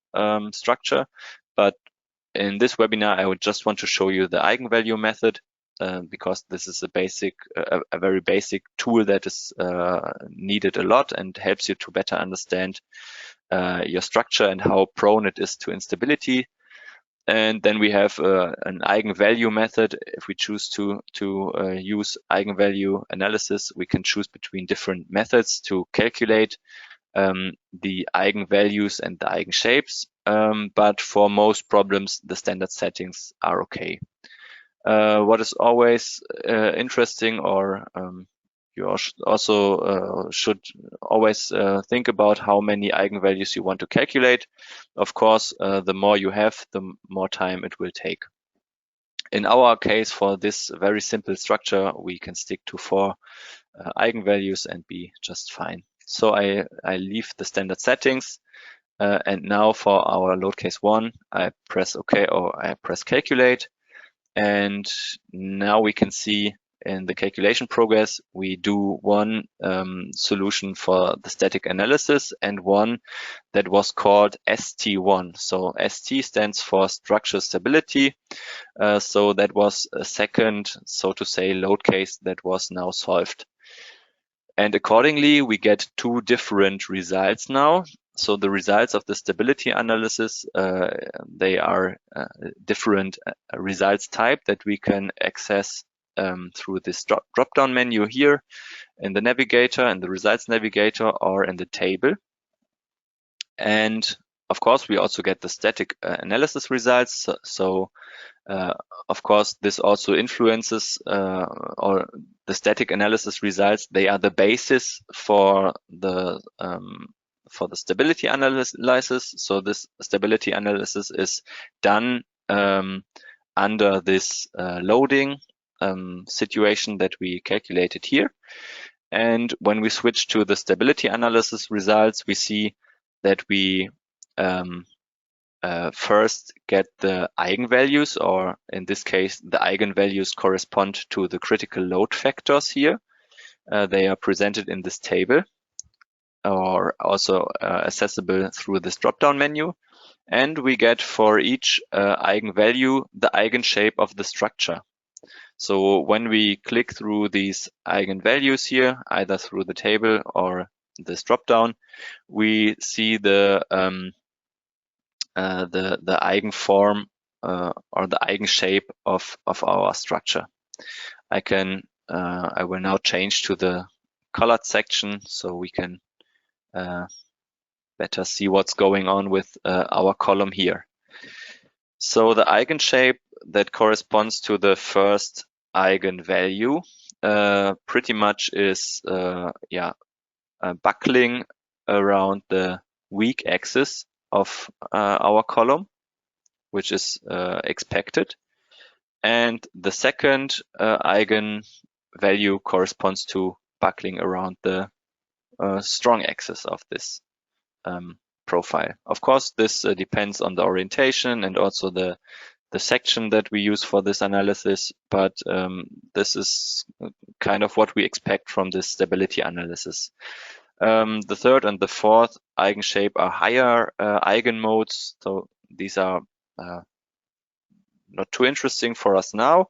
structure. But in this webinar, I would just want to show you the eigenvalue method, because this is a very basic tool that is needed a lot and helps you to better understand your structure and how prone it is to instability. And then we have an eigenvalue method. If we choose to use eigenvalue analysis, we can choose between different methods to calculate the eigenvalues and the eigenshapes. But for most problems, the standard settings are okay. What is always interesting, or you also should always think about how many eigenvalues you want to calculate. Of course, the more you have, the more time it will take. In our case, for this very simple structure, we can stick to 4 eigenvalues and be just fine. So I leave the standard settings, and now for our load case 1, I press OK, or I press calculate. And now we can see in the calculation progress, we do one solution for the static analysis and one that was called ST1. So ST stands for structure stability. So that was a second, so to say, load case that was now solved. And accordingly, we get 2 different results now. So the results of the stability analysis, they are different results type that we can access through this drop-down menu here in the navigator, and the results navigator, or in the table. And of course, we also get the static analysis results. So of course, this also influences, or the static analysis results, they are the basis for the stability analysis. So this stability analysis is done under this loading situation that we calculated here. And when we switch to the stability analysis results, we see that we first get the eigenvalues, or in this case, the eigenvalues correspond to the critical load factors here. They are presented in this table, or also accessible through this drop-down menu. And we get for each eigenvalue the eigenshape of the structure. So when we click through these eigenvalues here, either through the table or this drop-down, we see the eigenform or the eigenshape of our structure. I will now change to the colored section so we can better see what's going on with our column here. So the eigenshape that corresponds to the first eigenvalue pretty much is buckling around the weak axis of our column, which is expected. And the second eigenvalue corresponds to buckling around the strong axis of this profile. Of course, this depends on the orientation and also the section that we use for this analysis, but this is kind of what we expect from this stability analysis. The third and the fourth eigenshape are higher eigenmodes, so these are not too interesting for us now.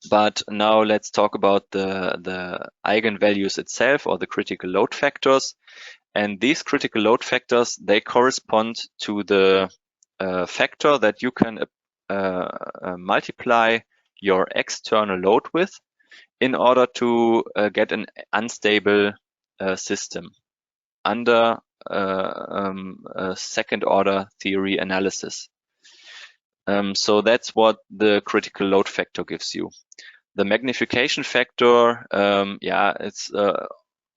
But now let's talk about the eigenvalues itself, or the critical load factors. And these critical load factors, they correspond to the factor that you can multiply your external load with in order to get an unstable system under a second order theory analysis. So that's what the critical load factor gives you. The magnification factor, it's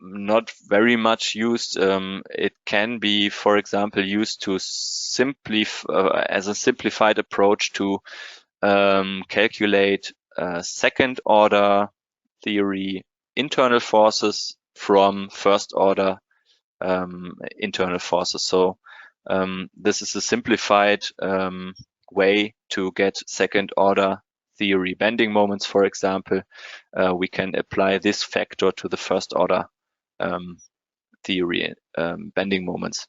not very much used. It can be, for example, used to as a simplified approach to calculate second order theory internal forces from first order internal forces. So this is a simplified way to get second order theory bending moments, for example, we can apply this factor to the first order theory bending moments.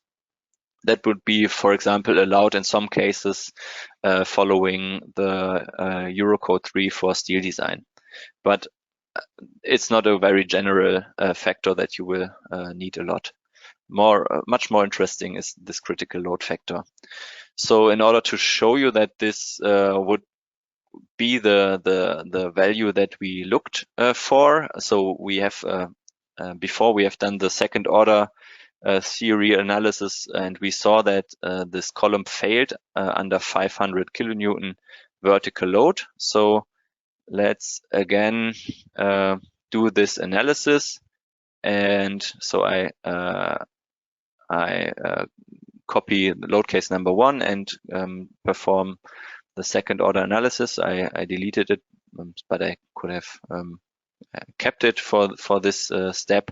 That would be, for example, allowed in some cases following the Eurocode 3 for steel design. But it's not a very general factor that you will need a lot. Much more interesting is this critical load factor. So in order to show you that this would be the value that we looked for, so we have before we have done the second order theory analysis, and we saw that this column failed under 500 kilonewton vertical load. So let's again do this analysis, and so I copy the load case number 1 and perform the second order analysis. I deleted it, but I could have kept it for this step.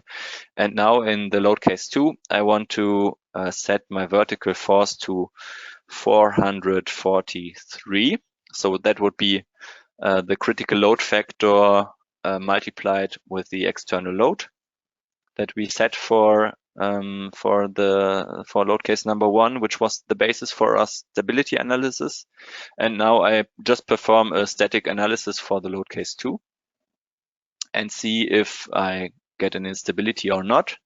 And now in the load case 2, I want to set my vertical force to 443. So that would be the critical load factor multiplied with the external load that we set for load case number 1, which was the basis for our stability analysis. And now I just perform a static analysis for the load case 2 and see if I get an instability or not.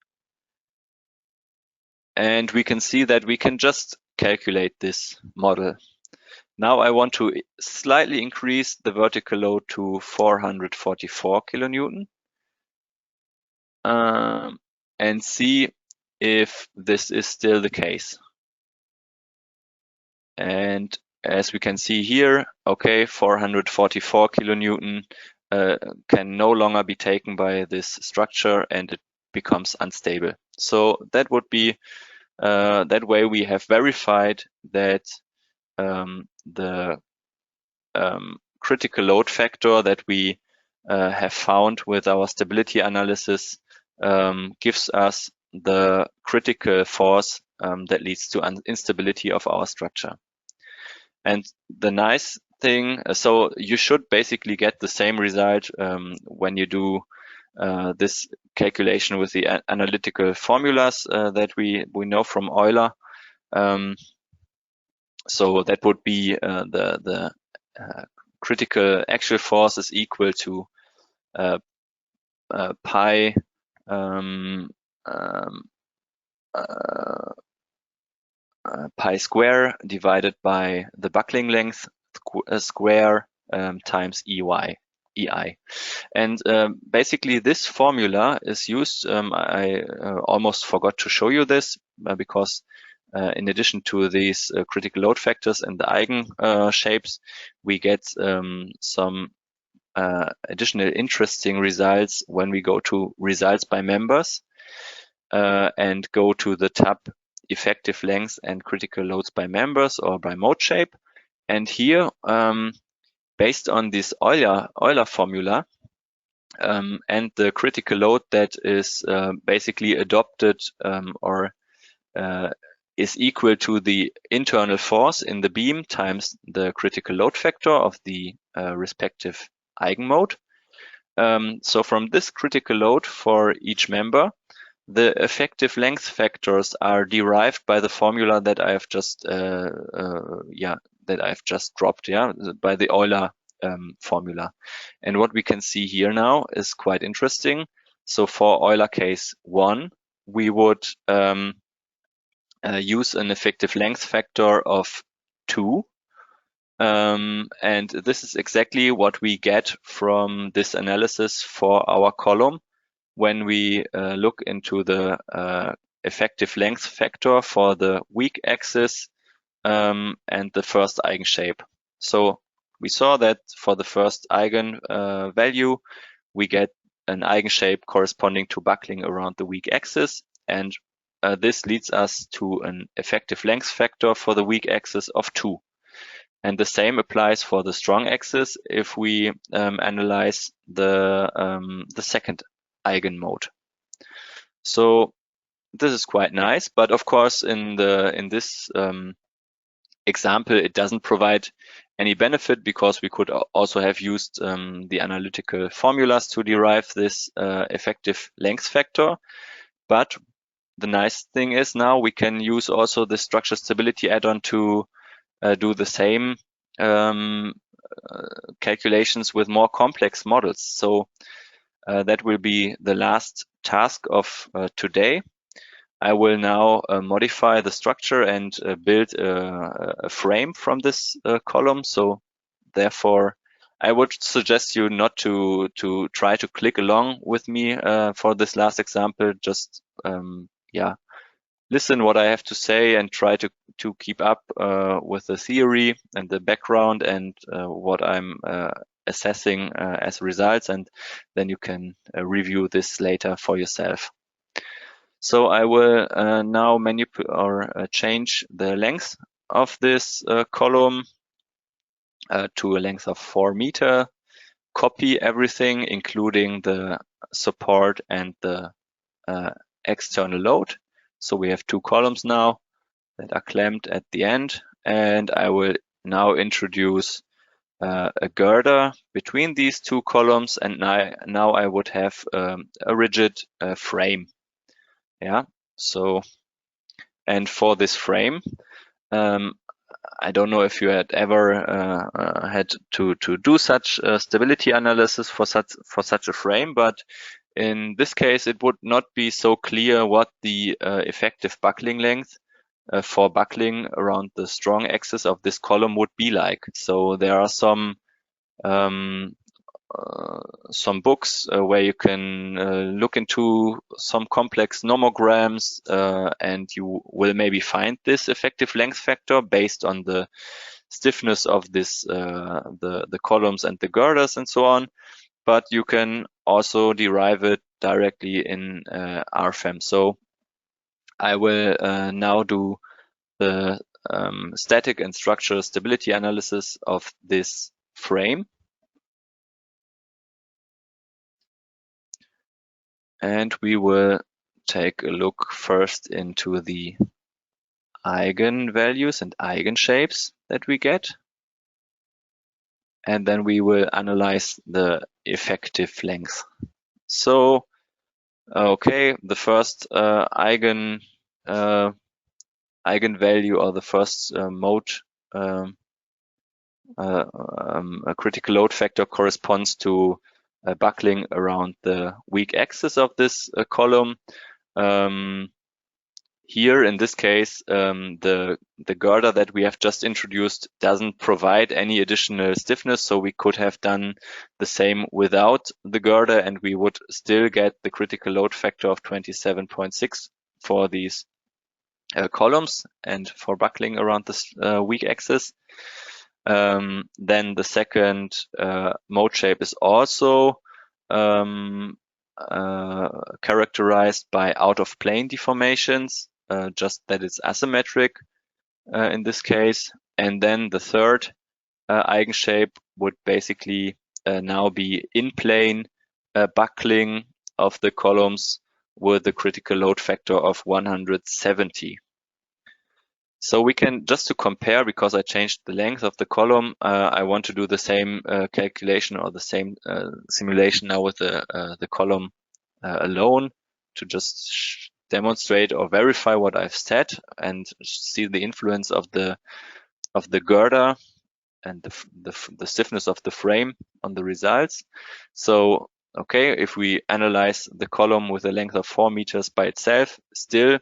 And we can see that we can just calculate this model. Now I want to slightly increase the vertical load to 444 kilonewton and see if this is still the case. And as we can see here, okay, 444 kilonewton can no longer be taken by this structure, and it becomes unstable. So that would be that way we have verified that the critical load factor that we have found with our stability analysis gives us the critical force that leads to instability of our structure. And the nice thing, so you should basically get the same result when you do this calculation with the analytical formulas that we know from Euler. So that would be the critical actual force is equal to pi pi square divided by the buckling length square times EI. And basically this formula is used, I almost forgot to show you this because in addition to these critical load factors and the eigen shapes, we get some additional interesting results when we go to results by members and go to the tab effective length and critical loads by members or by mode shape. And here, based on this Euler formula and the critical load that is basically adopted or is equal to the internal force in the beam times the critical load factor of the respective eigenmode. So from this critical load for each member, the effective length factors are derived by the formula that I have just dropped, by the Euler formula. And what we can see here now is quite interesting. So for Euler case 1, we would use an effective length factor of 2. And this is exactly what we get from this analysis for our column when we look into the effective length factor for the weak axis and the first eigenshape. So we saw that for the first eigen value, we get an eigenshape corresponding to buckling around the weak axis, and this leads us to an effective length factor for the weak axis of 2. And the same applies for the strong axis if we analyze the second eigenmode. So this is quite nice, but of course in this example it doesn't provide any benefit, because we could also have used the analytical formulas to derive this effective length factor. But the nice thing is now we can use also the structure stability add-on to do the same calculations with more complex models. So that will be the last task of today. I will now modify the structure and build a frame from this column. So therefore, I would suggest you not to try to click along with me for this last example. Just listen what I have to say and try to keep up with the theory and the background and what I'm assessing as results, and then you can review this later for yourself. So I will now manipulate or change the length of this column to a length of 4 meters. Copy everything, including the support and the external load. So we have 2 columns now that are clamped at the end, and I will now introduce a girder between these 2 columns, and now I would have a rigid frame. Yeah. So, and for this frame, I don't know if you had ever had to do such stability analysis for such a frame, but in this case, it would not be so clear what the effective buckling length for buckling around the strong axis of this column would be like. So there are some books where you can look into some complex nomograms, and you will maybe find this effective length factor based on the stiffness of this the columns and the girders and so on. But you can also derive it directly in RFEM. So I will now do the static and structural stability analysis of this frame. And we will take a look first into the eigenvalues and eigenshapes that we get. And then we will analyze the effective length. So, okay, the first eigenvalue or the first mode, a critical load factor corresponds to buckling around the weak axis of this column. Here in this case, the girder that we have just introduced doesn't provide any additional stiffness, so we could have done the same without the girder and we would still get the critical load factor of 27.6 for these columns and for buckling around this weak axis. Then the second mode shape is also characterized by out-of-plane deformations, just that it's asymmetric in this case. And then the third eigenshape would basically now be in-plane buckling of the columns with the critical load factor of 170. So we can, just to compare, because I changed the length of the column, I want to do the same calculation or the same simulation now with the column alone, to just demonstrate or verify what I've said and see the influence of the girder and the stiffness of the frame on the results. So, okay, if we analyze the column with a length of 4 meters by itself, still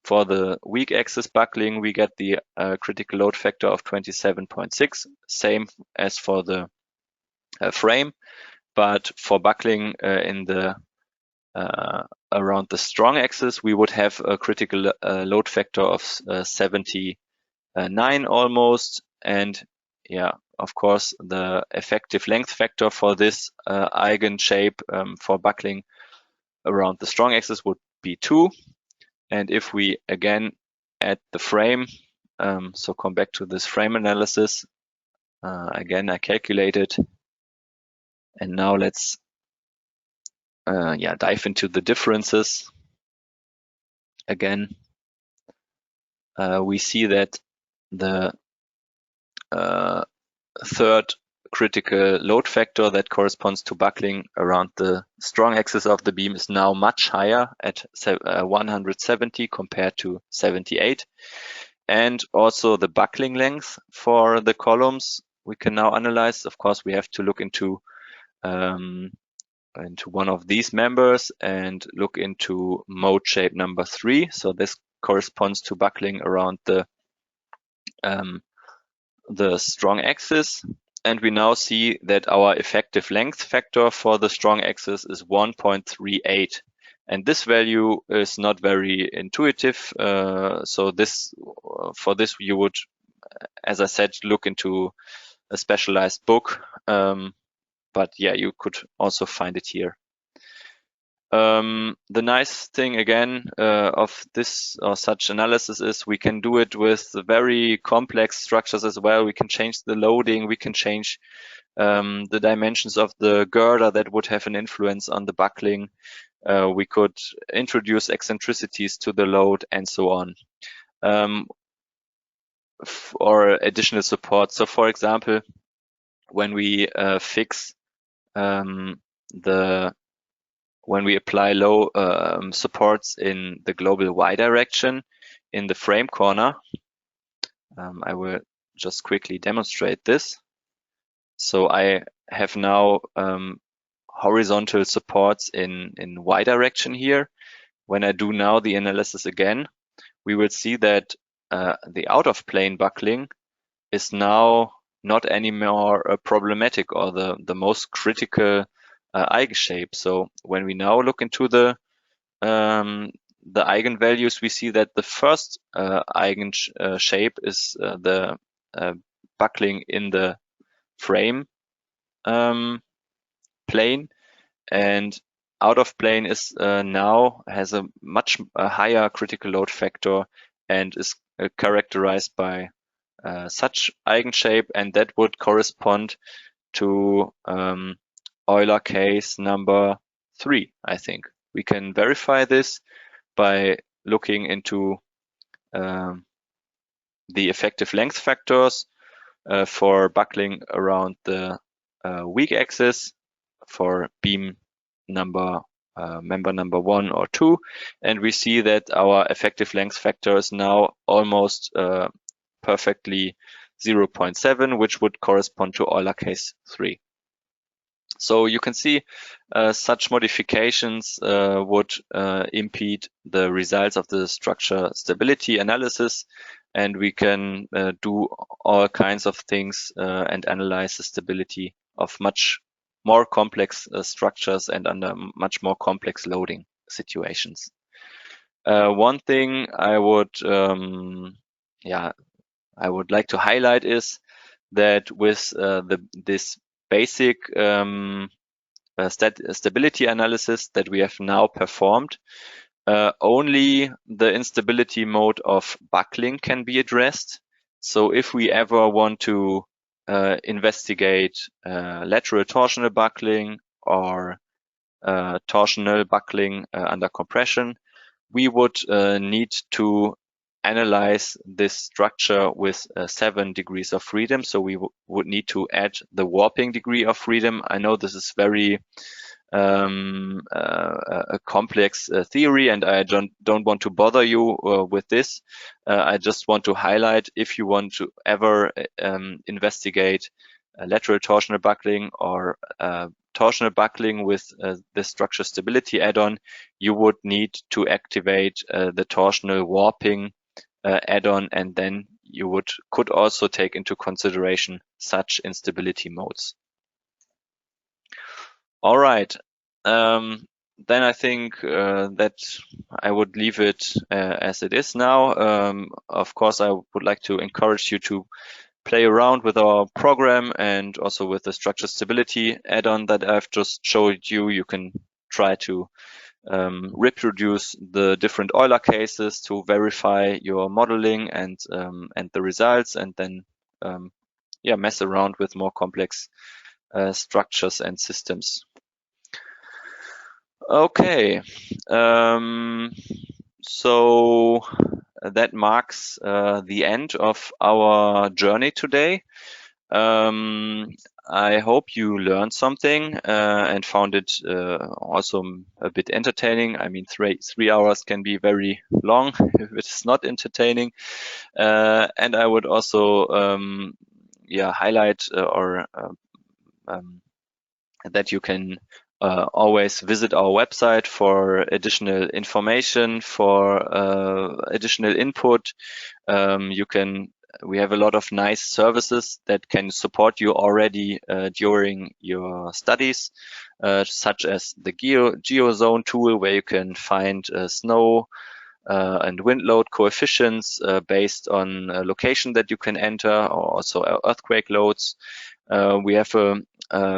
for the weak axis buckling, we get the critical load factor of 27.6, same as for the frame. But for buckling in the around the strong axis, we would have a critical load factor of 79 almost. And yeah, of course, the effective length factor for this eigen shape for buckling around the strong axis would be 2. And if we again add the frame, so come back to this frame analysis, again I calculated, and now let's dive into the differences. Again, we see that the third critical load factor that corresponds to buckling around the strong axis of the beam is now much higher at 170 compared to 78. And also the buckling length for the columns we can now analyze. Of course, we have to look into one of these members and look into mode shape number 3. So this corresponds to buckling around the strong axis. And we now see that our effective length factor for the strong axis is 1.38. And this value is not very intuitive. So for this, you would, as I said, look into a specialized book. But yeah, you could also find it here. The nice thing again of this or such analysis is we can do it with very complex structures as well. We can change the loading, we can change the dimensions of the girder that would have an influence on the buckling. We could introduce eccentricities to the load and so on, or additional support. So for example, when we fix when we apply low supports in the global Y direction in the frame corner, I will just quickly demonstrate this. So I have now horizontal supports in Y direction here. When I do now the analysis again, we will see that the out of plane buckling is now not anymore problematic or the most critical eigenshape. So when we now look into the eigenvalues, we see that the first eigenshape is the buckling in the frame plane, and out of plane is now has a much higher critical load factor and is characterized by such eigenshape, and that would correspond to Euler case number 3, I think. We can verify this by looking into the effective length factors for buckling around the weak axis for beam number member number 1 or 2, and we see that our effective length factor is now almost perfectly 0.7, which would correspond to Euler case 3. So you can see such modifications would impede the results of the structure stability analysis, and we can do all kinds of things and analyze the stability of much more complex structures and under much more complex loading situations. One thing I would like to highlight is that with this basic stability analysis that we have now performed, only the instability mode of buckling can be addressed. So if we ever want to investigate lateral torsional buckling or torsional buckling under compression, we would need to analyze this structure with 7 degrees of freedom. So we would need to add the warping degree of freedom. I know this is very a complex theory, and I don't want to bother you with this. I just want to highlight, if you want to ever investigate lateral torsional buckling or torsional buckling with the structure stability add-on, you would need to activate the torsional warping add-on, and then you could also take into consideration such instability modes. All right, then I think that I would leave it as it is now. Of course, I would like to encourage you to play around with our program and also with the structure stability add-on that I've just showed you. You can try to reproduce the different Euler cases to verify your modeling and the results, and then mess around with more complex structures and systems. Okay, so that marks the end of our journey today. I hope you learned something and found it also a bit entertaining. I mean, 3 hours can be very long if it's not entertaining. And I would also highlight that you can always visit our website for additional information, for additional input. We have a lot of nice services that can support you already during your studies, such as the GeoZone tool, where you can find snow and wind load coefficients based on a location that you can enter, or also earthquake loads. We have a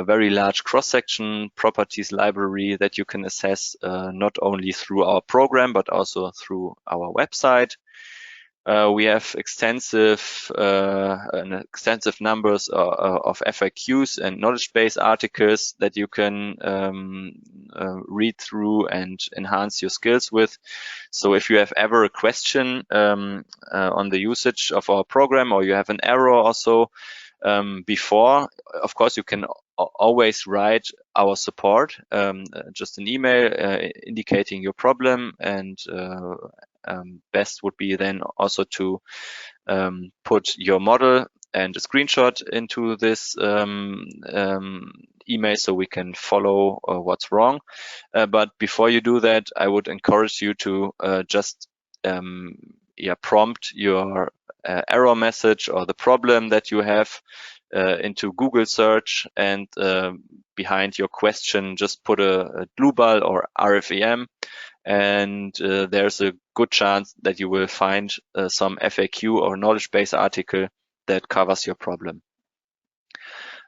very large cross-section properties library that you can assess not only through our program, but also through our website. We have extensive numbers of FAQs and knowledge base articles that you can read through and enhance your skills with. So if you have ever a question on the usage of our program, or you have an error also before, of course, you can always write our support, just an email indicating your problem, and best would be then also to put your model and a screenshot into this email so we can follow what's wrong. But before you do that, I would encourage you to just prompt your error message or the problem that you have into Google search, and behind your question just put a Dlubal or RFEM, and there's a good chance that you will find some FAQ or knowledge base article that covers your problem.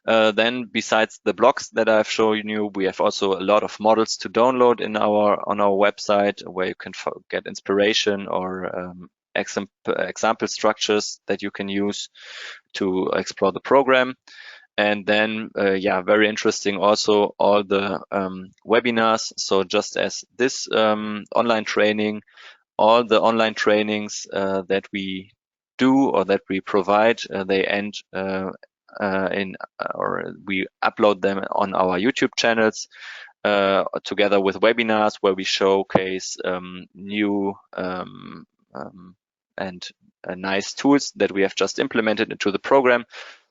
Then besides the blogs that I've shown you, we have also a lot of models to download on our website, where you can get inspiration or example structures that you can use to explore the program. And then, very interesting also, all the webinars. So just as this online training, all the online trainings that we do or that we provide, they end or we upload them on our YouTube channels together with webinars where we showcase new and nice tools that we have just implemented into the program.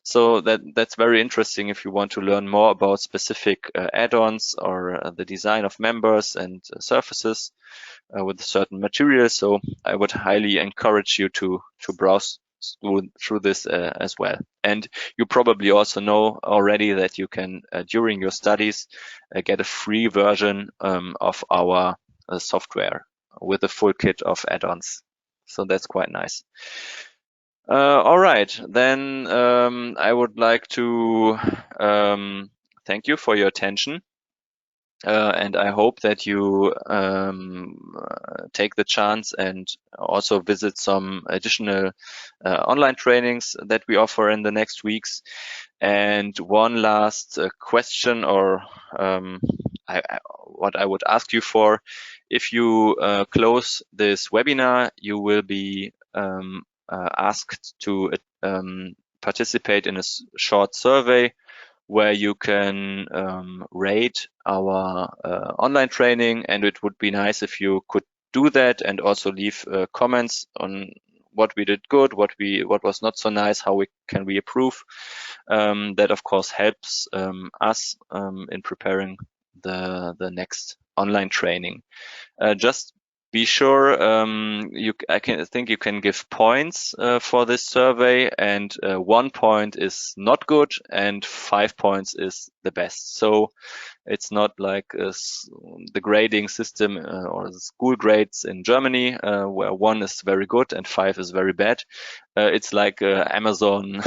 So that's very interesting if you want to learn more about specific add-ons or the design of members and surfaces with certain materials. So I would highly encourage you to browse through this as well. And you probably also know already that you can, during your studies, get a free version of our software with a full kit of add-ons. So that's quite nice. All right, then I would like to thank you for your attention. And I hope that you take the chance and also visit some additional online trainings that we offer in the next weeks. And one last question, or what I would ask you for, if you close this webinar, you will be asked to participate in a short survey where you can rate our online training, and it would be nice if you could do that and also leave comments on what we did good, what was not so nice, how we can improve. That of course helps us in preparing the next online training. Just be sure I think you can give points for this survey, and 1 point is not good and 5 points is the best. So it's not like the grading system or the school grades in Germany where 1 is very good and 5 is very bad. It's like Amazon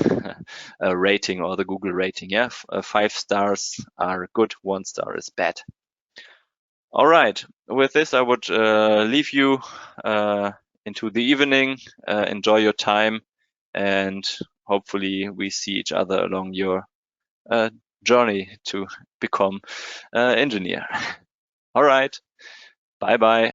rating or the Google rating. 5 stars are good, 1 star is bad. All right, with this, I would leave you into the evening. Enjoy your time, and hopefully we see each other along your journey to become an engineer. All right, bye-bye.